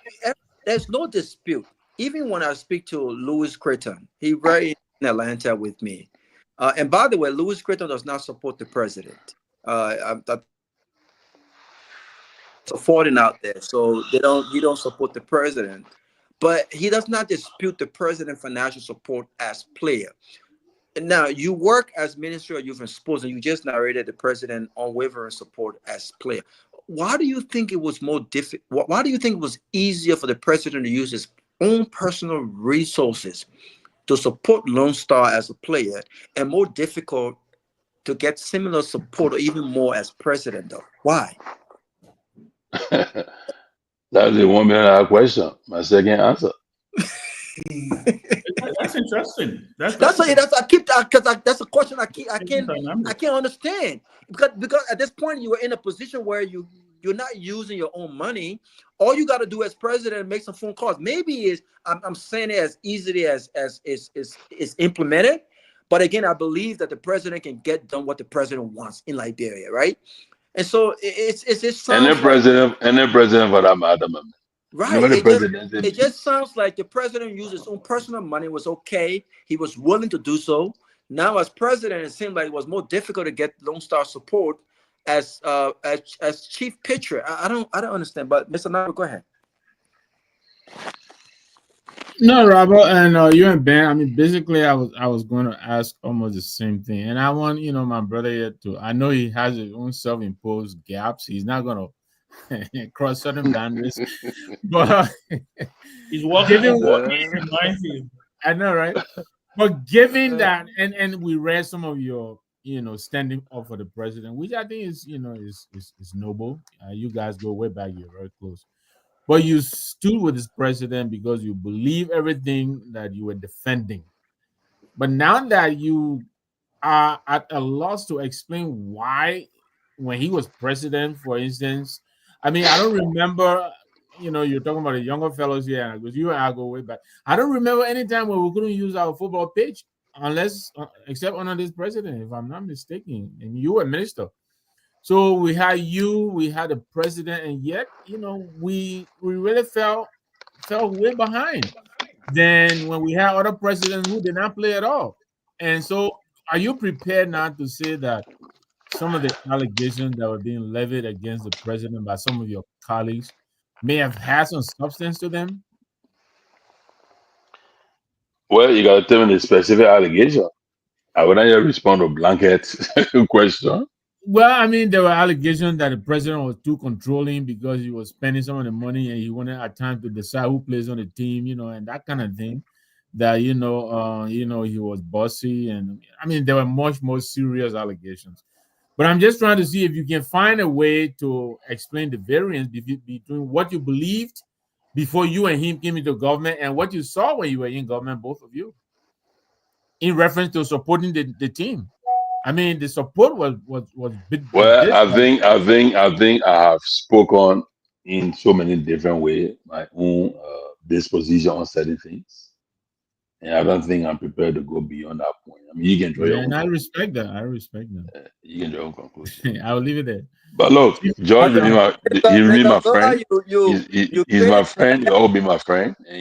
there's no dispute. Even when I speak to Louis Creighton, he very in Atlanta with me. And by the way, Louis Creighton does not support the president. I'm supporting out there, so you don't support the president. But he does not dispute the president financial support as player. Now, you work as Minister of Youth and Sports, and you just narrated the president unwavering support as player. Why do you think it was more difficult? Why do you think it was easier for the president to use his own personal resources to support Lone Star as a player, and more difficult to get similar support or even more as president, though? Why? That's the $1 million question. My second answer. That's interesting. That's a question I can't understand because at this point you were in a position where you're not using your own money. All you got to do as president make some phone calls. Maybe I'm saying it as easily as is implemented, but again I believe that the president can get done what the president wants in Liberia, right? And so it's and the president for that matter, man. Right. It just sounds like the president used his own personal money. Was okay. He was willing to do so. Now, as president, it seemed like it was more difficult to get Lone Star support as chief pitcher. I don't understand. But Mr. Naba, go ahead. No, Robert, and you and Ben. I mean, basically, I was going to ask almost the same thing, and I want my brother here to. I know he has his own self-imposed gaps. He's not going to cross certain boundaries. But He's working given on what 90. I know, right? But given that, and we read some of your, standing up for the president, which I think is, is noble. You guys go way back; you're very close. But you stood with this president because you believe everything that you were defending. But now that you are at a loss to explain why, when he was president, for instance, I mean, I don't remember. You're talking about the younger fellows here because you and I go way back. I don't remember any time when we couldn't use our football pitch unless, except under this president, if I'm not mistaken. And you were minister. So we had you, we had the president, and yet, we really fell way behind. Then when we had other presidents who did not play at all. And so are you prepared now to say that some of the allegations that were being levied against the president by some of your colleagues may have had some substance to them? Well, you got to tell me the specific allegation. I would not just respond to blanket question. Well, I mean, there were allegations that the president was too controlling because he was spending some of the money and he wanted at times to decide who plays on the team, and that kind of thing. That he was bossy, and I mean, there were much more serious allegations. But I'm just trying to see if you can find a way to explain the variance between what you believed before you and him came into government and what you saw when you were in government, both of you, in reference to supporting the team. I mean, the support was big. Well, I think I have spoken in so many different ways my own disposition on certain things, and I don't think I'm prepared to go beyond that point. I mean, you can draw your own. And I respect that. You can draw your own conclusion. I will leave it there. But look, George, really my friend. He's my friend. He'll always be my friend. And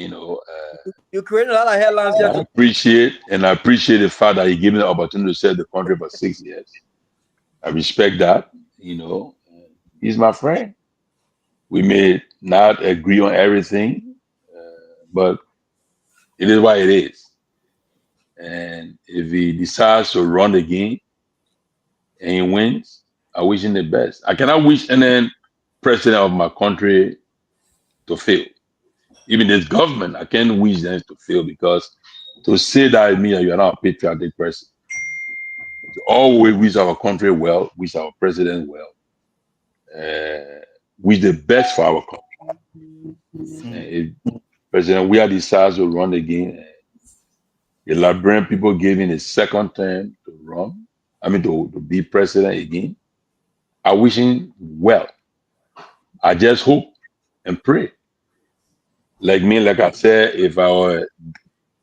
you create a lot of headlines. I appreciate the fact that he gave me the opportunity to serve the country for 6 years. I respect that. He's my friend. We may not agree on everything, but it is what it is. And if he decides to run again and he wins, I wish him the best. I cannot wish any president of my country to fail. Even this government, I can't wish them to fail, because to say that means that you are not a patriotic person. To always wish our country well, wish our president well, wish the best for our country. If President Weah decides to run again, the Liberian people gave him a second term to run, to be president again. I wish him well. I just hope and pray. Like I said, if I were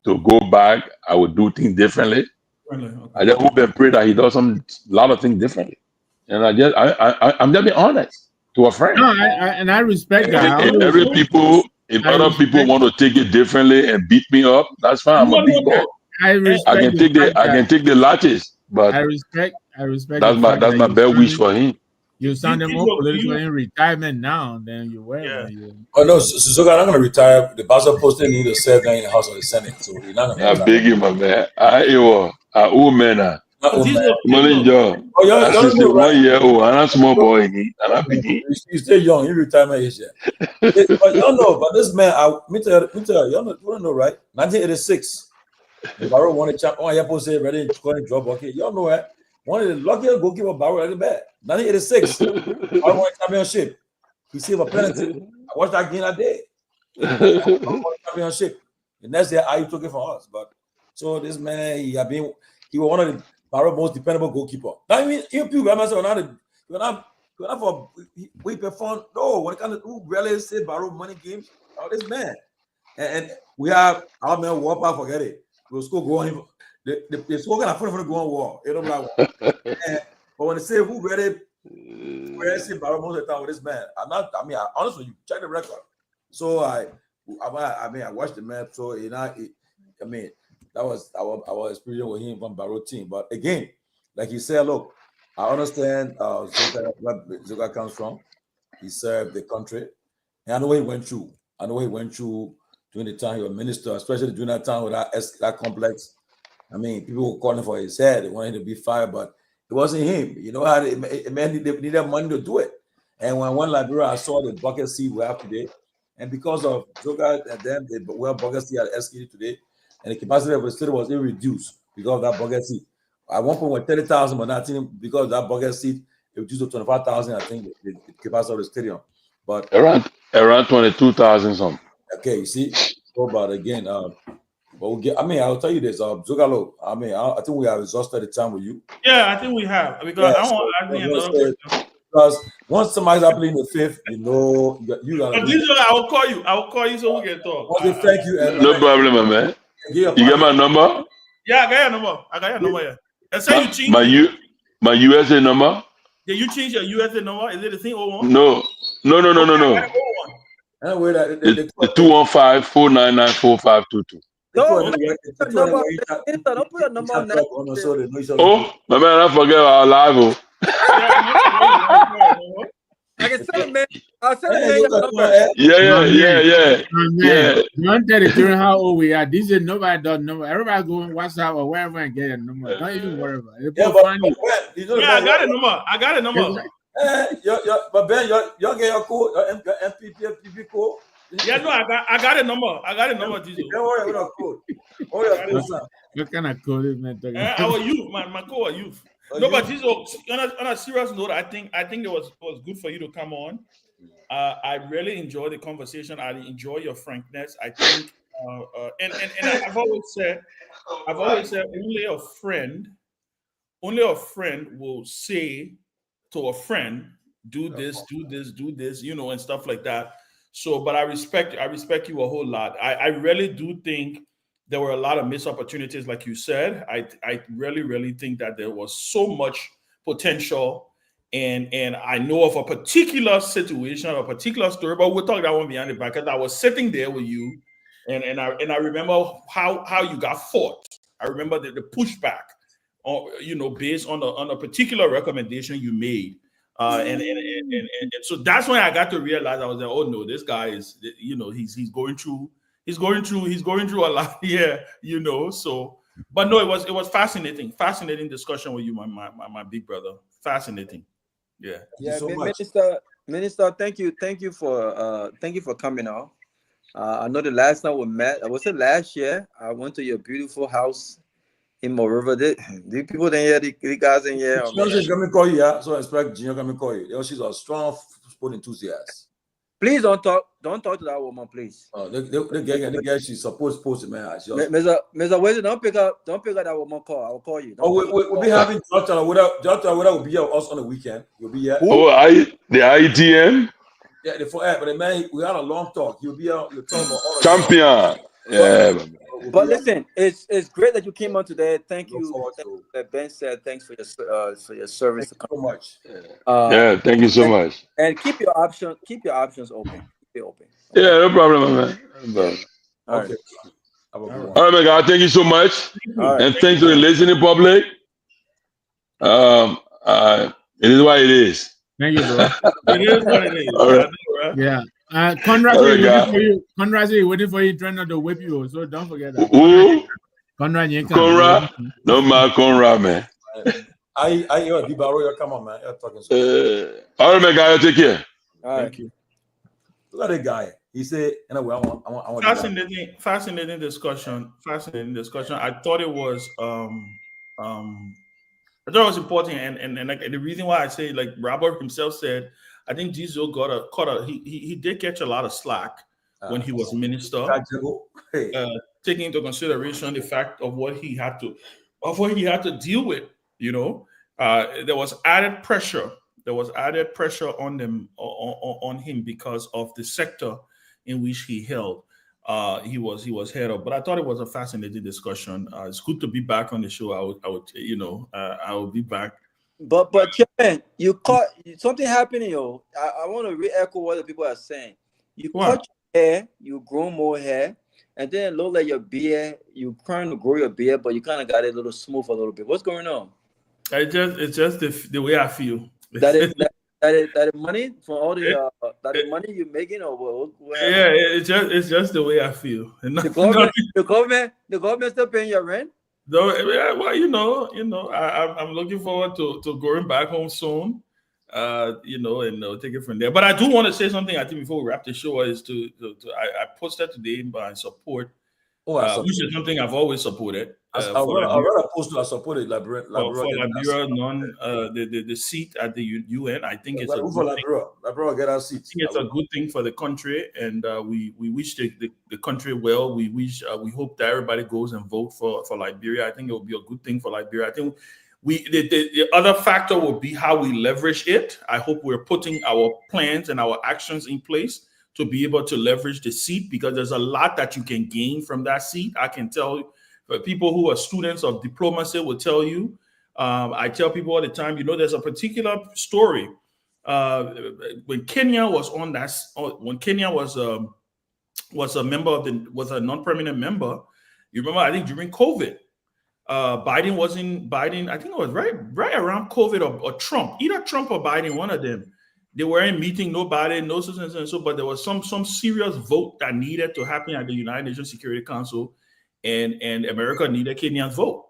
to go back, I would do things differently. Okay. I just hope and pray that he does a lot of things differently. And I'm just being honest to a friend. No, I respect that. If other people want to take it differently and beat me up, that's fine. I'm a big boy. I can take the latches, but I respect. That's my best wish for him. You sound more political in retirement now than you were. Yeah. Oh no, so I'm not going to retire. The Basel posted me to serve in the House of the Senate, so you're not going to. I beg you, my man. Oh, you're 1 year old, and I'm small boy, and I'm big. You stay young. You retirement age. But you know, but this man, me tell you, you want to know, right? 1986, the Barrow won a champ. Oh, yeah, post say ready to drop. Okay, you all know that. One of the luckiest goalkeeper Barrow at the back. 1986, I won a championship. He saved a penalty. I watched that game that day. I won a championship. The next year, I took it from us. But so this man, he was one of the Barrow most dependable goalkeeper. I mean, you remember we perform. No, when it comes to who really say Barrow money games, this man. And we have our man Warpa, forget it. We'll score going. The score can afford to go on war. You know what but when they say who really say Barrow most of the time with this man, honestly, you check the record. So I watched the match. So that was our experience with him from Barrow team. But again, like you said, look, I understand where Zuka comes from. He served the country, and I know what he went through. During the time he was minister, especially during that time with that complex. People were calling for his head. They wanted him to be fired, but it wasn't him. You know how the man needed money to do it. And when I went to Liberia, I saw the bucket seat we have today. And because of Zoga and them, they were bucket seat at SKD today, and the capacity of the stadium was even reduced because of that bucket seat. At one point, when 30,000, but I think because of that bucket seat, it reduced to 25,000. I think the capacity of the stadium. But around 22,000 something. okay, you see, but again, but we'll get. I mean, I'll tell you this, Zogalo. I mean, I think we have exhausted the time with you. Yeah, I think we have because I want to ask me another question. Because once somebody's up in the fifth, you know, you gotta. But I will call you. I will call you so we can talk. Okay, thank you. No problem, man. You get my number? Yeah, I got your number. Yeah. And say you change my USA number. Yeah, you change your USA number. Is it the same old one? No. Anyway, the 215-499-4522. Don't put your number on that. Oh, my man, I forget our live. I can send a man. I'll send a man your number. Yeah. Don't tell the children how old we are. This is nobody does number. Everybody go on WhatsApp or wherever and get a number. Don't even worry about it. I got a number. But Ben, you get your code, your MPP code. Yeah, no, I got a number. Diesel. Don't worry about code. What kind of code is man? Our youth, my core youth. No, but Diesel, on a serious note, I think it was good for you to come on. I really enjoyed the conversation. I enjoy your frankness. I think, and I've always said, only a friend will say to a friend, do this, you know, and stuff like that. So, but I respect you a whole lot. I really do think there were a lot of missed opportunities, like you said. I really think that there was so much potential, and I know of a particular situation, a particular story, but we'll talk that one behind the back. Because I was sitting there with you, and I remember how you got fought. I remember the pushback, you know, based on a particular recommendation you made. And so that's when I got to realize, I was like, oh no, this guy is, you know, he's going through a lot here, you know. So, but no, it was fascinating discussion with you, my big brother. Fascinating. Yeah. Yeah, so Minister, thank you for coming out. I know the last time we met, was it last year? I went to your beautiful house in Mo River. The people in here, the guys in here. She's gonna call you, yeah. So I expect Junior gonna call you. You know, she's a strong sport enthusiast. Please don't talk to that woman, please. Oh, the girl, she's supposed to, man. Mr. Wesley, don't pick up that woman call. I will call you. We'll be having Jota will be here us on the weekend. You'll be here. Oh, the ITM? Yeah, but the man, we had a long talk. You'll be here. You're talking about all champion. Yeah. But listen, it's great that you came on today. Thank you. That Ben said, thanks for your service. Thank you so much. Thank you so much. And keep your options open. Keep it open. Okay. Yeah, no problem, man. All right. All right, my God. Thank you so much. Right. And thanks to the listening public. It is what it is. Thank you, bro. It is what it is. All right. Yeah. Conrad is waiting for you, trying not to whip you, so don't forget that. Who? Conrad. No, man, Conrad, man. I come on, man. You're talking so. All right, my guy, take care. All right. Thank you. Look at the guy. He said, anyway, I want fascinating discussion. I thought it was important, and like the reason why I say, like Robert himself said, I think Jesus he did catch a lot of slack when he was minister, taking into consideration the fact of what he had to deal with. You know, there was added pressure on them on him because of the sector in which he held. He was head of. But I thought it was a fascinating discussion. It's good to be back on the show. I would be back. But Chairman, you caught something happening, yo. I want to re-echo what the people are saying. You cut your hair, you grow more hair, and then it look like your beard. You trying to grow your beard, but you kind of got it a little smooth a little bit. What's going on? It's just the way I feel. That money from all the money you're making, or what? Yeah, it's just the way I feel. The government still paying your rent? No, well, you know, I'm looking forward to going back home soon. you know, and take it from there. But I do want to say something. I think before we wrap the show is I posted today my support, which is something I've always supported. I read a post. I supported Liberia. For Liberia, the seat at the UN. I think it's a good thing. Liberia get our seat. I think it's a good thing for the country, and we wish the country well. We hope that everybody goes and vote for Liberia. I think it will be a good thing for Liberia. I think the other factor will be how we leverage it. I hope we're putting our plans and our actions in place to be able to leverage the seat, because there's a lot that you can gain from that seat. I can tell you, but people who are students of diplomacy will tell you. I tell people all the time, you know, there's a particular story when Kenya was on that. When Kenya was a member of was a non-permanent member. You remember, I think during COVID, Biden. I think it was right around COVID or Trump, either Trump or Biden, one of them. They weren't meeting nobody, no so, but there was some serious vote that needed to happen at the United Nations Security Council. And America needed Kenya's vote,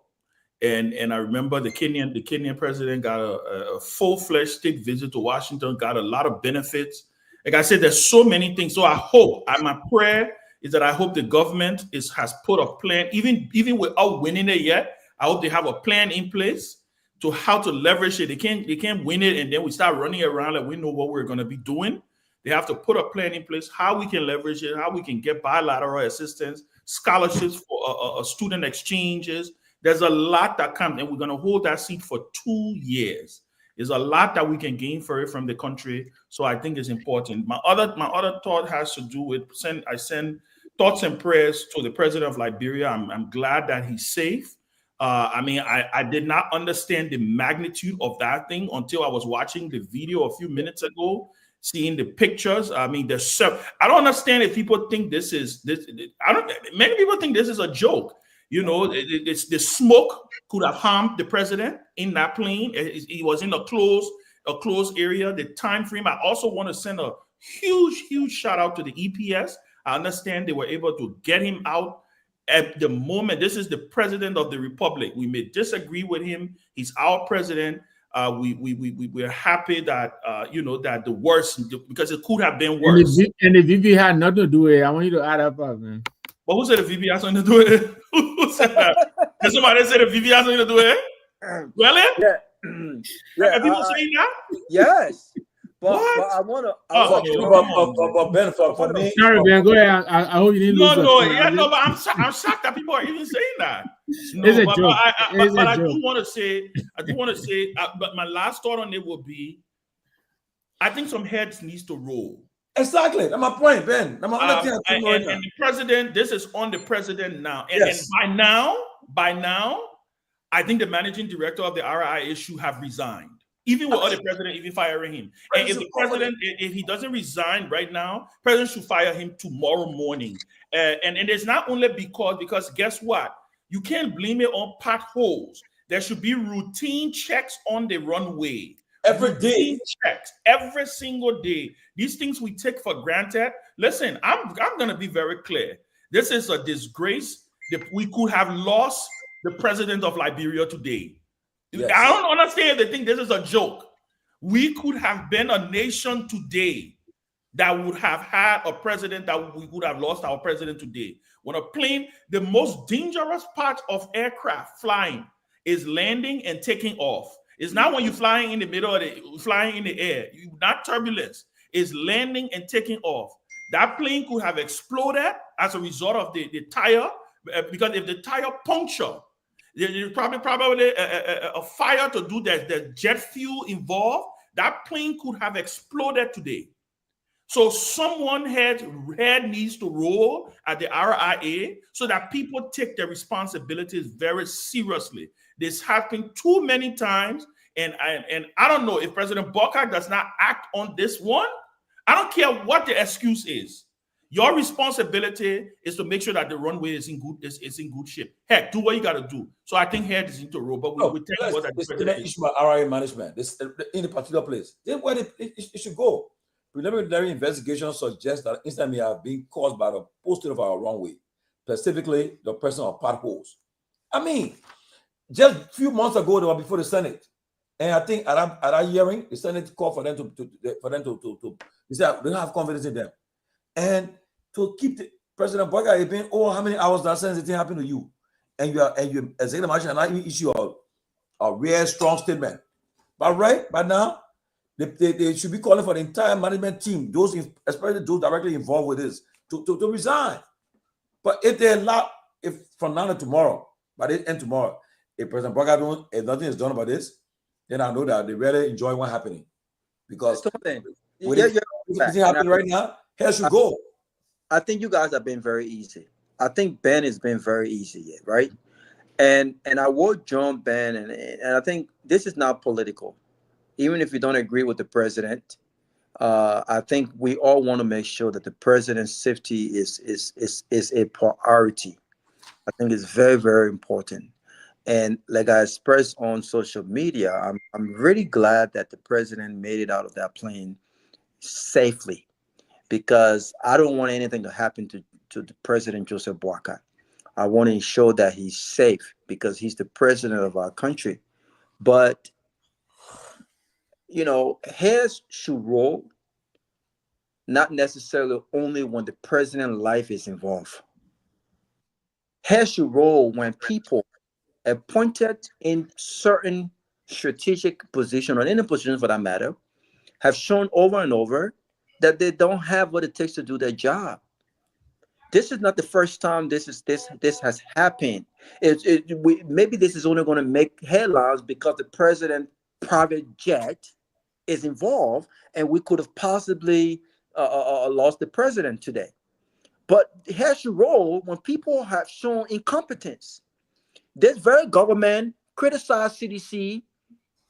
and I remember the Kenyan president got a full-fledged state visit to Washington, got a lot of benefits. Like I said, there's so many things. So I hope, my prayer is that I hope the government has put a plan, even without winning it yet. I hope they have a plan in place to how to leverage it. They can't win it and then we start running around like we know what we're going to be doing. They have to put a plan in place, how we can leverage it, how we can get bilateral assistance, scholarships for student exchanges. There's a lot that comes, and we're going to hold that seat for 2 years. There's a lot that we can gain for it from the country, so I think it's important. My other thought has to do with I send thoughts and prayers to the president of Liberia. I'm glad that he's safe. I did not understand the magnitude of that thing until I was watching the video a few minutes ago, seeing the pictures. I mean, I don't understand if people think this is this. Many people think this is a joke. You know, the smoke could have harmed the president in that plane. He was in a closed area. The time frame. I also want to send a huge shout out to the EPS. I understand they were able to get him out at the moment. This is the president of the republic. We may disagree with him. He's our president. We're happy that that the worst, because it could have been worse. And the VP had nothing to do with it. I want you to add up, man. But who said the VP has something to do with it? Who said that? Did somebody say the VP has something to do with it? Really? Yeah. Are people saying that? Yes. But I want to. Ben, for me, sorry, Ben. Go ahead. I hope you didn't lose. But I'm shocked that people are even saying that. No, it's a joke. I do want to say. But my last thought on it will be, I think some heads needs to roll. Exactly. That's my point, Ben. That's my other thing. And the president, this is on the president now. And by now, I think the managing director of the RI should have resigned. Even with the president, even firing him. And if the president, if he doesn't resign right now, president should fire him tomorrow morning. And it's not only because guess what? You can't blame it on potholes. There should be routine checks on the runway. Every day. Checks every single day. These things we take for granted. Listen, I'm going to be very clear. This is a disgrace. We could have lost the president of Liberia today. Yes. I don't understand. They think this is a joke. We could have been a nation today that would have had a president that we would have lost our president today. When a plane, the most dangerous part of aircraft flying is landing and taking off. It's not when you're flying in the middle of flying in the air. Not turbulence. It's landing and taking off. That plane could have exploded as a result of the tire, because if the tire puncture, there's probably a fire to do that. The jet fuel involved. That plane could have exploded today. So someone head needs to roll at the RIA so that people take their responsibilities very seriously. This happened too many times, and I don't know if President Bokak does not act on this one. I don't care what the excuse is. Your responsibility is to make sure that the runway is in good shape. Heck, do what you got to do. So I think head is into roll, but we tell you what that is. The issue about RIA management. This in a particular place. Then where it should go. Preliminary investigation suggests that incident may have been caused by the posting of our runway, specifically the presence of potholes. I mean, just a few months ago, they were before the Senate. And I think at that hearing, the Senate called for them to he said they don't have confidence in them. And to keep the President Boyka has been, how many hours that since thing happened to you? And you executive marshal and not even issue a real strong statement. But now, they should be calling for the entire management team, especially those directly involved with this, to resign. But if from now to tomorrow, by the end tomorrow, if President Boyka if nothing is done about this, then I know that they really enjoy what's happening. Because everything happening right now, hair should go. I think you guys have been very easy. I think Ben has been very easy, right? And I will join Ben, and I think this is not political. Even if you don't agree with the president, I think we all want to make sure that the president's safety is a priority. I think it's very, very important. And like I expressed on social media, I'm really glad that the president made it out of that plane safely, because I don't want anything to happen to the President Joseph Boyka. I want to ensure that he's safe because he's the president of our country. But, heads should roll, not necessarily only when the president's life is involved. Heads should roll when people appointed in certain strategic position, or any position for that matter, have shown over and over that they don't have what it takes to do their job. This is not the first time this has happened. Maybe this is only going to make headlines because the president's private jet is involved, and we could have possibly lost the president today. But it has to roll when people have shown incompetence. This very government criticized CDC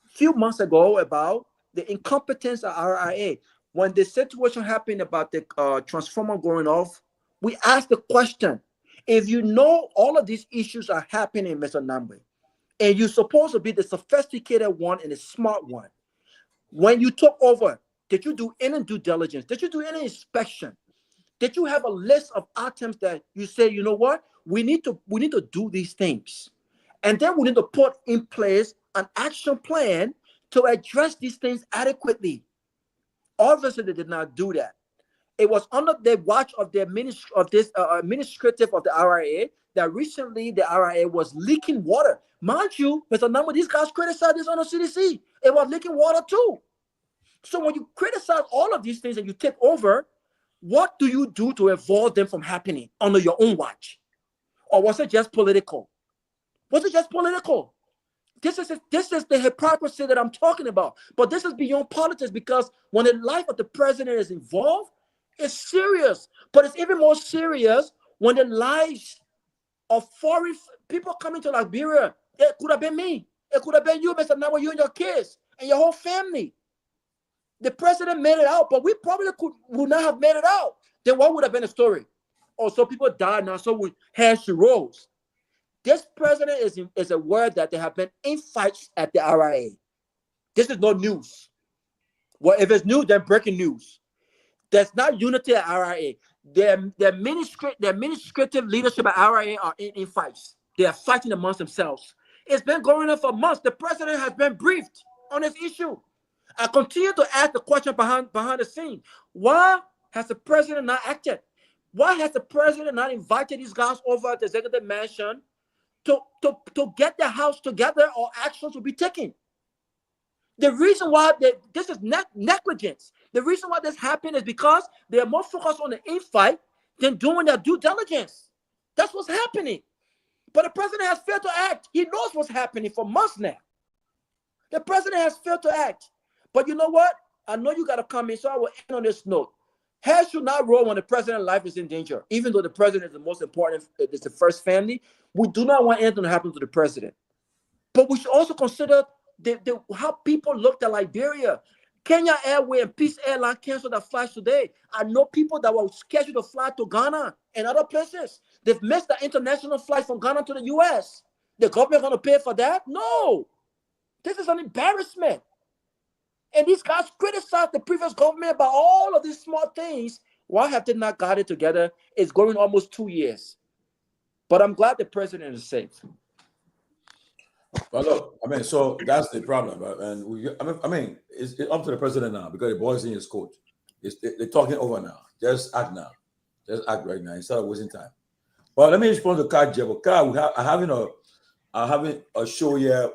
a few months ago about the incompetence of RIA. When the situation happened about the transformer going off, we asked the question, if you know all of these issues are happening, Mr. Nambe, and you're supposed to be the sophisticated one and the smart one, when you took over, did you do any due diligence? Did you do any inspection? Did you have a list of items that you say, you know what, we need to do these things, and then we need to put in place an action plan to address these things adequately? Obviously, they did not do that. It was under the watch of the administrative of the RIA that recently the RIA was leaking water. Mind you, Mr. Nambe, these guys criticized this on the CDC. It was leaking water too. So when you criticize all of these things and you take over, what do you do to avoid them from happening under your own watch? Or was it just political? Was it just political? This is the hypocrisy that I'm talking about. But this is beyond politics, because when the life of the president is involved, it's serious. But it's even more serious when the lives of foreign people coming to Liberia. It could have been me. It could have been you, Mr. Nambe, you and your kids and your whole family. The president made it out, but we probably would not have made it out. Then what would have been the story? Oh, so people died now, so we had she rose. This president is aware that there have been infights at the RIA. This is no news. Well, if it's new, then breaking news. There's not unity at RIA. The administrative leadership at RIA are in fights. They are fighting amongst themselves. It's been going on for months. The president has been briefed on this issue. I continue to ask the question behind the scene. Why has the president not acted? Why has the president not invited these guys over at the executive mansion to get the house together, or actions will be taken? The reason why this is negligence. The reason why this happened is because they are more focused on the infight than doing their due diligence. That's what's happening. But the president has failed to act. He knows what's happening for months now. The president has failed to act. But you know what? I know you got to come in, so I will end on this note. Hair should not roll when the president's life is in danger. Even though the president is the most important, it's the first family, we do not want anything to happen to the president. But we should also consider how people looked at Liberia. Kenya Airways and Peace Airline canceled their flights today. I know people that were scheduled to fly to Ghana and other places. They've missed the international flight from Ghana to the US. The government going to pay for that? No. This is an embarrassment. And these guys criticize the previous government about all of these small things. Why have they not got it together? It's going almost 2 years. But I'm glad the president is safe. But look, I mean, so that's the problem, right? And it's up to the president now because the boys in his court. They're talking over now. Just act now. Just act right now instead of wasting time. But let me respond to Kai Jebo. Kai, I'm having a show here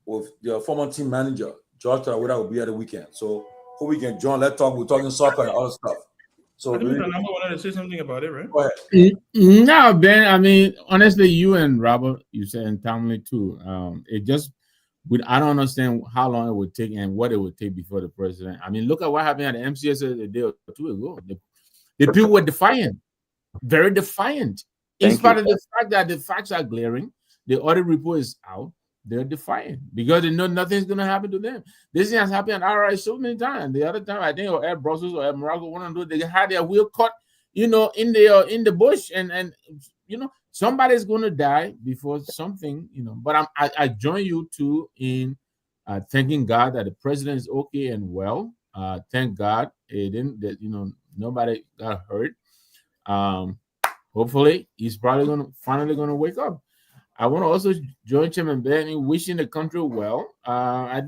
with your former team manager, George Tarawera, will be at the weekend. So who we can join, let's talk. We're talking soccer and other stuff. So I think the number wanted to say something about it, right? Go ahead. No, Ben. I mean, honestly, you and Robert, you said, and Tomalin too. It just, I don't understand how long it would take and what it would take before the president. I mean, look at what happened at the MCS a day or two ago. The people were defiant, very defiant. In spite of the fact that the facts are glaring, the audit report is out. They're defiant because they know nothing's going to happen to them. This thing has happened at RI so many times. The other time, I think, or at Brussels or at Morocco, one of those, they had their wheel cut, in the bush, and somebody's going to die before something, But I join you too in thanking God that the president is okay and well. Thank God nobody got hurt. Hopefully, he's probably finally going to wake up. I want to also join Chairman Ben in wishing the country well. I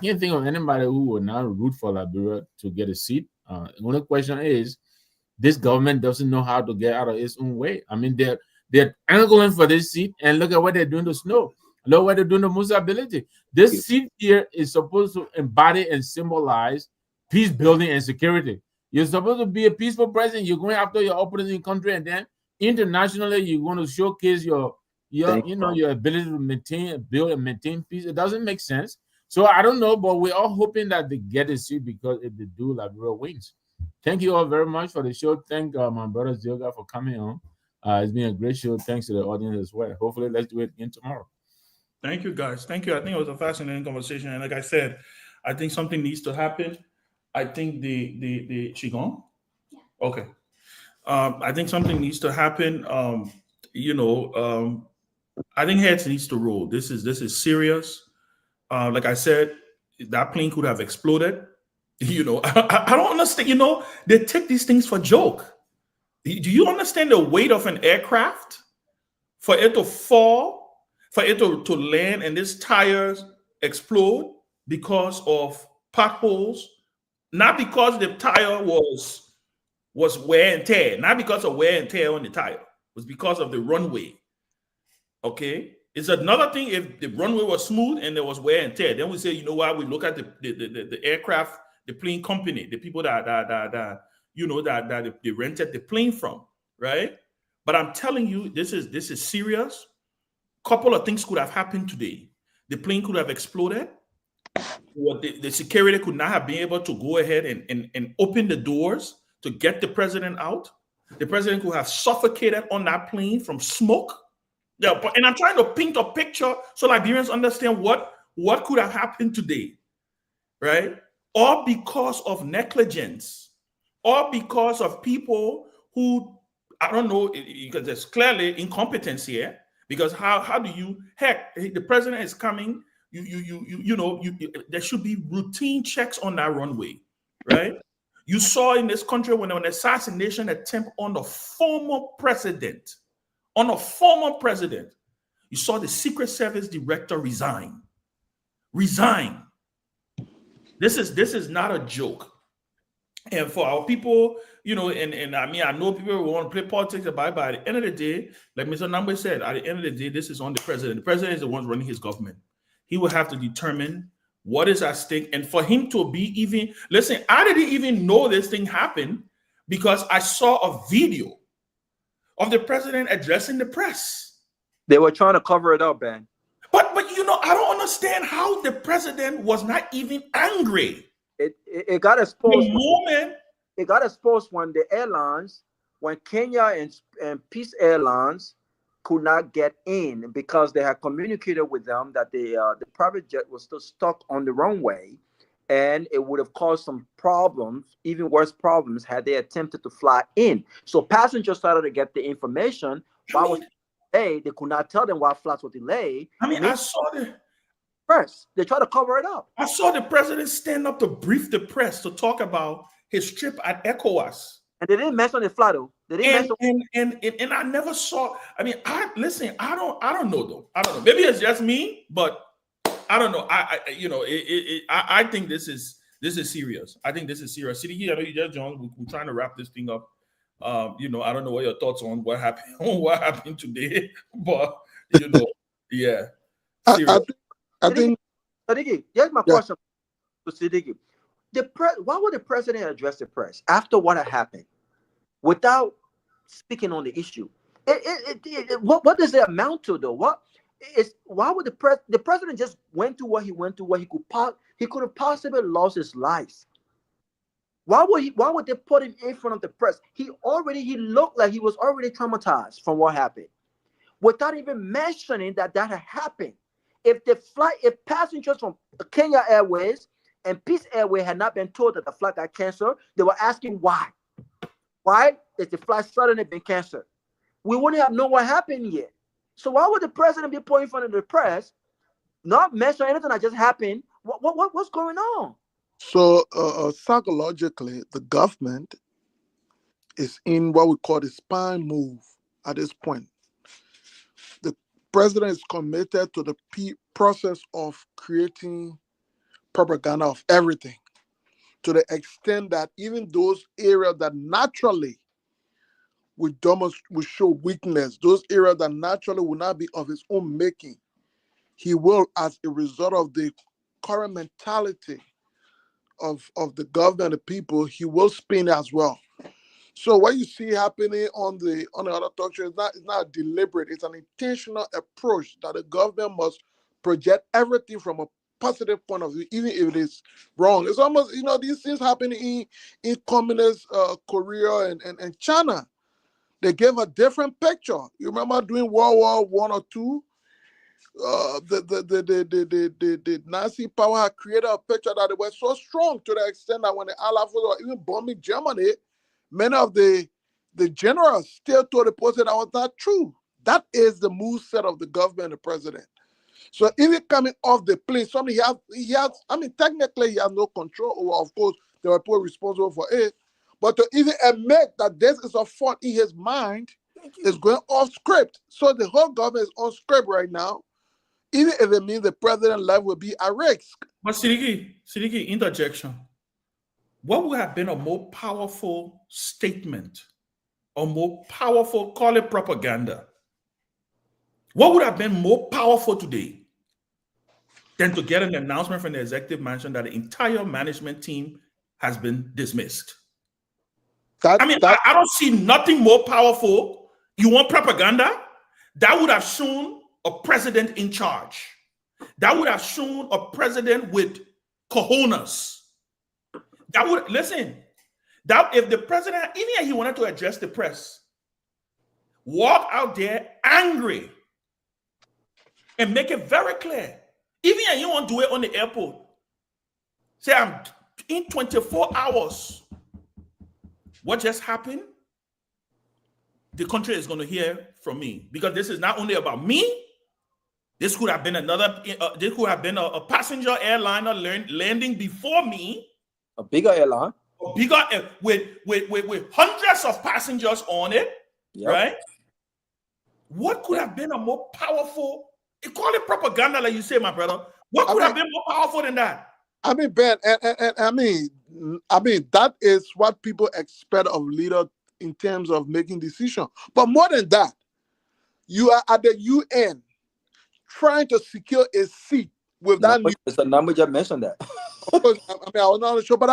can't think of anybody who would not root for Liberia to get a seat. The only question is, this government doesn't know how to get out of its own way. I mean, they're angling for this seat, and look at what they're doing to Snow. Look what they're doing to Musa Ability. This seat here is supposed to embody and symbolize peace building and security. You're supposed to be a peaceful president. You're going after your opponents in the country, and then internationally, you're going to showcase your ability to build and maintain peace. It doesn't make sense. So I don't know, but we're all hoping that they get a seat because if they do, Liberia wins. Thank you all very much for the show. Thank my brother Zilga for coming on. It's been a great show. Thanks to the audience as well. Hopefully, let's do it again tomorrow. Thank you, guys. Thank you. I think it was a fascinating conversation. And like I said, I think something needs to happen. I think she gone? Okay. I think something needs to happen. I think heads needs to roll. This is serious. Like I said, that plane could have exploded. I don't understand. They take these things for joke. Do you understand the weight of an aircraft? For it to fall, for it to land, and these tires explode because of potholes, not because the tire was wear and tear, not because of wear and tear on the tire. It was because of the runway. Okay, it's another thing if the runway was smooth and there was wear and tear. Then we say, you know what? We look at the aircraft, the plane company, the people that they rented the plane from, right? But I'm telling you, this is serious. Couple of things could have happened today. The plane could have exploded. The security could not have been able to go ahead and open the doors to get the president out. The president could have suffocated on that plane from smoke. Yeah, and I'm trying to paint a picture so Liberians understand what could have happened today, right? All because of negligence, all because of people who, I don't know, because there's clearly incompetence here. Because how do you, the president is coming, there should be routine checks on that runway, right? You saw in this country when an assassination attempt on a former president, you saw the Secret Service director resign. This is not a joke. And for our people, and I mean, I know people who want to play politics about it, but at the end of the day, like Mr. Nambe said, at the end of the day, this is on the president. The president is the one running his government. He will have to determine what is at stake. And for him to be even, listen, I didn't even know this thing happened because I saw a video of the president addressing the press. They were trying to cover it up, Ben. But I don't understand how the president was not even angry. It got exposed. The moment it got exposed when the airlines, when Kenya and Peace Airlines could not get in because they had communicated with them that the private jet was still stuck on the runway, and it would have caused some problems, even worse problems, had they attempted to fly in. So passengers started to get the information. They could not tell them why flights were delayed. I mean, I saw the press. They tried to cover it up. I saw the president stand up to brief the press to talk about his trip at ECOWAS. And they didn't mention the flag though. They didn't mention. And I never saw. I mean, I don't know though. I don't know. Maybe it's just me, but I don't know. I think this is serious. I think this is serious. Sidiki, I know you just joined. We're trying to wrap this thing up. I don't know what your thoughts on what happened today, but yeah. I think. Sidiki, here's my question to Sidiki. Why would the president address the press after what had happened without speaking on the issue? What does it amount to though? Why would the president just went to what he went to, what he could have possibly lost his life? Why would they put him in front of the press? He looked like he was already traumatized from what happened, without even mentioning that had happened. If passengers from Kenya Airways and Peace Airway had not been told that the flight got canceled, they were asking why. Why is the flight suddenly been canceled? We wouldn't have known what happened yet. So why would the president be put in front of the press, not mention anything that just happened? What's going on? So psychologically, the government is in what we call the spine move at this point. The president is committed to the process of creating propaganda of everything, to the extent that even those areas that naturally would show weakness, those areas that naturally will not be of his own making, he will, as a result of the current mentality of the government and the people, he will spin as well. So what you see happening on the other talk show is not deliberate. It's an intentional approach that the government must project everything from a positive point of view, even if it is wrong. It's almost, these things happen in communist Korea and China. They gave a different picture. You remember during World War I or II, the Nazi power had created a picture that they were so strong to the extent that when the Allies were even bombing Germany, many of the generals still told the president that was not true. That is the move set of the government and the president. So even coming off the plane, something he has, technically he has no control over. Of course, there are people responsible for it. But to even admit that this is a fault in his mind is going off script. So the whole government is on script right now, even if it means the president's life will be at risk. But Sidiki, interjection. What would have been a more powerful statement, or more powerful, call it propaganda? What would have been more powerful today than to get an announcement from the executive mansion that the entire management team has been dismissed? I don't see nothing more powerful. You want propaganda? That would have shown a president in charge. That would have shown a president with cojones. That would, that if the president, even if he wanted to address the press, walk out there angry and make it very clear. Even if you want to do it on the airport, say, I'm in 24 hours. What just happened? The country is going to hear from me, because this is not only about me. This could have been this could have been a passenger airliner landing before me. A bigger airline. With hundreds of passengers on it, right? What could have been a more powerful? You call it propaganda, like you say, my brother. What could have been more powerful than that? Ben, and that is what people expect of leaders in terms of making decisions. But more than that, you are at the UN trying to secure a seat with that. It's the number just mentioned that. I was not sure, but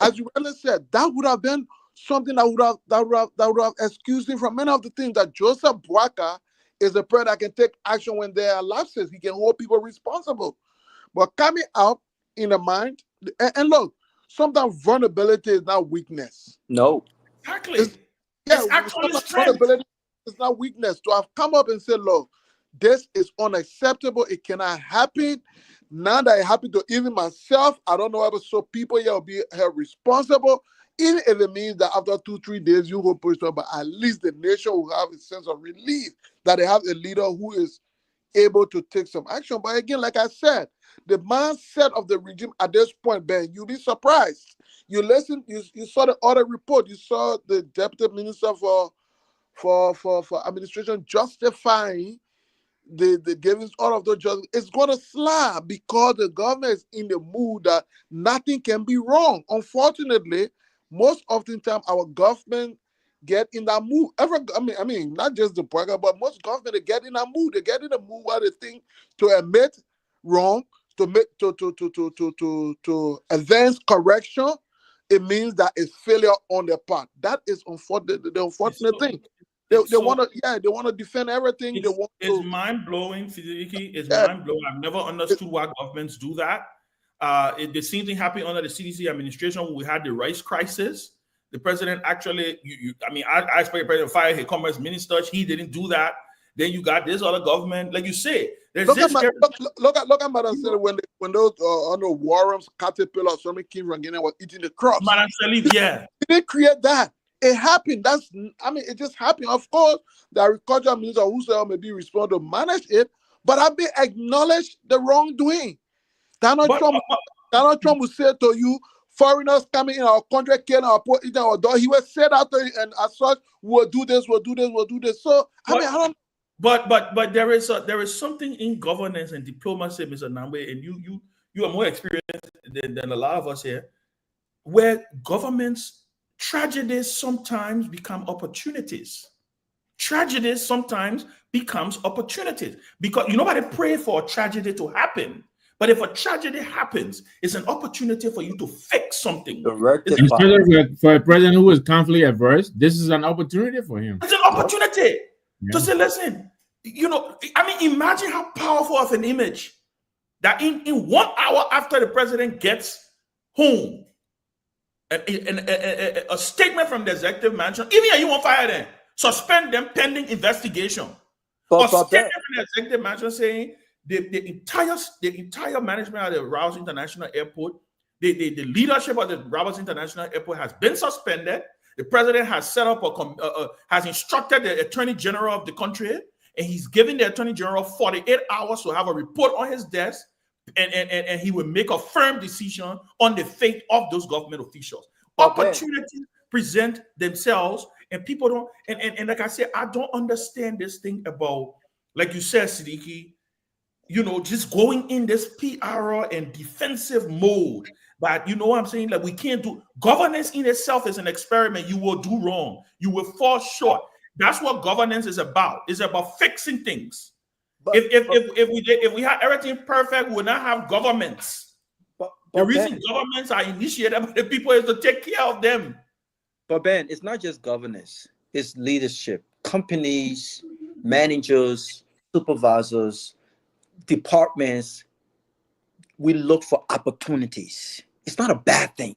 as you really said, that would have been something that would have excused him from many of the things that Joseph Boakai is a person that can take action when there are lapses. He can hold people responsible. But coming out in the mind, and look, sometimes vulnerability is not weakness. No. Exactly. It's actually strength. Vulnerability is not weakness. To have come up and say, look, this is unacceptable. It cannot happen. Now that it happened to even myself, I don't know ever so people here will be held responsible. Even if it means that after 2-3 days you will push them, but at least the nation will have a sense of relief that they have a leader who is able to take some action. But again, like I said, the mindset of the regime at this point, Ben, you'll be surprised. You listen, you saw the other report, you saw the deputy minister for administration justifying the giving all of those judges. It's going to slap because the government is in the mood that nothing can be wrong. Unfortunately, most of the time our government get in that mood. I mean, not just the Boyka, but most government they get in that mood. They get in a mood where they think to admit wrong, to make to advance correction, it means that it's failure on their part. That is the unfortunate thing. They want to defend everything. It's mind blowing, Fidiki. It's mind blowing. I've never understood why governments do that. The same thing happened under the CDC administration when we had the rice crisis. The president actually, I expect the president to fire his commerce minister. He didn't do that. Then you got this other government, like you say. Look at Madam Sally when those under Warren's caterpillar, something came from Guinea was eating the crops. Madam Sally, yeah, he didn't create that. It happened. It just happened. Of course, the agriculture minister whosoever may be responsible to manage it, but I be acknowledge the wrongdoing. Donald Trump will say to you, foreigners coming in our country, killing our poor, eating our dog. He will say that to you, and as such, we'll do this. So I don't. But there is something in governance and diplomacy, Mr. Nambe, and you are more experienced than a lot of us here, where governments tragedies sometimes become opportunities. Tragedies sometimes becomes opportunities because nobody pray for a tragedy to happen. But if a tragedy happens, it's an opportunity for you to fix something. Especially for a president who is conflict averse, this is an opportunity for him. It's an opportunity to say, listen, imagine how powerful of an image that in 1 hour after the president gets home, a statement from the executive mansion, even you won't fire them, suspend them pending investigation. A statement from the executive mansion saying the entire management of the Rouse International Airport, the leadership of the Rouse International Airport has been suspended. The president has set up has instructed the Attorney General of the country, and he's giving the Attorney General 48 hours to have a report on his desk. And he will make a firm decision on the fate of those government officials. Opportunities present themselves, and people don't. And like I said, I don't understand this thing about, like you said, Siddiqui, just going in this PR and defensive mode. But you know what I'm saying? Like, we can't do governance in itself is an experiment. You will do wrong. You will fall short. That's what governance is about. It's about fixing things. If we had everything perfect, we would not have governments. The reason governments are initiated by the people is to take care of them. But Ben, it's not just governance, it's leadership. Companies, managers, supervisors, departments, we look for opportunities. It's not a bad thing.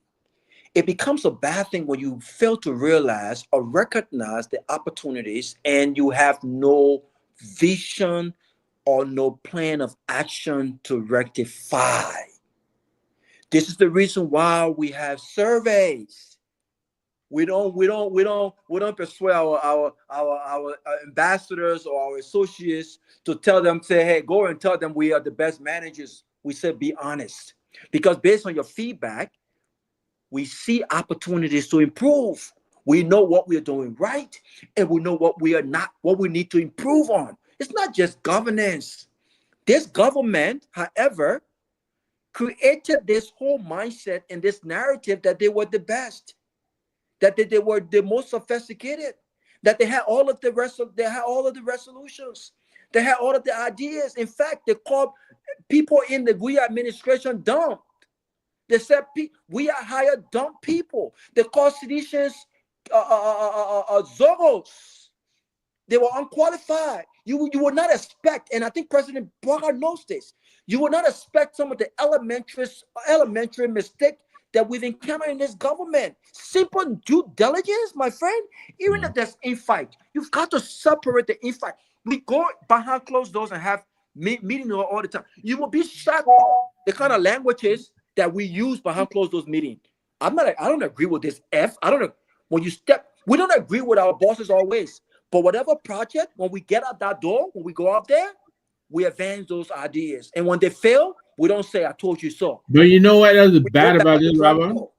It becomes a bad thing when you fail to realize or recognize the opportunities and you have no vision or no plan of action to rectify. This is the reason why we have surveys. We don't persuade our ambassadors or our associates to tell them, say, hey, go and tell them we are the best managers. We say, be honest. Because based on your feedback, we see opportunities to improve. We know what we are doing right, and we know what we are not, what we need to improve on. It's not just governance. This government, however, created this whole mindset and this narrative that they were the best, that they were the most sophisticated, that they had all of the resolutions, they had all of the ideas. In fact, they called people in the Guar administration dumb. They said we are hired dumb people. They called seditious Zorros. They were unqualified. You would not expect, and I think President Guar knows this, you would not expect some of the elementary mistake that we've encountered in this government. Simple due diligence, my friend. Even if there's infight, you've got to separate the infight. We go behind closed doors and have meetings all the time. You will be shocked the kind of languages that we use behind closed doors meeting. I don't agree with this we don't agree with our bosses always. But whatever project, when we get out that door, when we go out there, we advance those ideas. And when they fail, we don't say, I told you so. But you know what else is We bad go about back to this, the drawing Robert? board.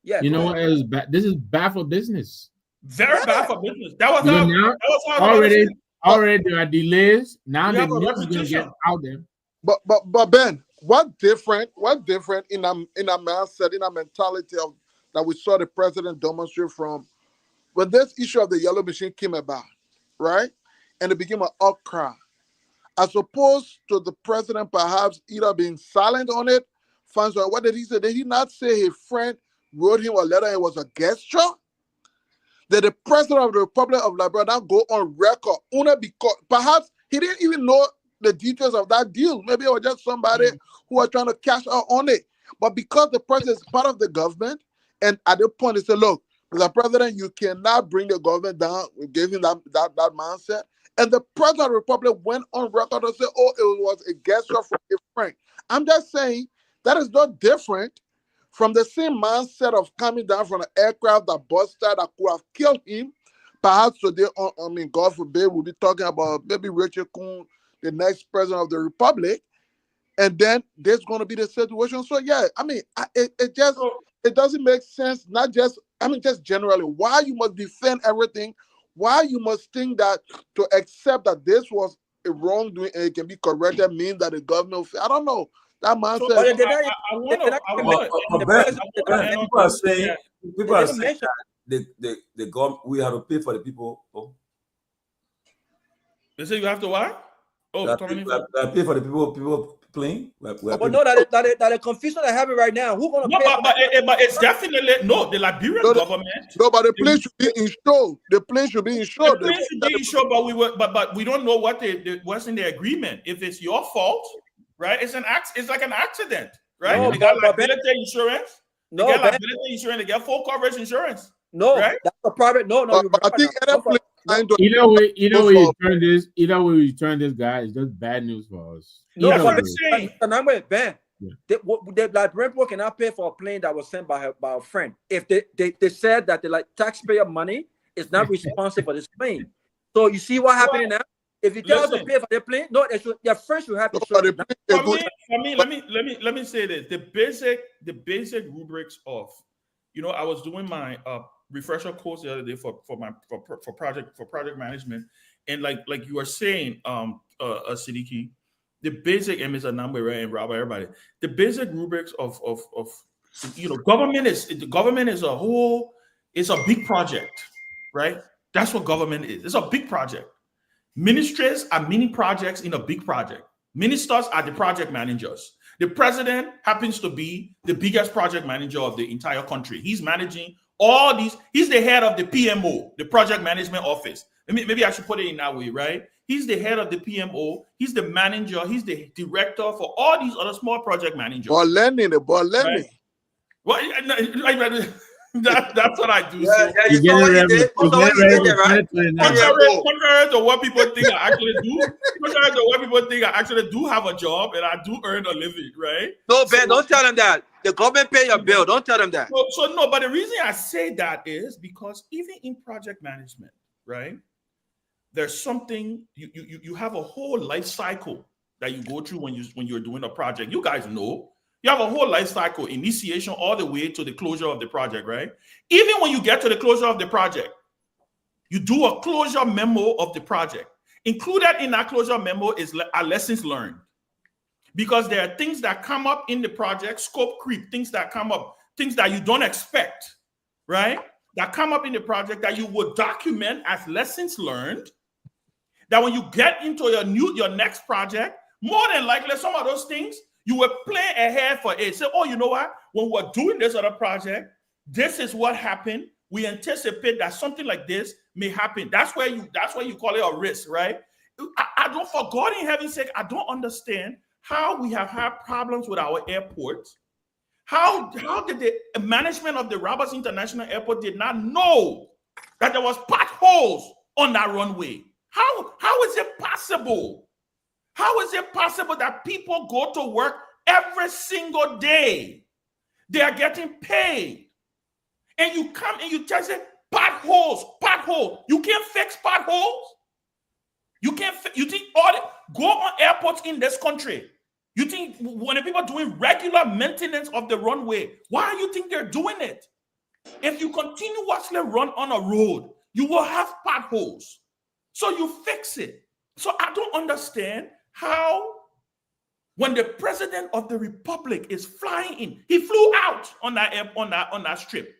Yeah, You go know ahead. what else is bad? This is bad for business. Very bad for business. That was You know, how. now, That was how I was saying. already there are delays. Now We the have a news is going to get repetition. out there. But Ben, what different in a mindset, in a mentality of that we saw the president demonstrate from when this issue of the yellow machine came about, right? And it became an outcry. As opposed to the president perhaps either being silent on it, fans, what did he say? Did he not say his friend wrote him a letter and it was a gesture? Did the president of the Republic of Liberia now go on record only because perhaps he didn't even know the details of that deal? Maybe it was just somebody who was trying to cash out on it. But because the president is part of the government, and at the point he said, look, Mr. President, you cannot bring the government down. We gave him that mindset. And the president of the Republic went on record and said, oh, it was a gesture from a friend. I'm just saying that is not different from the same mindset of coming down from an aircraft that busted that could have killed him. Perhaps today, God forbid, we'll be talking about maybe Richard Kuhn, the next president of the Republic. And then there's going to be the situation. So, yeah, it doesn't make sense, just generally, why you must defend everything, why you must think that to accept that this was a wrongdoing and it can be corrected means that the government will fail. I don't know. That mindset. So, People are saying that the government, we have to pay for the people. Oh. They say you have to what? Oh, that pay for the people playing. But no, that the confusion I have right now. Who gonna pay? But it's definitely no. The Liberian government. No, but the plane should be insured. The plane should be insured. The plane should be insured, but we don't know what's in the agreement. If it's your fault, right? It's like an accident, right? No, they got liability insurance. No, they get liability insurance. They get full coverage insurance. No, right? That's a private. No. I think either way you turn this guy, it's just bad news for us. No, what I'm saying. Ben. Yeah. The Liberian people cannot pay for a plane that was sent by a friend. If they said that the taxpayer money is not responsible for this plane. So you see what happening now? If you tell us to pay for the plane, no, their friends will have to show it. For me, let me say this: the basic rubrics of, I was doing my refresher course the other day for project management, and like you were saying, Siddiqui, the basic image of number, right, and Robert, everybody, the basic rubrics of government is a whole, it's a big project, right? That's what government is. It's a big project. Ministries are mini projects in a big project. Ministers are the project managers. The president happens to be the biggest project manager of the entire country. He's managing all these. He's the head of the PMO, the project management office. Maybe I should put it in that way, right? He's the head of the PMO. He's the manager. He's the director for all these other small project managers. Right? Well, that's what I do. Yeah, you saw what he did. Contrary to what people think I actually do. Contrary to what people think I actually do have a job and I do earn a living, right? No, Ben, don't tell them that. The government pay your bill. Don't tell them that. No, but the reason I say that is because even in project management, right? There's something you have a whole life cycle that you go through when you're doing a project. You guys know. You have a whole life cycle, initiation all the way to the closure of the project, right? Even when you get to the closure of the project, you do a closure memo of the project. Included in that closure memo is our lessons learned. Because there are things that come up in the project, scope creep, things that come up, things that you don't expect, right? That come up in the project that you would document as lessons learned. That when you get into your next project, more than likely some of those things, you will plan ahead for it. Say, oh, you know what? When we're doing this other project, this is what happened. We anticipate that something like this may happen. That's why you call it a risk, right? I don't, for God in heaven's sake, I don't understand how we have had problems with our airports. How did the management of the Roberts International Airport did not know that there was potholes on that runway? How is it possible? How is it possible that people go to work every single day? They are getting paid. And you come and you just say, potholes. You can't fix potholes. You can't. You think all go on airports in this country? You think when the people are doing regular maintenance of the runway, why do you think they're doing it? If you continuously run on a road, you will have potholes. So you fix it. So I don't understand how, when the president of the republic is flying in, he flew out on that strip.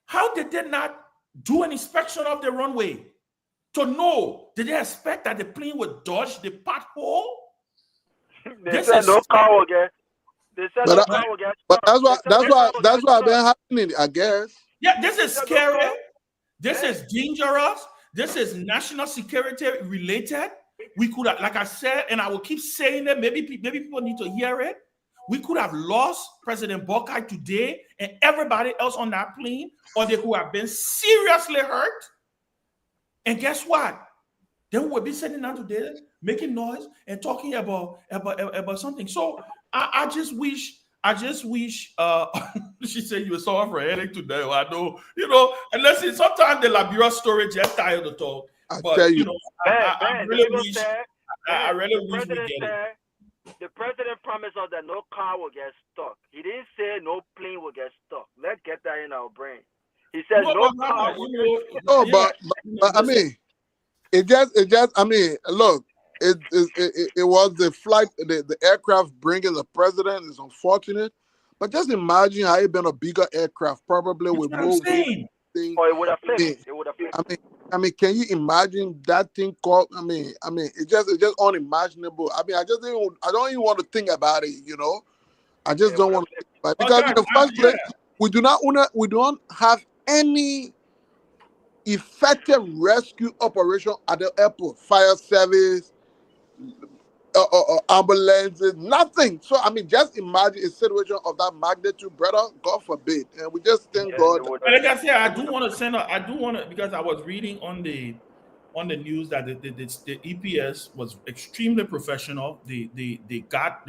How did they not do an inspection of the runway to know? Did they expect that the plane would dodge the pothole? They said no car will get. They said no car will get. But that's why been happening, I guess. Yeah, this is scary. This is dangerous. This is national security related. We could have, like I said, and I will keep saying it. Maybe people need to hear it. We could have lost President Boakai today and everybody else on that plane, or they could have been seriously hurt. And guess what? Then we would be sitting down today, making noise and talking about something. So I just wish. She said you were sorry for a headache today. Well, I know, and listen, sometimes the Liberia story just tired to talk. But tell you, I really wish we get it. The president promised us that no car will get stuck. He didn't say no plane will get stuck. Let's get that in our brain. He said no car will get stuck. No, but I mean, it just. I mean, look. It was the flight, the aircraft bringing the president is unfortunate, but just imagine how it been a bigger aircraft, probably with more things. Or it would have flipped. It would have flipped. I mean, can you imagine that thing called? I mean, it's just unimaginable. I mean, I don't even want to think about it. I just don't want to, because in the first place, we don't have any effective rescue operation at the airport, fire service. Ambulances, nothing. So I mean, just imagine a situation of that magnitude, brother. God forbid. And we just thank God. But like I said, I do want to because I was reading on the news that the EPS was extremely professional. They got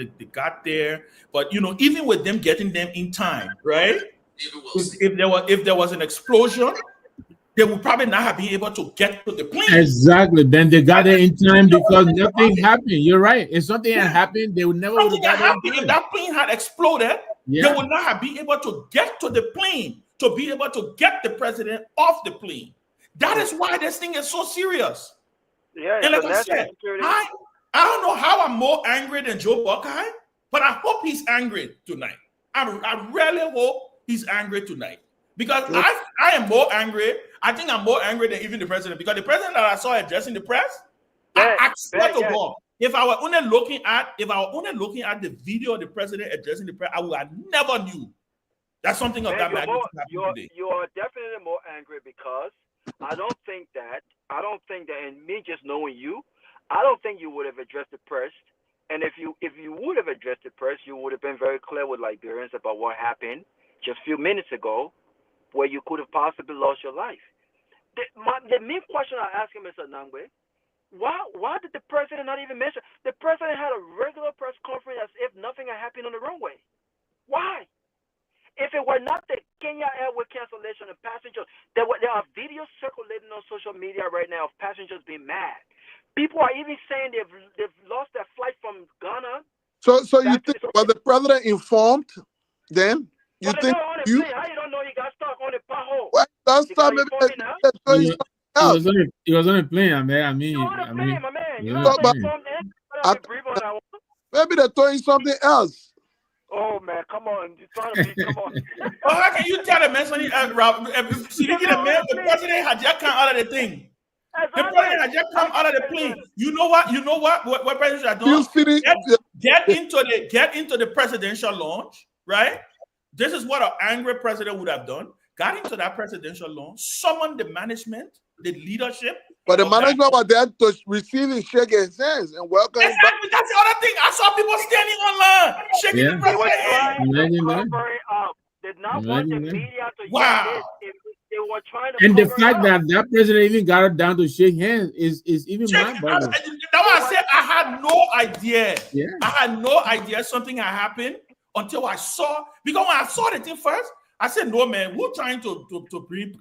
there, but even with them getting them in time, right? If there was an explosion, they would probably not have been able to get to the plane. Exactly. Then they got there in time because nothing happened. You're right. If something had happened, they would never would have got there. If that plane had exploded, they would not have been able to get to the plane to be able to get the president off the plane. That is why this thing is so serious. Yeah, and like I said, I don't know how I'm more angry than Joe Buckeye, but I hope he's angry tonight. I really hope he's angry tonight. Because I am more angry. I think I'm more angry than even the president. Because the president that I saw addressing the press, I swear to God, if I were only looking at the video of the president addressing the press, I would have never knew that something of that magnitude happened today. You are definitely more angry because I don't think that, and me just knowing you, I don't think you would have addressed the press. And if you would have addressed the press, you would have been very clear with Liberians about what happened just a few minutes ago, where you could have possibly lost your life. The main question I ask him is, Nangwe, why did the president not even mention? The president had a regular press conference as if nothing had happened on the runway. Why? If it were not the Kenya Airways cancellation of passengers, there are videos circulating on social media right now of passengers being mad. People are even saying they've lost their flight from Ghana. So you think was the president informed then? You think how you don't know he got stuck on the pothole? Well, last time he was on a plane, man. Maybe they're doing something else. Oh man, come on! You're trying to be, come on. Well, how can you tell the man something else, Rob? The president had just come out of the thing. The president had just come out of the plane. You know what? What president should have done? Get into the presidential lounge, right? This is what an angry president would have done. Got into that presidential lounge, summoned the management, the leadership. But the management was there to receive and shake his hands and welcome him back. That's the other thing. I saw people standing online, shaking the president's hand. Did not want the media to wow. They were trying to and the fact that president even got it down to shake hands is even mind-boggling. That's why I said I had no idea. Yeah. I had no idea something had happened until I saw. Because when I saw the thing first, I said, no, man, we're trying to breathe,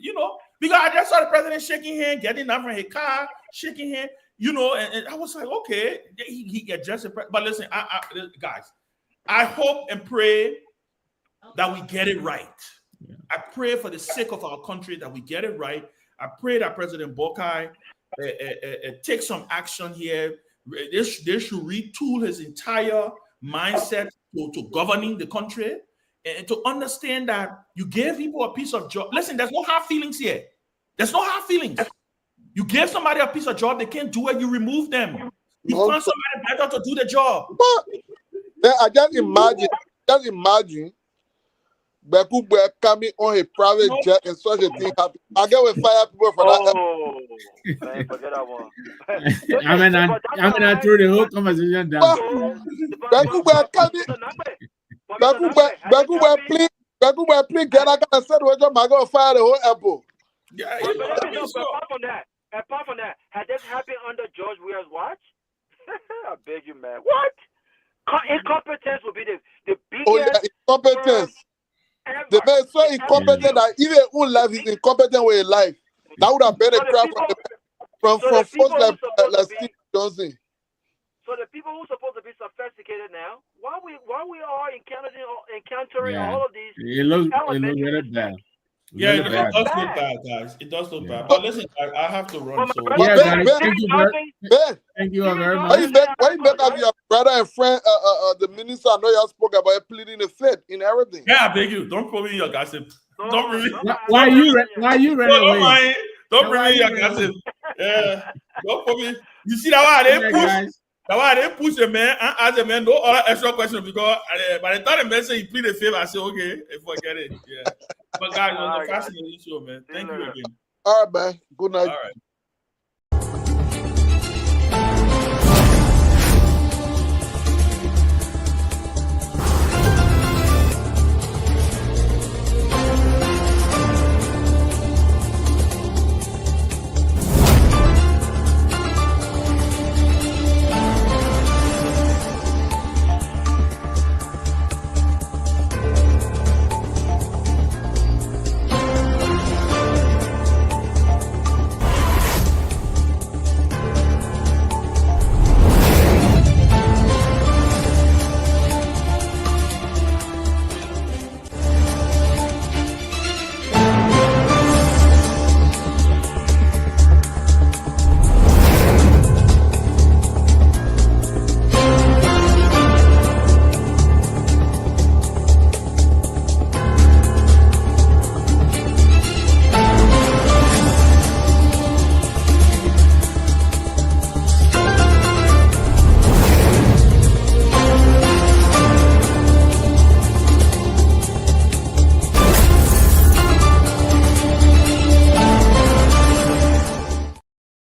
because I just saw the president shaking hand, getting out from his car, shaking hand. you know, and I was like, okay, he addressed it. But listen, guys, I hope and pray that we get it right. Yeah. I pray for the sake of our country that we get it right. I pray that President Boakai take some action here. They should retool his entire mindset to governing the country and to understand that you gave people a piece of job. Listen, there's no hard feelings here. There's no hard feelings. You gave somebody a piece of job, they can't do it, you remove them. You find somebody better to do the job. But I just imagine Beku coming on a private jet and such a thing happen. I get with fire people for that. Oh, man, forget that one. I mean, I threw the whole conversation down. Beku please get that kind of said, we're going to fire the whole airport. Yeah, apart from that, had this happened under George Weah's watch? I beg you, man. What? Incompetence would be the biggest. Oh, yeah, incompetence. The man is so incompetent that even own life is incompetent with his life. That would have been a crap from folks like Steve Johnson. So the people who are supposed to be sophisticated now, why we are encountering all of these? It looks very bad. Yeah, it does look bad, guys. It does look bad. But listen, I have to run. So yeah, guys, Ben, thank you very much. Why you make up your brother and friend, the minister? I know y'all spoke about pleading the fifth in everything. Yeah, I beg you. Don't put me in your gossip. Don't bring me. Why you ran away? Don't bring me in your gossip. Yeah, don't put me. You see that why they push? That's why they push the man and ask the man no other extra question because by the time the man say he plead the favor, I say okay, forget it. Yeah. But guys, it was a fascinating show, man. Thank you again. All right, man. Good night. All right.